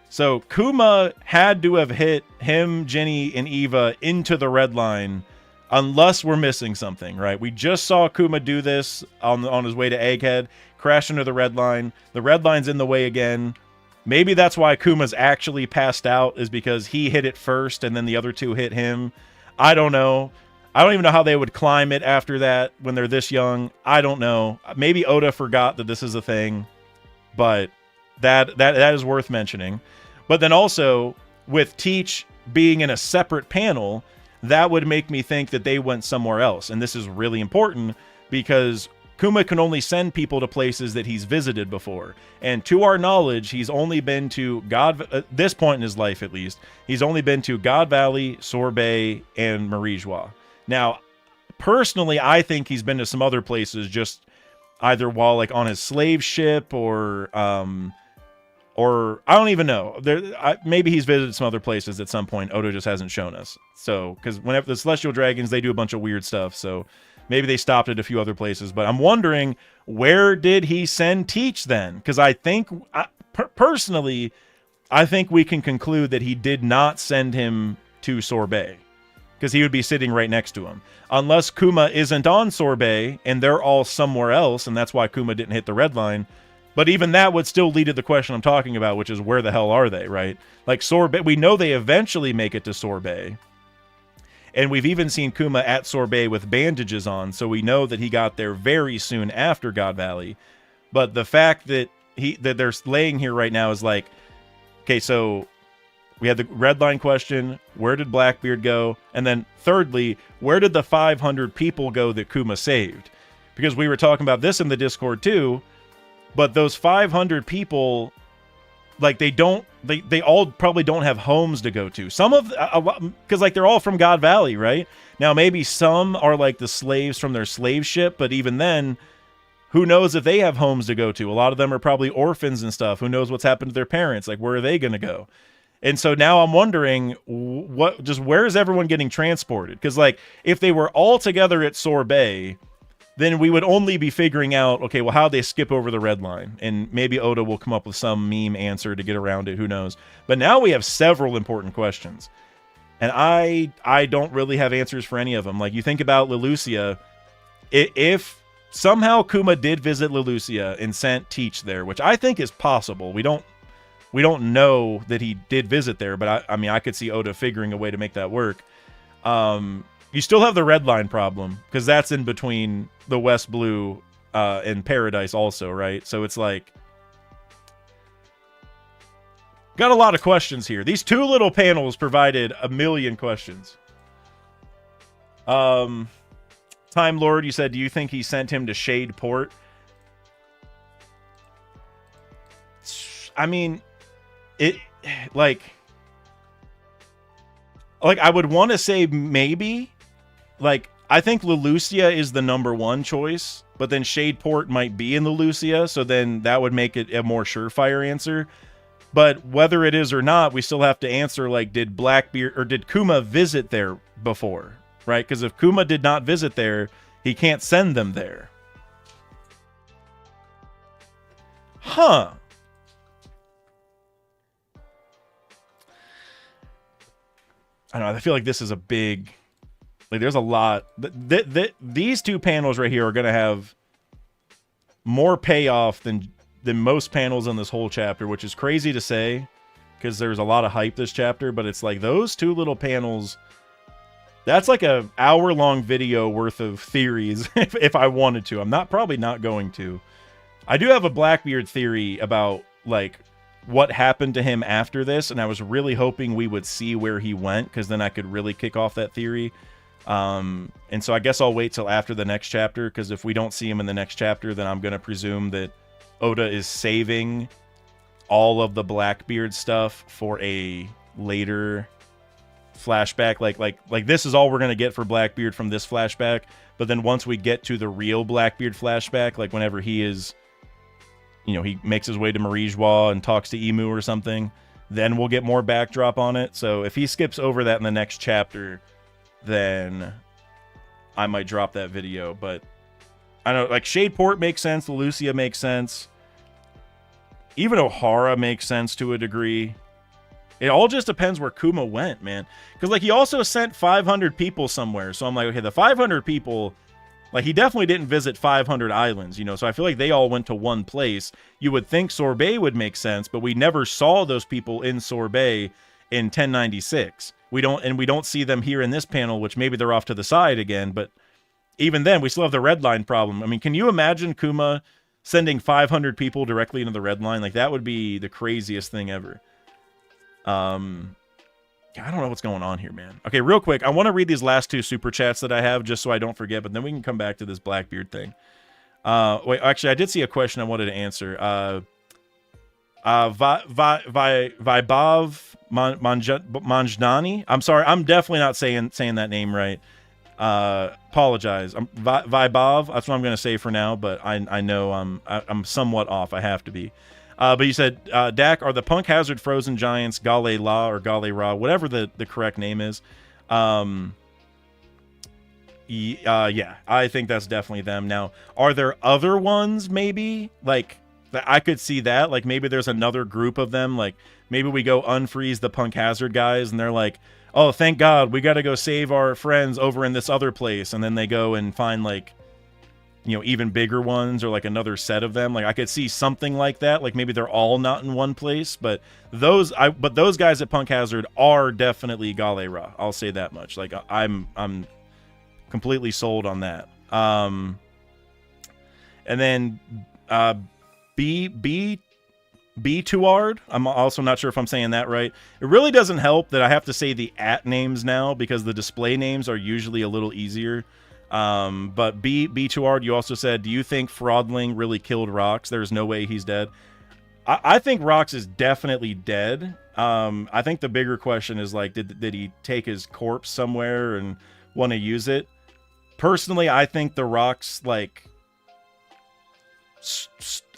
So Kuma had to have hit him, Jenny, and Eva into the red line, unless we're missing something, right? We just saw Kuma do this on his way to Egghead, crash into the red line. The red line's in the way again. Maybe that's why Kuma's actually passed out, is because he hit it first and then the other two hit him. I don't know. I don't even know how they would climb it after that when they're this young. I don't know. Maybe Oda forgot that this is a thing, but that is worth mentioning. But then also, with Teach being in a separate panel, that would make me think that they went somewhere else. And this is really important because Kuma can only send people to places that he's visited before. And to our knowledge, he's only been to at this point in his life at least, he's only been to God Valley, Sorbet, and Marijois. Now, personally, I think he's been to some other places just either while like on his slave ship or I don't even know. Maybe he's visited some other places at some point. Oda just hasn't shown us. So, because whenever the Celestial Dragons, they do a bunch of weird stuff. So maybe they stopped at a few other places. But I'm wondering, where did he send Teach then? Because I think, personally, I think we can conclude that he did not send him to Sorbet, because he would be sitting right next to him. Unless Kuma isn't on Sorbet and they're all somewhere else, and that's why Kuma didn't hit the red line. But even that would still lead to the question I'm talking about, which is where the hell are they, right? Like Sorbet, we know they eventually make it to Sorbet. And we've even seen Kuma at Sorbet with bandages on, so we know that he got there very soon after God Valley. But the fact that they're laying here right now is like, okay, so we had the red line question, where did Blackbeard go? And then thirdly, where did the 500 people go that Kuma saved? Because we were talking about this in the Discord too. But those 500 people, like, they all probably don't have homes to go to. Some of, because like they're all from God Valley, right? Now maybe some are like the slaves from their slave ship, but even then, who knows if they have homes to go to? A lot of them are probably orphans and stuff. Who knows what's happened to their parents? Like, where are they going to go? And so now I'm wondering, where is everyone getting transported? Because like, if they were all together at Sorbet, then we would only be figuring out, okay, well, how'd they skip over the red line? And maybe Oda will come up with some meme answer to get around it, who knows? But now we have several important questions. And I don't really have answers for any of them. Like, you think about Leloucia, if somehow Kuma did visit Lelucia and sent Teach there, which I think is possible. We don't know that he did visit there, but I mean, I could see Oda figuring a way to make that work. You still have the red line problem, because that's in between the West Blue and Paradise also, right? So it's like, got a lot of questions here. These two little panels provided a million questions. Time Lord, you said, do you think he sent him to Shade Port? I mean, it, like I would want to say maybe. Like, I think Lelucia is the #1 choice, but then Shadeport might be in Lelucia, so then that would make it a more surefire answer. But whether it is or not, we still have to answer, like, did Blackbeard or did Kuma visit there before, right? Because if Kuma did not visit there, he can't send them there. Huh. I don't know, I feel like this is a big... Like, there's a lot. These two panels right here are going to have more payoff than most panels in this whole chapter, which is crazy to say because there's a lot of hype this chapter, but it's like those two little panels, that's like a hour-long video worth of theories if I wanted to. I'm probably not going to. I do have a Blackbeard theory about, like, what happened to him after this, and I was really hoping we would see where he went, because then I could really kick off that theory. And so I guess I'll wait till after the next chapter, because if we don't see him in the next chapter, then I'm going to presume that Oda is saving all of the Blackbeard stuff for a later flashback. Like this is all we're going to get for Blackbeard from this flashback, but then once we get to the real Blackbeard flashback, like whenever he is, you know, he makes his way to Marijois and talks to Emu or something, then we'll get more backdrop on it. So if he skips over that in the next chapter, then I might drop that video. But I know, like, Shadeport makes sense, Lelucia makes sense, even Ohara makes sense to a degree. It all just depends where Kuma went, man. Because, like, he also sent 500 people somewhere, so I'm like, okay, the 500 people, like, he definitely didn't visit 500 islands, you know, so I feel like they all went to one place. You would think Sorbet would make sense, but we never saw those people in Sorbet in 1096. We don't see them here in this panel, which maybe they're off to the side again, but even then, we still have the red line problem. I mean, can you imagine Kuma sending 500 people directly into the red line? Like, that would be the craziest thing ever. I don't know what's going on here, man. Okay, real quick, I want to read these last two super chats that I have just so I don't forget, but then we can come back to this Blackbeard thing. Wait, actually, I did see a question I wanted to answer. Vaibhav Manjnani. I'm sorry, I'm definitely not saying that name right. Apologize. Vaibhav, that's what I'm going to say for now, but I know I'm somewhat off. I have to be. But you said, Dak, are the Punk Hazard Frozen Giants Gale La or Gale Ra, whatever the correct name is? Yeah, I think that's definitely them. Now, are there other ones maybe? Like, I could see that. Like, maybe there's another group of them. Like, maybe we go unfreeze the Punk Hazard guys, and they're like, oh, thank God, we got to go save our friends over in this other place. And then they go and find, like, you know, even bigger ones or, like, another set of them. Like, I could see something like that. Like, maybe they're all not in one place. But those guys at Punk Hazard are definitely Gale Ra. I'll say that much. Like, I'm completely sold on that. And then B2ard. I'm also not sure if I'm saying that right. It really doesn't help that I have to say the @ names now because the display names are usually a little easier. But B2ard, you also said, do you think Fraudling really killed Rox? There's no way he's dead. I think Rox is definitely dead. I think the bigger question is, like, did he take his corpse somewhere and want to use it? Personally, I think the Rox, like,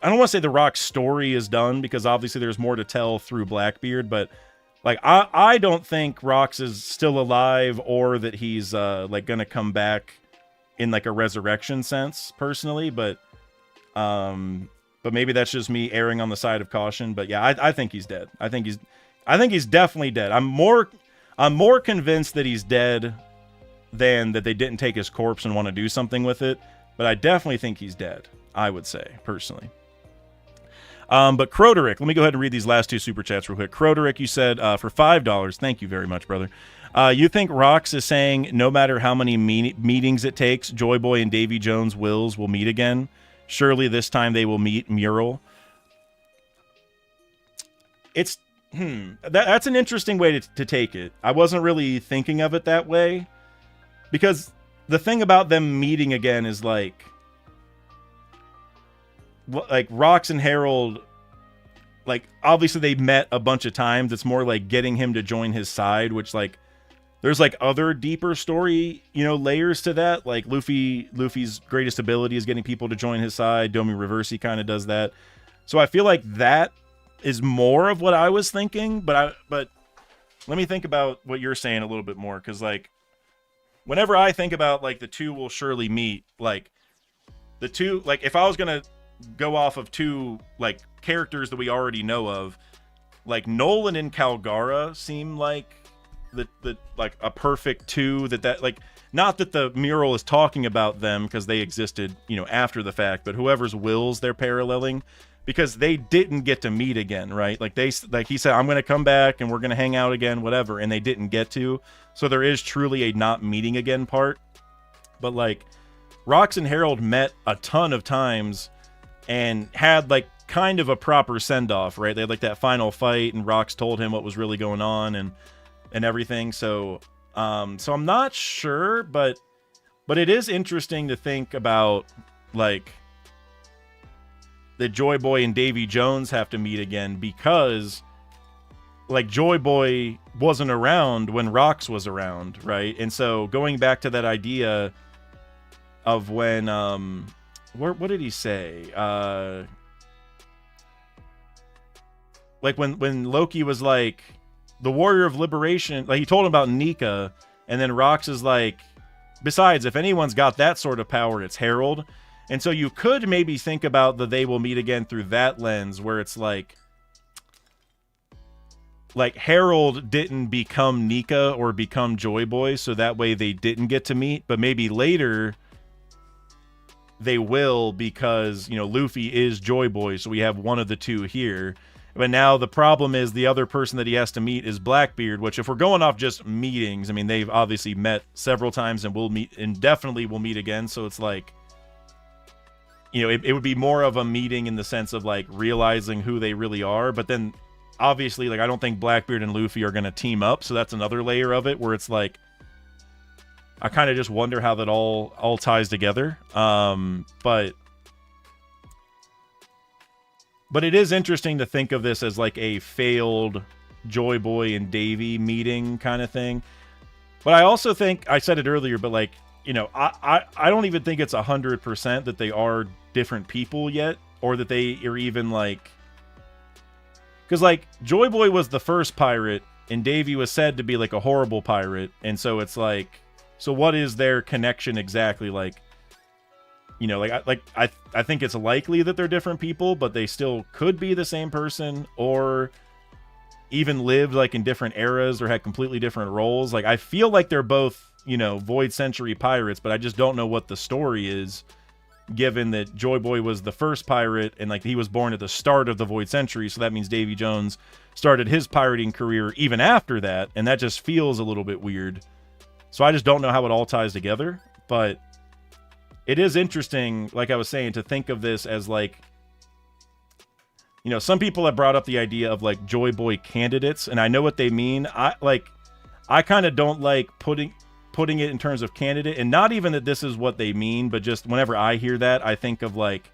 I don't want to say the Rox story is done because obviously there's more to tell through Blackbeard, but, like, I don't think Rox is still alive or that he's like gonna come back in, like, a resurrection sense personally, but maybe that's just me erring on the side of caution. But yeah, I think he's dead. I think he's definitely dead. I'm more convinced that he's dead than that they didn't take his corpse and want to do something with it. but I definitely think he's dead, I would say, personally. But Croderick, let me go ahead and read these last two super chats real quick. Croderick, you said for $5, thank you very much, brother. You think Rox is saying no matter how many meetings it takes, Joy Boy and Davy Jones wills will meet again? Surely this time they will meet Mural. It's that's an interesting way to take it. I wasn't really thinking of it that way, because the thing about them meeting again is like Rox and Harold, like obviously they met a bunch of times. It's more like getting him to join his side, which like there's like other deeper story, layers to that. Like Luffy's greatest ability is getting people to join his side. Domi Reversi kind of does that. So I feel like that is more of what I was thinking, but let me think about what you're saying a little bit more, because like whenever I think about like the two will surely meet, like the two, like if I was gonna go off of two like characters that we already know of, like Nolan and Calgara seem like the like a perfect two, that like, not that the mural is talking about them because they existed after the fact, but whoever's wills they're paralleling, because they didn't get to meet again, right? Like he said, I'm going to come back and we're going to hang out again, whatever. And they didn't get to. So there is truly a not meeting again part. But like Rox and Harold met a ton of times and had like kind of a proper send off, right? They had like that final fight and Rox told him what was really going on and everything. So I'm not sure, but it is interesting to think about like that Joy Boy and Davy Jones have to meet again, because like Joy Boy wasn't around when Rox was around, right? And so going back to that idea of when what did he say? Like when Loki was like the Warrior of Liberation, like he told him about Nika, and then Rox is like, besides, if anyone's got that sort of power, it's Harold. And so you could maybe think about the they will meet again through that lens, where it's like Harold didn't become Nika or become Joy Boy, so that way they didn't get to meet, but maybe later they will, because Luffy is Joy Boy, so we have one of the two here. But now the problem is the other person that he has to meet is Blackbeard, which if we're going off just meetings, I mean, they've obviously met several times and will meet, and definitely will meet again. So it's like, it would be more of a meeting in the sense of like realizing who they really are. But then obviously, like, I don't think Blackbeard and Luffy are going to team up. So that's another layer of it where it's like, I kind of just wonder how that all ties together. But it is interesting to think of this as like a failed Joy Boy and Davy meeting kind of thing. But I also think, I said it earlier, but like, I don't even think it's 100% that they are different people yet, or that they are even like, because like Joy Boy was the first pirate and Davy was said to be like a horrible pirate. And so it's like, so what is their connection exactly? Like, I think it's likely that they're different people, but they still could be the same person, or even lived like in different eras or had completely different roles. Like, I feel like they're both, Void Century pirates, but I just don't know what the story is, given that Joy Boy was the first pirate and like he was born at the start of the Void Century. So that means Davy Jones started his pirating career even after that. And that just feels a little bit weird. So I just don't know how it all ties together, but it is interesting, like I was saying, to think of this as like, some people have brought up the idea of like Joy Boy candidates, and I know what they mean. I kind of don't like putting it in terms of candidate, and not even that this is what they mean, but just whenever I hear that, I think of like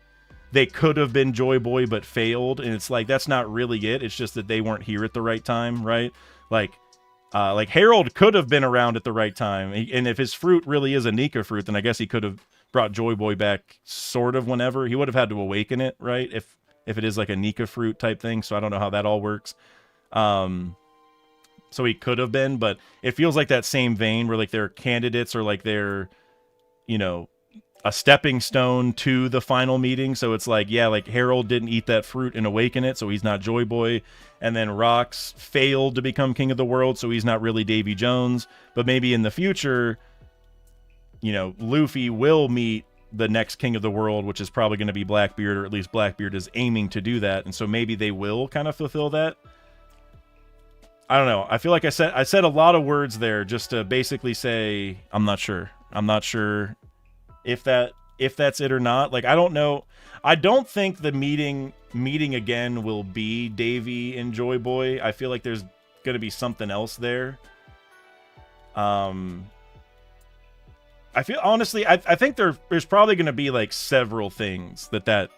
they could have been Joy Boy but failed, and it's like that's not really it. It's just that they weren't here at the right time, right? Like Harold could have been around at the right time, and if his fruit really is a Nika fruit, then I guess he could have brought Joy Boy back sort of whenever. He would have had to awaken it, right? If it is like a Nika fruit type thing. So I don't know how that all works. So he could have been, but it feels like that same vein where like they're candidates, or like they're, a stepping stone to the final meeting. So it's like, yeah, like Harold didn't eat that fruit and awaken it, so he's not Joy Boy. And then Rox failed to become king of the world, so he's not really Davy Jones. But maybe in the future, Luffy will meet the next king of the world, which is probably going to be Blackbeard, or at least Blackbeard is aiming to do that, and so maybe they will kind of fulfill that. I don't know. I feel like I said a lot of words there just to basically say I'm not sure. I'm not sure if that's it or not. Like, I don't know. I don't think the meeting again will be Davey and Joy Boy. I feel like there's going to be something else there. I feel, honestly, I think there's probably going to be like several things that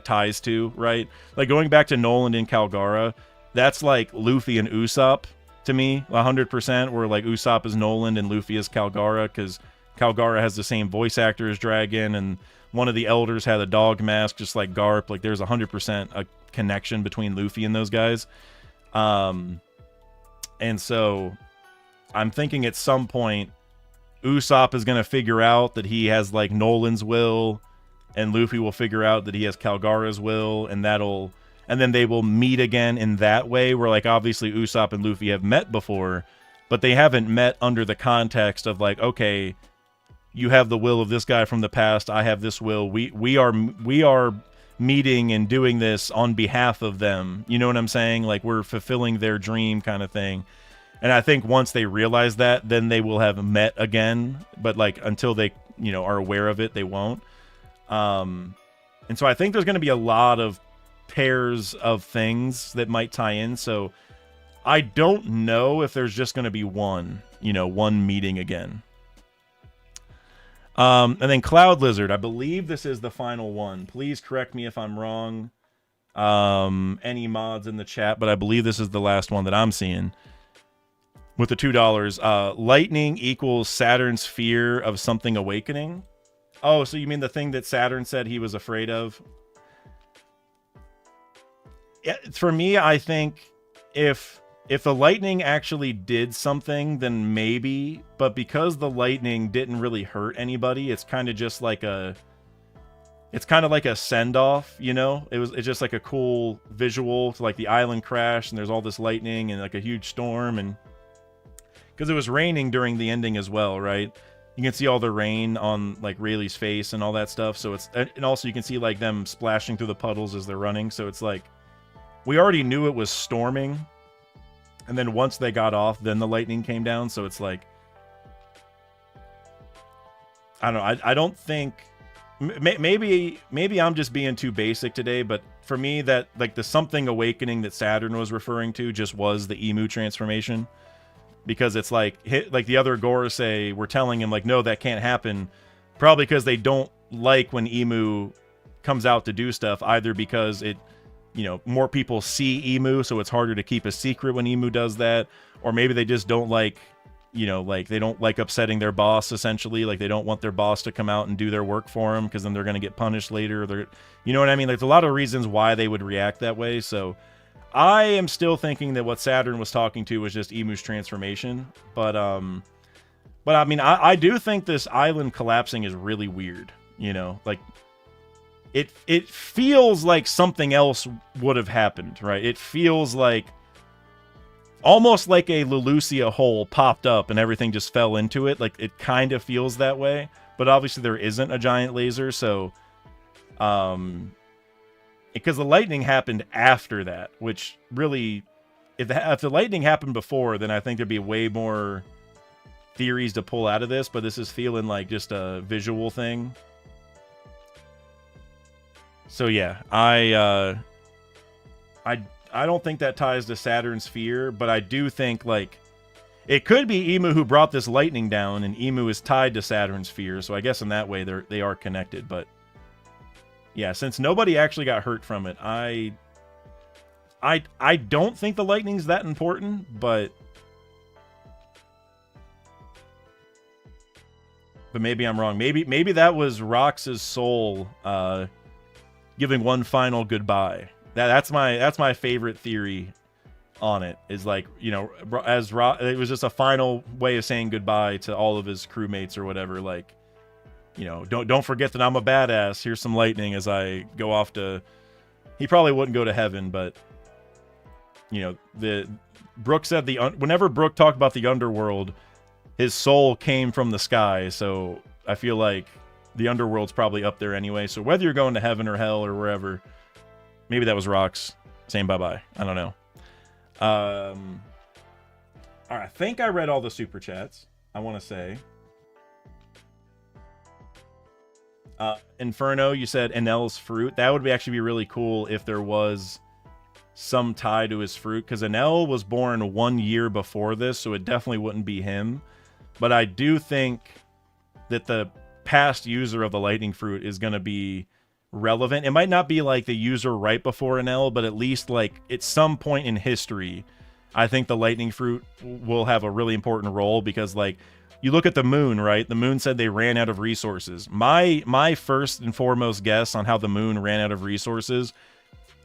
ties to, right? Like going back to Nolan and Calgara, that's like Luffy and Usopp to me, 100%, where like Usopp is Nolan and Luffy is Calgara, because Calgara has the same voice actor as Dragon, and one of the elders had a dog mask just like Garp. Like there's 100% a connection between Luffy and those guys. And so I'm thinking at some point Usopp is going to figure out that he has like Nolan's will, and Luffy will figure out that he has Calgara's will, and then they will meet again in that way, where like obviously Usopp and Luffy have met before, but they haven't met under the context of like, okay, you have the will of this guy from the past, I have this will, we are meeting and doing this on behalf of them. You know what I'm saying? Like we're fulfilling their dream kind of thing. And I think once they realize that, then they will have met again. But like until they, are aware of it, they won't. And so I think there's going to be a lot of pairs of things that might tie in. So I don't know if there's just going to be one meeting again. And then Cloud Lizard, I believe this is the final one. Please correct me if I'm wrong. Any mods in the chat, but I believe this is the last one that I'm seeing. With the $2, lightning equals Saturn's fear of something awakening. Oh, so you mean the thing that Saturn said he was afraid of? Yeah, for me, I think if the lightning actually did something, then maybe. But because the lightning didn't really hurt anybody, it's kind of just like a send-off, It's just like a cool visual to like the island crash, and there's all this lightning and like a huge storm, and because it was raining during the ending as well, right? You can see all the rain on like Rayleigh's face and all that stuff. So and also you can see like them splashing through the puddles as they're running. So it's like, we already knew it was storming, and then once they got off, then the lightning came down. So it's like, I don't know. I don't think, maybe I'm just being too basic today, but for me, that like the something awakening that Saturn was referring to just was the emu transformation. Because it's like the other Gorosei were telling him like, no, that can't happen. Probably because they don't like when Emu comes out to do stuff, either because it, more people see Emu, so it's harder to keep a secret when Emu does that, or maybe they just don't like, like they don't like upsetting their boss, essentially. Like they don't want their boss to come out and do their work for them, because then they're going to get punished later. You know what I mean? Like, there's a lot of reasons why they would react that way. So I am still thinking that what Saturn was talking to was just Emu's transformation. But I mean, I do think this island collapsing is really weird. Like it feels like something else would have happened, right? It feels like almost like a Lelucia hole popped up and everything just fell into it. Like it kind of feels that way, but obviously there isn't a giant laser, so because the lightning happened after that, which really, if the lightning happened before, then I think there'd be way more theories to pull out of this, but this is feeling like just a visual thing. So yeah, I don't think that ties to Saturn's fear, but I do think like it could be Emu who brought this lightning down, and Emu is tied to Saturn's fear, so I guess in that way they are connected, but yeah, since nobody actually got hurt from it, I don't think the lightning's that important, but maybe I'm wrong. Maybe that was Rox's soul giving one final goodbye. That's my favorite theory on it. Is like, as it was just a final way of saying goodbye to all of his crewmates or whatever, like, don't forget that I'm a badass. Here's some lightning as I go off to. He probably wouldn't go to heaven, but Brooke said whenever Brooke talked about the underworld, his soul came from the sky. So I feel like The underworld's probably up there anyway. So whether you're going to heaven or hell or wherever, maybe that was Rocks saying bye-bye. I don't know. All right, I think I read all the super chats, I want to say. Inferno, you said Enel's fruit. That would actually be really cool if there was some tie to his fruit, because Enel was born 1 year before this, so it definitely wouldn't be him. But I do think that the past user of the lightning fruit is going to be relevant. It might not be like the user right before Enel, but at least like at some point in history, I think the lightning fruit will have a really important role, because like you look at the moon, right? The moon said they ran out of resources. My first and foremost guess on how the moon ran out of resources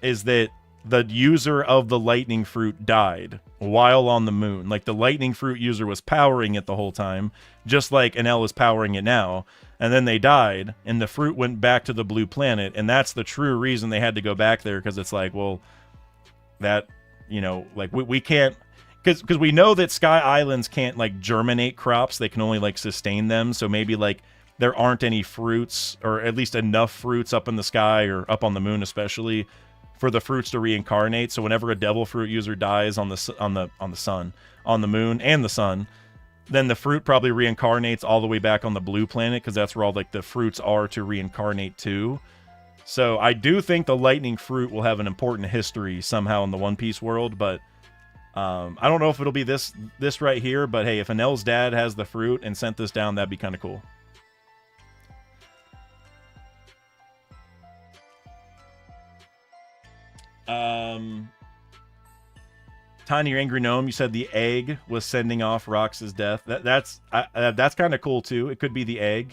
is that the user of the lightning fruit died while on the moon. Like the lightning fruit user was powering it the whole time, just like Enel is powering it now. And then they died, and the fruit went back to the blue planet, and that's the true reason they had to go back there, because it's like, well, that, you know, like we can't, because we know that Sky Islands can't like germinate crops, they can only like sustain them. So maybe like there aren't any fruits, or at least enough fruits up in the sky or up on the moon especially, for the fruits to reincarnate. So whenever a devil fruit user dies on the moon and the sun, then the fruit probably reincarnates all the way back on the blue planet, because that's where all like the fruits are to reincarnate to. So I do think the lightning fruit will have an important history somehow in the One Piece world, but I don't know if it'll be this right here. But hey, if Enel's dad has the fruit and sent this down, that'd be kind of cool. Tiny Angry Gnome, you said the egg was sending off Rox's death. That's kind of cool too. It could be the egg.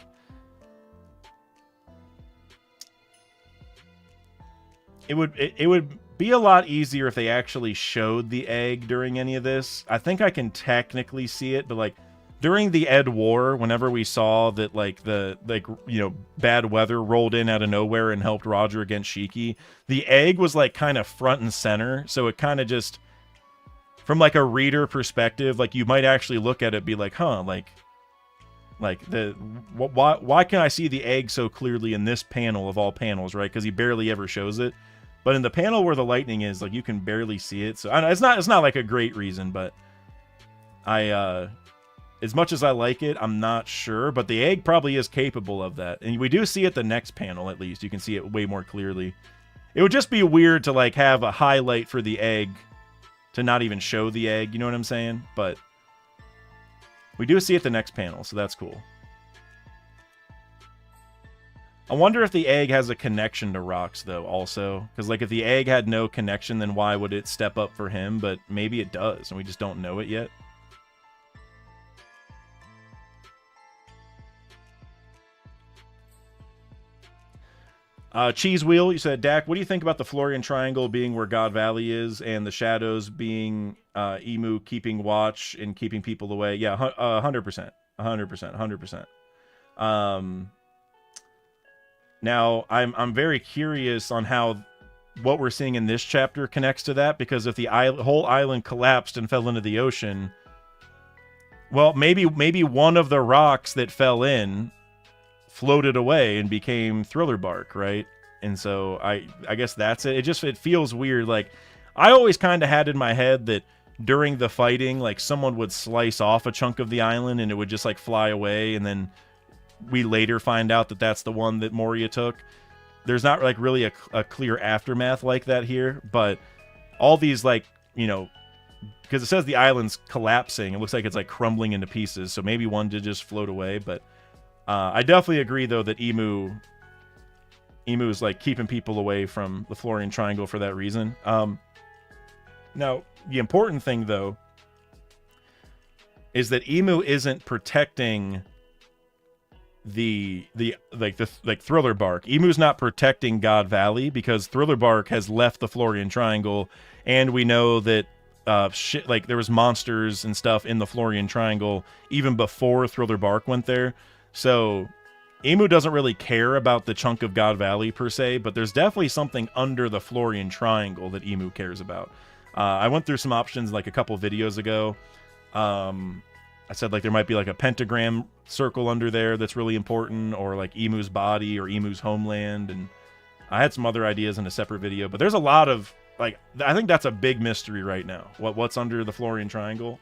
It would be a lot easier if they actually showed the egg during any of this. I think I can technically see it, but like during the Ed War, whenever we saw that like bad weather rolled in out of nowhere and helped Roger against Shiki, the egg was like kind of front and center, so it kind of just, from like a reader perspective, like you might actually look at it, be like, huh, like why can I see the egg so clearly in this panel of all panels, right? Because he barely ever shows it, but in the panel where the lightning is, like you can barely see it. So it's not like a great reason, but as much as I like it, I'm not sure. But the egg probably is capable of that, and we do see it the next panel. At least you can see it way more clearly. It would just be weird to like have a highlight for the egg to not even show the egg, you know what I'm saying? But we do see it the next panel, so that's cool. I wonder if the egg has a connection to Rocks, though, also. Because, like, if the egg had no connection, then why would it step up for him? But maybe it does, and we just don't know it yet. Cheese Wheel, you said, Dak, what do you think about the Florian Triangle being where God Valley is, and the shadows being Emu keeping watch and keeping people away? Yeah, 100%. 100%. 100%. Now, I'm very curious on how what we're seeing in this chapter connects to that, because if the whole island collapsed and fell into the ocean, well, maybe one of the rocks that fell in floated away and became Thriller Bark, right? And so I guess that's it. It feels weird. Like, I always kind of had in my head that during the fighting, like, someone would slice off a chunk of the island and it would just like fly away, and then we later find out that that's the one that Moria took. There's not like really a clear aftermath like that here, but all these, like, you know, because it says the island's collapsing, it looks like it's like crumbling into pieces, so maybe one did just float away. But I definitely agree, though, that Emu is like keeping people away from the Florian Triangle for that reason. Now, the important thing, though, is that Emu isn't protecting the Thriller Bark. Emu's not protecting God Valley, because Thriller Bark has left the Florian Triangle, and we know that like there was monsters and stuff in the Florian Triangle even before Thriller Bark went there. So Emu doesn't really care about the chunk of God Valley per se, but there's definitely something under the Florian Triangle that Emu cares about. I went through some options like a couple videos ago. I said like there might be like a pentagram circle under there that's really important, or like Emu's body or Emu's homeland, and I had some other ideas in a separate video, but there's a lot of like, I think that's a big mystery right now. What's under the Florian Triangle?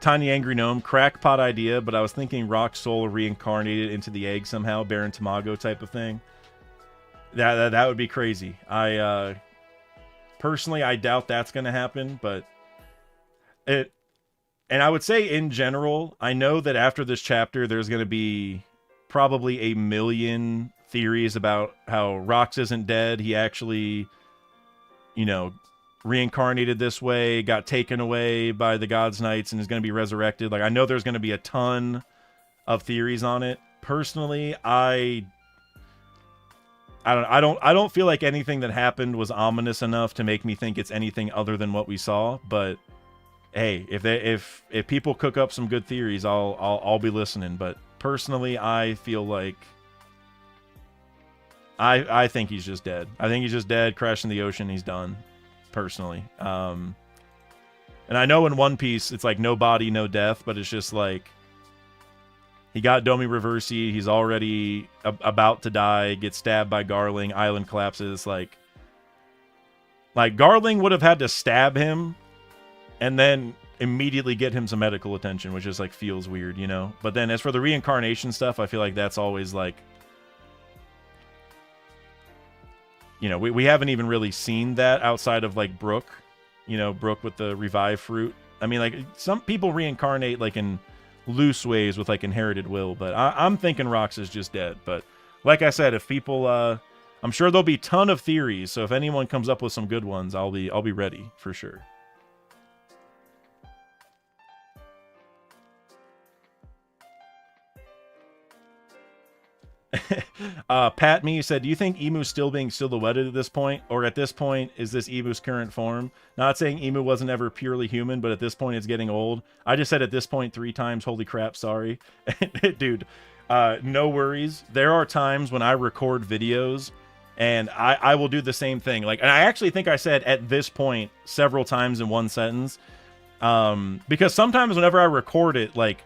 Tiny Angry Gnome, crackpot idea, but I was thinking Rock's soul reincarnated into the egg somehow, Baron Tamago type of thing. That would be crazy. I personally, I doubt that's going to happen, but it. And I would say in general, I know that after this chapter, there's going to be probably a million theories about how Rox isn't dead. He actually, you know, reincarnated this way, got taken away by the God's Knights, and is going to be resurrected. Like, I know there's going to be a ton of theories on it. Personally, I don't feel like anything that happened was ominous enough to make me think it's anything other than what we saw. But hey, if people cook up some good theories, I'll be listening. But personally, I feel like I think he's just dead. I think he's just dead, crashed in the ocean. He's done. Personally, and I know in One Piece it's like no body, no death, but it's just like he got Domi Reversi. He's already about to die. Gets stabbed by Garling. Island collapses. Like Garling would have had to stab him and then immediately get him some medical attention, which just like feels weird, you know. But then as for the reincarnation stuff, I feel like that's always like, you know, we haven't even really seen that outside of like Brook, you know, Brook with the revive fruit. I mean, like some people reincarnate like in loose ways with like inherited will, but I'm thinking Rox is just dead. But like I said, if people, I'm sure there'll be a ton of theories. So if anyone comes up with some good ones, I'll be ready for sure. Pat Me said, do you think Emu's still being silhouetted at this point? Or at this point, is this Emu's current form? Not saying Emu wasn't ever purely human, but at this point, it's getting old. I just said at this point 3 times. Holy crap, sorry. Dude, no worries. There are times when I record videos, and I will do the same thing. Like, and I actually think I said at this point several times in one sentence. Because sometimes whenever I record it, like,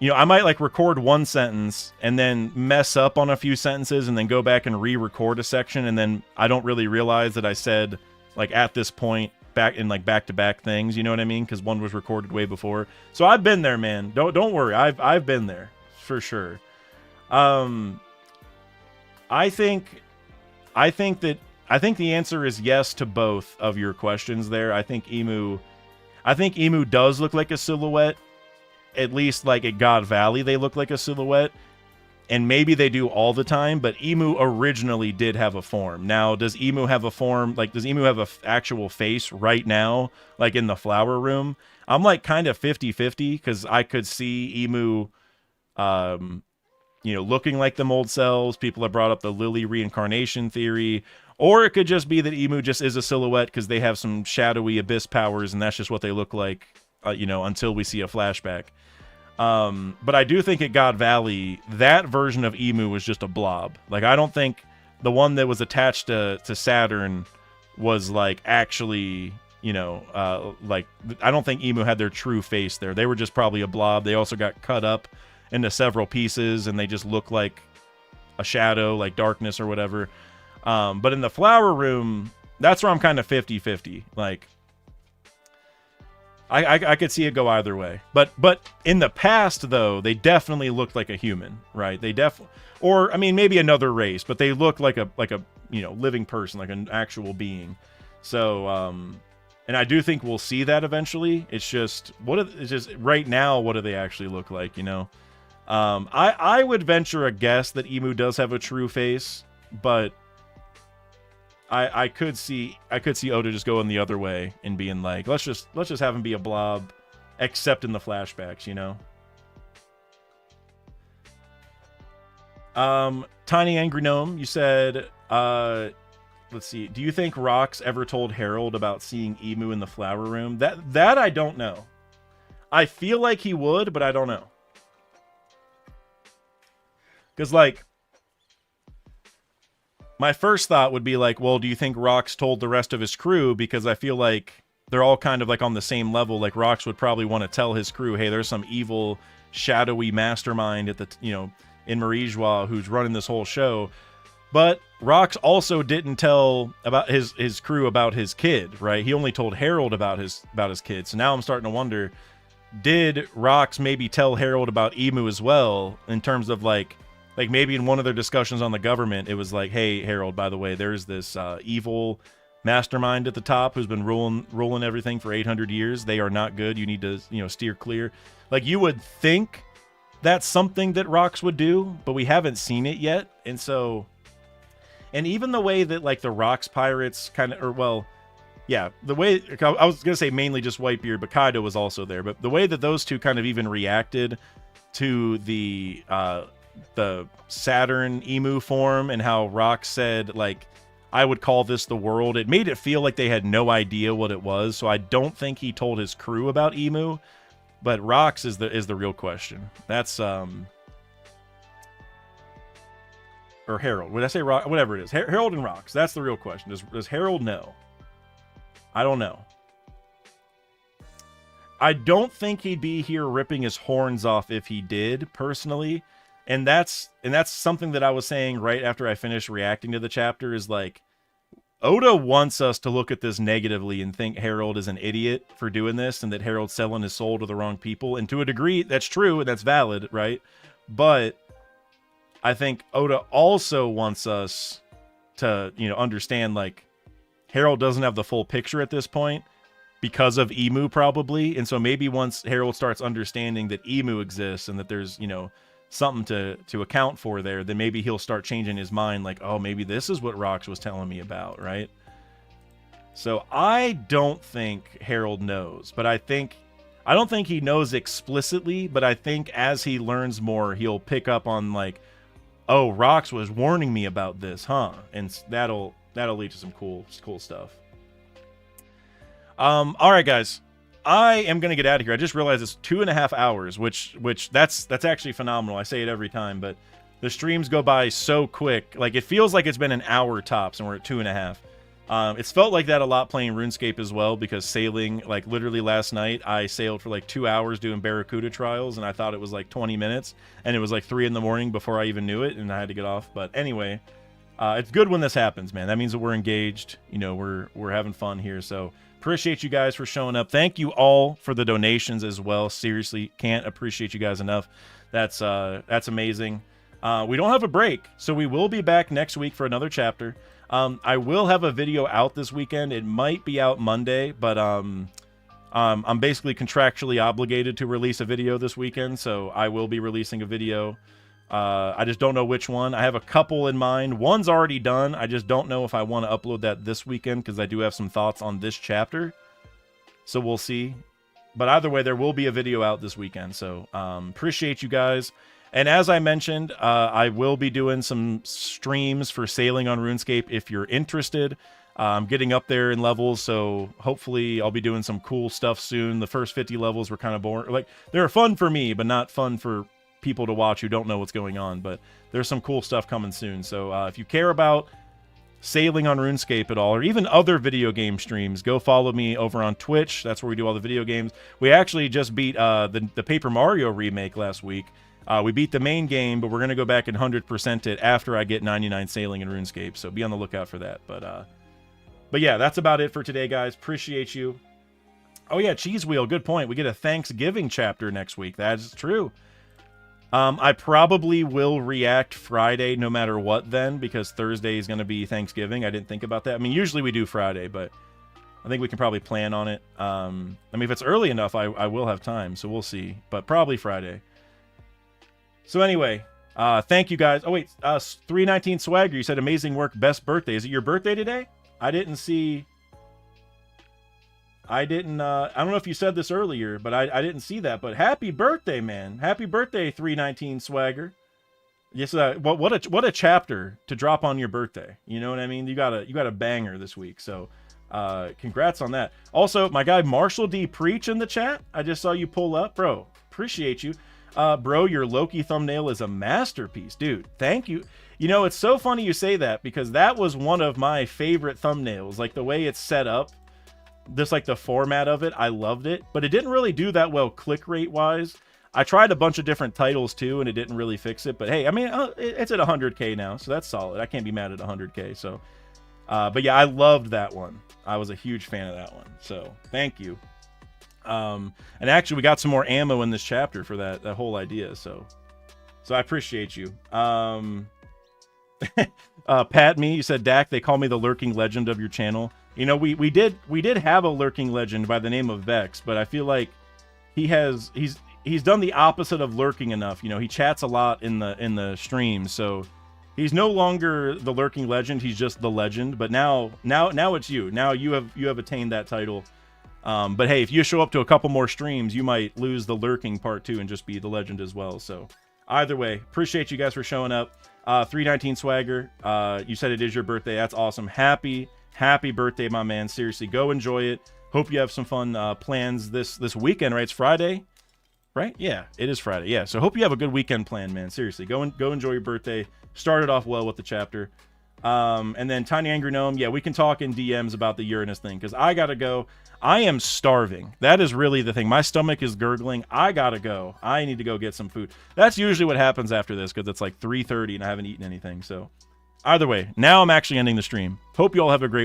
you know, I might like record one sentence and then mess up on a few sentences and then go back and re-record a section, and then I don't really realize that I said like at this point back in like back-to-back things, you know what I mean? Because one was recorded way before. So I've been there, man. Don't worry. I've been there for sure. I think the answer is yes to both of your questions there. I think Emu does look like a silhouette. At least like at God Valley, they look like a silhouette. And maybe they do all the time, but Emu originally did have a form. Now, does Emu have a form? Like, does Emu have an actual face right now, like in the flower room? I'm like kind of 50-50, because I could see Emu, you know, looking like the mold cells. People have brought up the Lily reincarnation theory. Or it could just be that Emu just is a silhouette because they have some shadowy abyss powers, and that's just what they look like, you know, until we see a flashback. But I do think at God Valley, that version of Emu was just a blob. Like, I don't think the one that was attached to Saturn was like actually, you know, like, I don't think Emu had their true face there. They were just probably a blob. They also got cut up into several pieces, and they just look like a shadow, like darkness or whatever. But in the flower room, that's where I'm kind of 50-50. Like, I could see it go either way. But in the past, though, they definitely looked like a human, right? They definitely, or I mean, maybe another race, but they look like a you know, living person, like an actual being. So, and I do think we'll see that eventually. It's just it's just right now, what do they actually look like? You know, I would venture a guess that Emu does have a true face, but I could see Oda just going the other way and being like, let's just have him be a blob, except in the flashbacks, you know. Tiny Angry Gnome, you said, let's see, do you think Rox ever told Harold about seeing Emu in the flower room? That I don't know. I feel like he would, but I don't know. Because, like, my first thought would be like, well, do you think Rox told the rest of his crew? Because I feel like they're all kind of like on the same level. Like Rox would probably want to tell his crew, hey, there's some evil, shadowy mastermind at the, in Marie-Joie who's running this whole show. But Rox also didn't tell about his crew about his kid, right? He only told Harold about his kid. So now I'm starting to wonder, did Rox maybe tell Harold about Emu as well, in terms of like maybe in one of their discussions on the government, it was like, hey, Harold, by the way, there's this evil mastermind at the top who's been ruling everything for 800 years. They are not good. You need to, steer clear. Like, you would think that's something that Rox would do, but we haven't seen it yet. And so, and even the way that like the Rox pirates kind of, or well, yeah, the way, I was going to say mainly just Whitebeard, but Kaido was also there. But the way that those two kind of even reacted to the Saturn Emu form, and how Rox said, like, I would call this the world, it made it feel like they had no idea what it was. So I don't think he told his crew about Emu, but Rox is the real question. That's or Harold. Would I say Rox? Whatever it is, Harold and Rox. That's the real question. Does Harold know? I don't know. I don't think he'd be here ripping his horns off if he did, personally. And that's something that I was saying right after I finished reacting to the chapter, is like, Oda wants us to look at this negatively and think Harold is an idiot for doing this, and that Harold's selling his soul to the wrong people. And to a degree, that's true and that's valid, right? But I think Oda also wants us to, understand, like, Harold doesn't have the full picture at this point because of Emu, probably. And so maybe once Harold starts understanding that Emu exists and that there's, something to account for there, then maybe he'll start changing his mind, like, oh, maybe this is what Rox was telling me about, right? So I don't think Harold knows, but I don't think he knows explicitly, but I think as he learns more, he'll pick up on, like, oh, Rox was warning me about this, huh? And that'll lead to some cool stuff. All right, guys. I am going to get out of here. I just realized it's 2.5 hours, which that's actually phenomenal. I say it every time, but the streams go by so quick. Like, it feels like it's been an hour tops, and we're at 2.5. It's felt like that a lot playing RuneScape as well, because sailing, like, literally last night, I sailed for like 2 hours doing Barracuda trials, and I thought it was like 20 minutes, and it was like 3 in the morning before I even knew it, and I had to get off. But anyway, it's good when this happens, man. That means that we're engaged. We're having fun here. So appreciate you guys for showing up. Thank you all for the donations as well. Seriously, can't appreciate you guys enough. That's amazing. We don't have a break, so we will be back next week for another chapter. I will have a video out this weekend. It might be out Monday, but I'm basically contractually obligated to release a video this weekend, so I will be releasing a video. I just don't know which one. I have a couple in mind. One's already done. I just don't know if I want to upload that this weekend, because I do have some thoughts on this chapter. So we'll see. But either way, there will be a video out this weekend. So appreciate you guys. And as I mentioned, I will be doing some streams for sailing on RuneScape if you're interested. I'm getting up there in levels, so hopefully I'll be doing some cool stuff soon. The first 50 levels were kind of boring. Like, they're fun for me, but not fun for people to watch who don't know what's going on. But there's some cool stuff coming soon. So if you care about sailing on RuneScape at all, or even other video game streams, go follow me over on Twitch. That's where we do all the video games. We actually just beat the Paper Mario remake last week. We beat the main game, but we're going to go back and 100% it after I get 99 sailing in RuneScape. So be on the lookout for that. But yeah, that's about it for today, guys. Appreciate you. Oh yeah, Cheese Wheel, good point. We get a Thanksgiving chapter next week. That is true. I probably will react Friday no matter what then, because Thursday is going to be Thanksgiving. I didn't think about that. I mean, usually we do Friday, but I think we can probably plan on it. I mean, if it's early enough, I will have time, so we'll see. But probably Friday. So anyway, thank you guys. Oh, wait, 319 Swagger, you said amazing work, best birthday. Is it your birthday today? I didn't see... I don't know if you said this earlier, but I didn't see that. But happy birthday, man. Happy birthday, 319 Swagger. Yes, what a chapter to drop on your birthday. You know what I mean? You got a banger this week. So congrats on that. Also, my guy Marshall D Preach in the chat. I just saw you pull up, bro. Appreciate you. Bro, your Loki thumbnail is a masterpiece, dude. Thank you. You know, it's so funny you say that because that was one of my favorite thumbnails. Like the way it's set up, just like the format of it, I loved it. But it didn't really do that well click rate wise. I tried a bunch of different titles too, and it didn't really fix it. But hey, I mean, it's at 100K now, so that's solid. I can't be mad at 100K. So, but yeah, I loved that one. I was a huge fan of that one. So thank you. And actually, we got some more ammo in this chapter for that whole idea. So I appreciate you. Pat me, you said, Dak, they call me the lurking legend of your channel. You know, we did have a lurking legend by the name of Vex, but I feel like he's done the opposite of lurking enough. You know, he chats a lot in the streams, so he's no longer the lurking legend. He's just the legend. But now it's you. Now you have attained that title. But hey, if you show up to a couple more streams, you might lose the lurking part too and just be the legend as well. So either way, appreciate you guys for showing up. 319 Swagger, you said it is your birthday. That's awesome. Happy birthday, my man. Seriously, go enjoy it. Hope you have some fun plans this weekend, right? It's Friday, right? Yeah, it is Friday. Yeah, so hope you have a good weekend plan, man. Seriously, go enjoy your birthday. Started off well with the chapter. And then Tiny Angry Gnome, yeah, we can talk in DMs about the Uranus thing, because I gotta go. I am starving. That is really the thing. My stomach is gurgling. I gotta go. I need to go get some food. That's usually what happens after this, because it's like 3:30 and I haven't eaten anything. So either way, now I'm actually ending the stream. Hope you all have a great week.